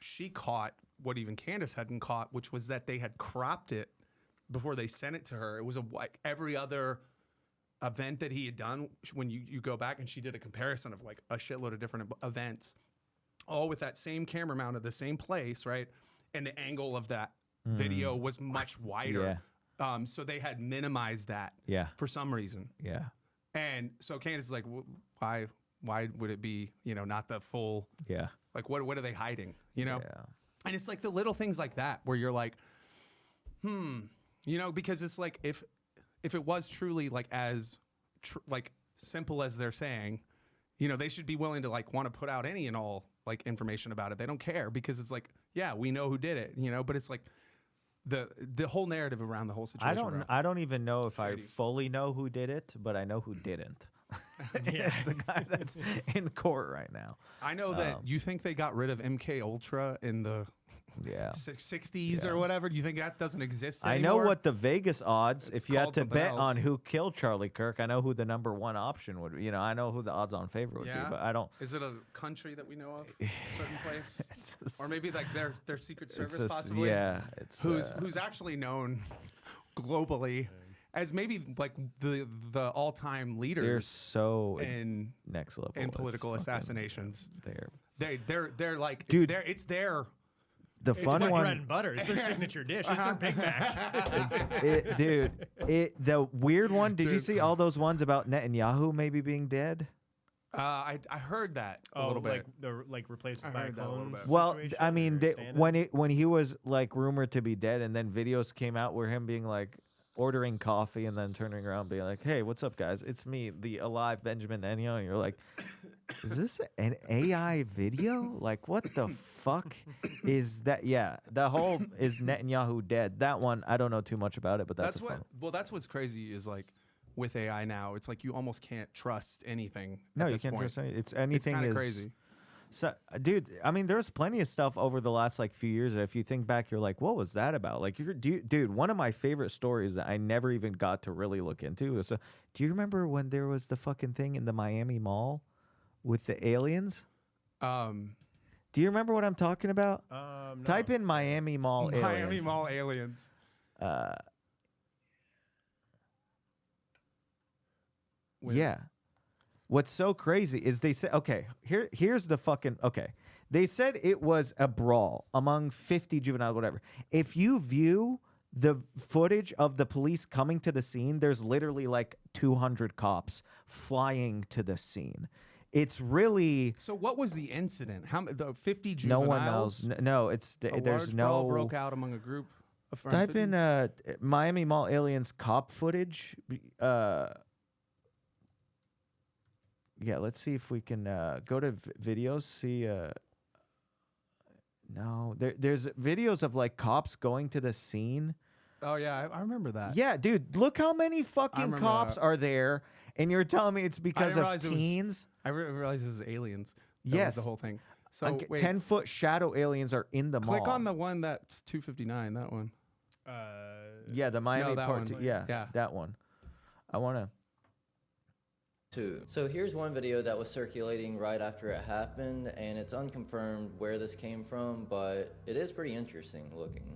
She caught what even Candace hadn't caught, which was that they had cropped it before they sent it to her. It was like every other event that he had done. When you go back, and she did a comparison of like a shitload of different events, all with that same camera mounted the same place, right? And the angle of that video was much wider. So they had minimized that Yeah. for some reason. Yeah. And so Candace is like, why would it be, not the full, Yeah. like, what are they hiding, Yeah. And it's like the little things like that where you're like, because it's like, if it was truly like as like simple as they're saying, they should be willing to like want to put out any and all like information about it. They don't care because it's like, yeah, we know who did it, but it's like the whole narrative around the whole situation. I don't even know if I Brady. fully know who did it, but I know who didn't. Yeah. It's the guy that's in court right now. I know that you think they got rid of MK Ultra in the Yeah. 60s Yeah. or whatever. Do you think that doesn't exist I anymore? know what the Vegas odds, It's if you had called to something bet else. on who killed Charlie Kirk, I know who the number one option would be. I know who the odds on favor would Yeah? be, but I don't. Is it a country that we know of? A certain place? It's just- Or maybe like their Secret it's Service just- possibly? Yeah. It's, Who's actually known globally as maybe like the all-time they're leaders so in next level. in It's political fucking- assassinations. They're They're like, Dude. it's their the It's fun like one. bread and butter. It's their signature dish. It's their Big Mac. The weird one. Did you Dude. see all those ones about Netanyahu maybe being dead? I heard that a little bit. like the replaced I by a heard that a little clone bit. Well, situation I mean, or stand-in? when he was like rumored to be dead, and then videos came out where him being like ordering coffee and then turning around being like, "Hey, what's up, guys? It's me, the alive Benjamin Netanyahu." And you're like, "Is this an AI video? Like, what the fuck is that?" Yeah, the whole is Netanyahu dead. That one, I don't know too much about it, but that's, a fun. That's what's crazy is like with AI now, it's like you almost can't trust anything. No, at you this can't point. trust anything. It's It's anything kind of is crazy. So, dude, I mean, there's plenty of stuff over the last like few years that if you think back, you're like, what was that about? Like, dude, one of my favorite stories that I never even got to really look into is, do you remember when there was the fucking thing in the Miami Mall with the aliens? Do you remember what I'm talking about? No. Type in Miami Mall aliens. Miami Mall aliens. Yeah. What's so crazy is they said, okay, here's the fucking, okay. They said it was a brawl among 50 juveniles, whatever. If you view the footage of the police coming to the scene, there's literally like 200 cops flying to the scene. It's really... So what was the incident? How the 50 juveniles? No one knows. No, it's A there's large no... brawl broke out among a group of Type 50? in Miami Mall aliens cop footage. Yeah, let's see if we can go to videos. See, no, there's videos of like cops going to the scene. Oh yeah, I remember that. Yeah, dude, look how many fucking remember cops that. are there, and you're telling me it's because didn't of realize it was- teens? I realized it was aliens. That Yes, was the whole thing. So wait, 10-foot shadow aliens are in the mall. click on the one that's 259. That one. Yeah, the Miami that part. one. Yeah, Yeah. that one. I wanna. So here's one video that was circulating right after it happened, and it's unconfirmed where this came from, but it is pretty interesting looking.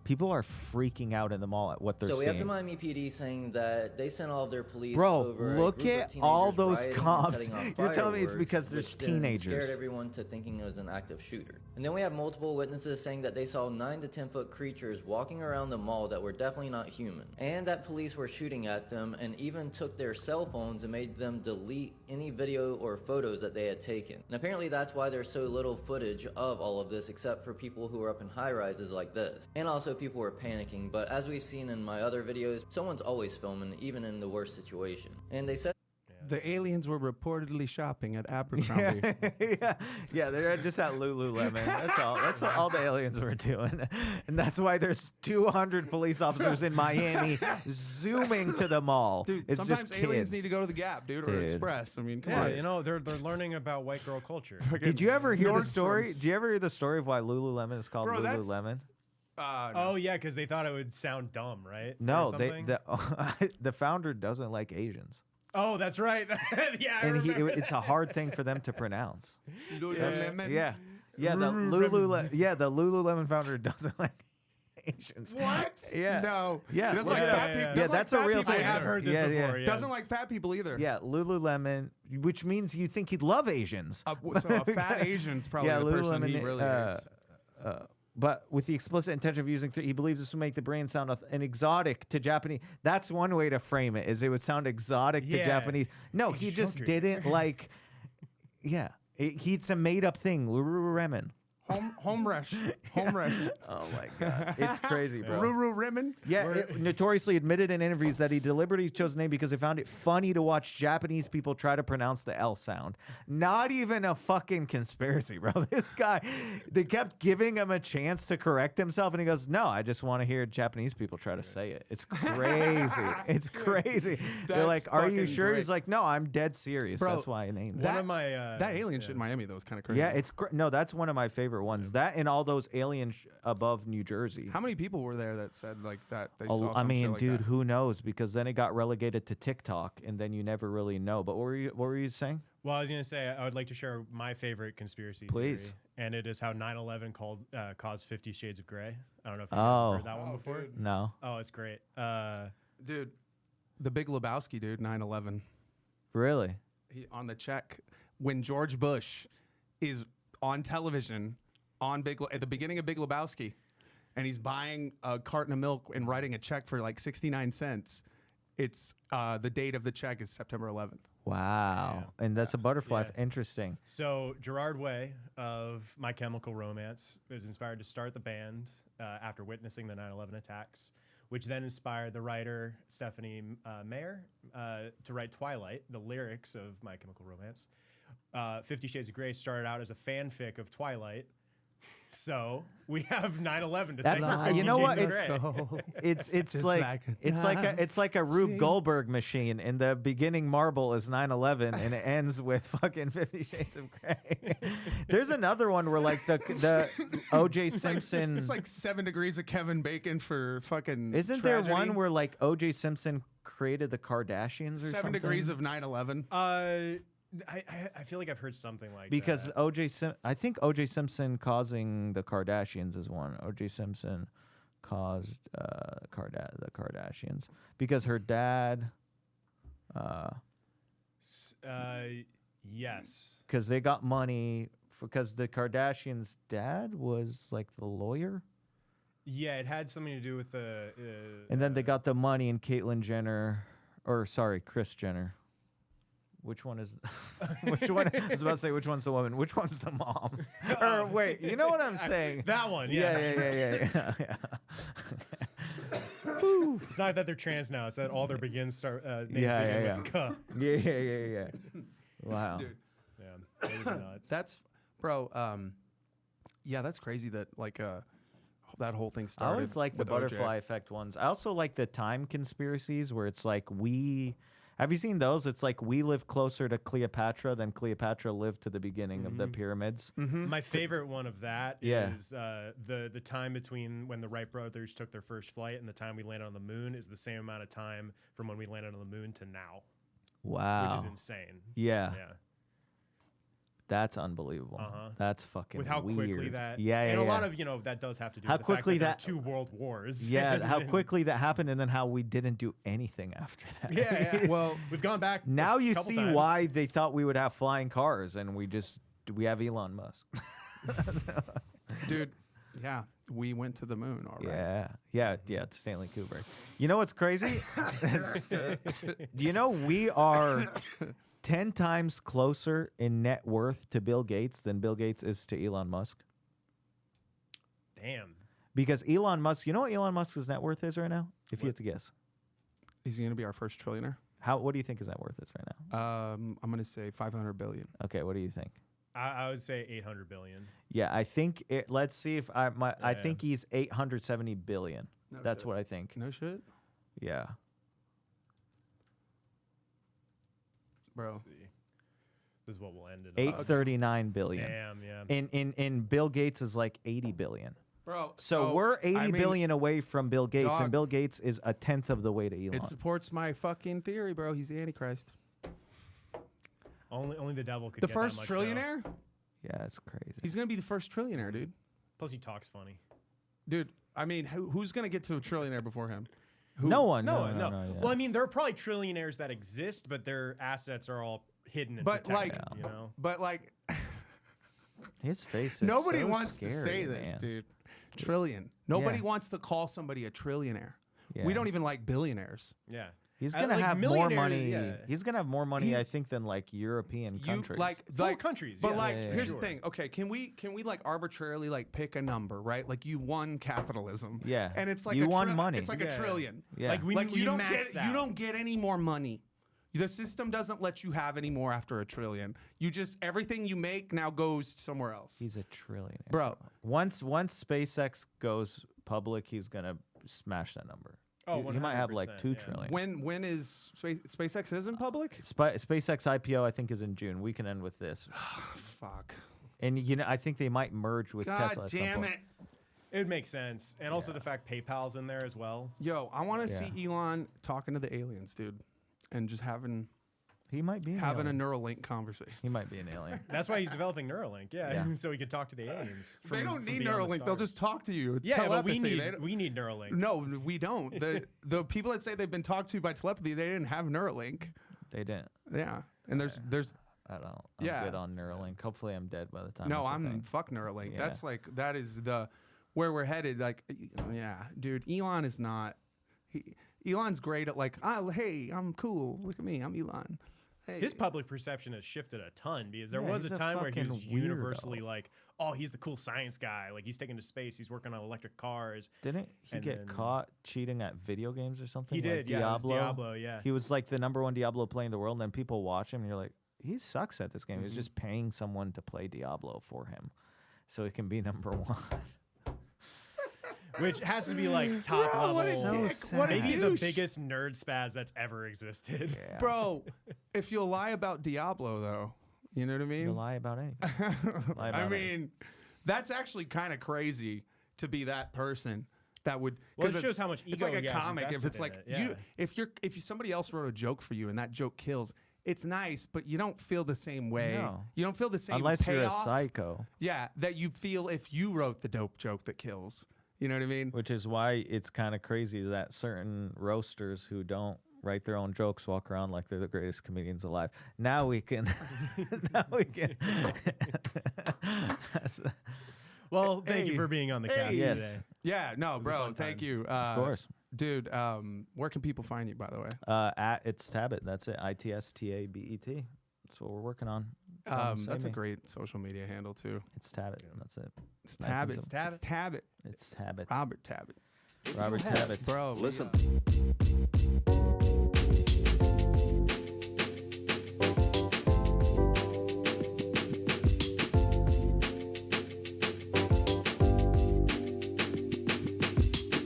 People are freaking out in the mall at what they're So we seeing. have the Miami PD saying that they sent all of their police Bro, over a look group of at teenagers all those rioting and cops. setting off You're telling me it's fireworks, because there's which then teenagers. scared everyone to thinking it was an active shooter. And then we have multiple witnesses saying that they saw 9 to 10 foot creatures walking around the mall that were definitely not human, and that police were shooting at them and even took their cell phones and made them delete any video or photos that they had taken. And apparently that's why there's so little footage of all of this, except for people who are up in high rises like this. And also people were panicking, but as we've seen in my other videos, someone's always filming, even in the worst situation. And they said The aliens were reportedly shopping at Abercrombie. yeah, they're just at Lululemon. That's all the aliens were doing, and that's why there's 200 police officers in Miami zooming to the mall. Dude, it's sometimes just aliens kids. need to go to the Gap, dude, or Dude. Express. I mean, come Yeah, on. you know, they're learning about white girl culture. Did you ever hear the story? Nordstrom's. Did you ever hear the story of why Lululemon is called Bro, that's- Lululemon? Oh yeah, because they thought it would sound dumb, right? Or No, something? the founder doesn't like Asians, Oh, that's right. Yeah, I and remember it's a hard thing for them to pronounce. Lululemon. Yeah, the Lululemon founder doesn't like Asians. What? Yeah. No. Yeah. He doesn't like Yeah, fat yeah, people. yeah. Doesn't like that's a fat real people thing. I have either. heard this Yeah, before. yeah. Yes. Doesn't like fat people either. Yeah, Lululemon, which means you think he'd love Asians. So a fat Asian's probably the person he really hates. But with the explicit intention of using, he believes this will make the brain sound an exotic to Japanese. That's one way to frame it, is it would sound exotic to Yeah. Japanese. No, he just Exotic. didn't like. Yeah, it's a made up thing. Lululemon. Home rush. Home rush. Oh my god, it's crazy, bro. Ruru Rimmon. Yeah, it notoriously admitted in interviews that he deliberately chose the name because he found it funny to watch Japanese people try to pronounce the L sound. Not even a fucking conspiracy, bro. This guy, they kept giving him a chance to correct himself, and he goes, "No, I just want to hear Japanese people try to say it." It's crazy. It's crazy. They're That's like, "Are you fucking sure?" great. He's like, "No, I'm dead serious. Bro, That's why I named it." One of my That alien shit in Miami though is kind of crazy. Yeah, it's no, that's one of my favorite ones. That and all those aliens above New Jersey. How many people were there that said like that? They Oh, saw I some mean, shit like dude, that? who knows? Because then it got relegated to TikTok, and then you never really know. But what were you saying? Well, I was going to say, I would like to share my favorite conspiracy Please. theory, and it is how 9/11 caused 50 Shades of Grey. I don't know if you guys Oh. have heard that one before. dude. No, Oh, it's great. Dude, the Big Lebowski, dude, 9/11. really? On the check when George Bush is on television at the beginning of Big Lebowski, and he's buying a carton of milk and writing a check for like 69 cents. It's the date of the check is September 11th. Wow. And that's a butterfly. Yeah. Interesting. So Gerard Way of My Chemical Romance was inspired to start the band after witnessing the 9/11 attacks, which then inspired the writer Stephanie Meyer to write Twilight, the lyrics of My Chemical Romance. 50 Shades of Grey started out as a fanfic of Twilight. So we have 9/11 to That's thank not, for you know what? 50 Shades of Grey. It's Just like it's like a Rube Goldberg machine. And the beginning marble is 9/11, and it ends with fucking 50 Shades of Grey. There's another one where like the O.J. Simpson. It's like 7 degrees of Kevin Bacon for fucking. Isn't tragedy. there one where like O.J. Simpson created the Kardashians or 7 something? degrees of 9/11? I feel like I've heard something like Because that. I think O.J. Simpson causing the Kardashians is one. O.J. Simpson caused the Kardashians because her dad. Yes. Because they got money because the Kardashians' dad was like the lawyer. Yeah, it had something to do with the. And then they got the money, and Caitlyn Jenner, or sorry, Kris Jenner. Which one is? Which one? I was about to say which one's the woman. Which one's the mom? Or wait, you know what I'm saying? That one, yes. Yeah. It's not that they're trans now; it's that all their names begin with K. Yeah. Wow. Dude. Yeah, it is nuts. That's, bro. Yeah, that's crazy that like that whole thing I started. always like the with butterfly effect ones. I also like the time conspiracies where it's like we. Have you seen those? It's like we live closer to Cleopatra than Cleopatra lived to the beginning of the pyramids. My favorite one of that Yeah. is the time between when the Wright brothers took their first flight and the time we landed on the moon is the same amount of time from when we landed on the moon to now, Wow. which is insane. Yeah. Yeah. That's unbelievable. Uh-huh. That's fucking With how weird. quickly that, Yeah, and a lot yeah. of that does have to do How with the quickly fact that, that- there are 2 world wars. Yeah, how And- quickly that happened, and then how we didn't do anything after that. Yeah. Well, We've gone back. Now a you couple see times. why they thought we would have flying cars, and we have Elon Musk. dude. Yeah, we went to the moon. All right. Yeah, it's Stanley Kubrick. You know what's crazy? Do you know we are 10 times closer in net worth to Bill Gates than Bill Gates is to Elon Musk? Damn. Because Elon Musk, you know what Elon Musk's net worth is right now? If you had to guess. Is he gonna be our first trillionaire? What do you think his net worth is right now? I'm gonna say 500 billion. Okay, what do you think? I would say 800 billion. Yeah, I think let's see if I think he's 870 billion. No That's shit. what I think. No shit, Yeah. bro. Let's see. This is what we'll end it. 839 billion. Damn, yeah. In Bill Gates is like 80 billion. Bro, So we're 80 billion away from Bill Gates, dog, and Bill Gates is a tenth of the way to Elon. It supports my fucking theory, bro. He's the Antichrist. Only the devil could The get first that much, though. trillionaire? Yeah, it's crazy. He's gonna be the first trillionaire, dude. Plus, he talks funny. Dude, I mean, who's gonna get to a trillionaire before him? No one. No. Yeah. Well, I mean, there are probably trillionaires that exist, but their assets are all hidden and But, protected, like- you know? But like, His face is nobody so wants scary, to say this, man. dude. Trillion. Nobody Yeah. wants to call somebody a trillionaire. Yeah. We don't even like billionaires. Yeah. He's I gonna like have more millionaire- money. yeah. He's gonna have more money, He- I think, than like European countries. Full countries, But yes, like, yeah, here's sure. the thing. Okay, can we like arbitrarily like pick a number, right? Like you won capitalism. Yeah. And it's like You a won money. It's like Yeah. a trillion. Yeah. Like, we like you don't maxed get out. you don't get any more money. The system doesn't let you have any more after a trillion. You just everything you make now goes somewhere else. He's a trillionaire, Bro. Once SpaceX goes public, he's gonna smash that number. Oh, he might have like 100%, 2 yeah. trillion. When is SpaceX isn't public? SpaceX IPO, I think, is in June. We can end with this, Fuck. and I think they might merge with God Tesla. At some damn point. it. It would make sense. And also the fact PayPal's in there as well. Yo, I want to Yeah. see Elon talking to the aliens, dude, and just having He might be an a alien. Neuralink conversation. He might be an alien. That's why he's developing Neuralink. Yeah. Yeah. So he could talk to the aliens. They from- don't from need beyond the Neuralink. They'll stars. just talk to you. It's Yeah, but telepathy. They don't- we need Neuralink. No, we don't. The people that say they've been talked to by telepathy, they didn't have Neuralink. They didn't. Yeah, and there's I don't. I'm Yeah. good on Neuralink. Hopefully, I'm dead by the time. no, it's a I'm thing. fuck Neuralink. Yeah. That's like that is the where we're headed. Like, yeah, dude, Elon is not. Elon's great at like, hey, I'm cool. Look at me, I'm Elon. Hey. His public perception has shifted a ton because there Yeah, was a he's a time where he was fucking universally weirdo. like, oh, he's the cool science guy. Like he's taking to space. He's working on electric cars. Didn't he and get then- caught cheating at video games or something? He like did. Yeah, it was Diablo. Diablo. Yeah. He was like the #1 Diablo player in the world, and then people watch him, and you're like, he sucks at this game. Mm-hmm. He's just paying someone to play Diablo for him. so he can be number one. Which has to be like top level. what a So dick. sad. What a Maybe the douche. biggest nerd spaz that's ever existed. Yeah. Bro, if you'll lie about Diablo, though, you know what I mean? You lie about anything. Lie about I anything. mean, that's actually kind of crazy to be that person that would. Well, 'cause it it's- shows how much it's ego like he a has comic. If invested it's in like it, yeah. if somebody else wrote a joke for you and that joke kills, it's nice, but you don't feel the same way. No. You don't feel the same Unless you're a payoff. psycho, Yeah, that you feel if you wrote the dope joke that kills. You know what I mean? which is why it's kind of crazy that certain roasters who don't write their own jokes walk around like they're the greatest comedians alive. Now we can. Now we can. Well, thank you Hey. for being on the Hey. cast Yes. today. Yeah, no, was a bro, fun thank time. you. Of course. Dude, where can people find you, by the way? At it's Tabet. That's it. ITSTABET. That's what we're working on. Come see That's a me. great social media handle, too. It's Tabet. That's it. It's Nice and Tabet. simple. It's Tabet. It's Tabet. Robert Tabet. Robert Tabet. Bro, Listen.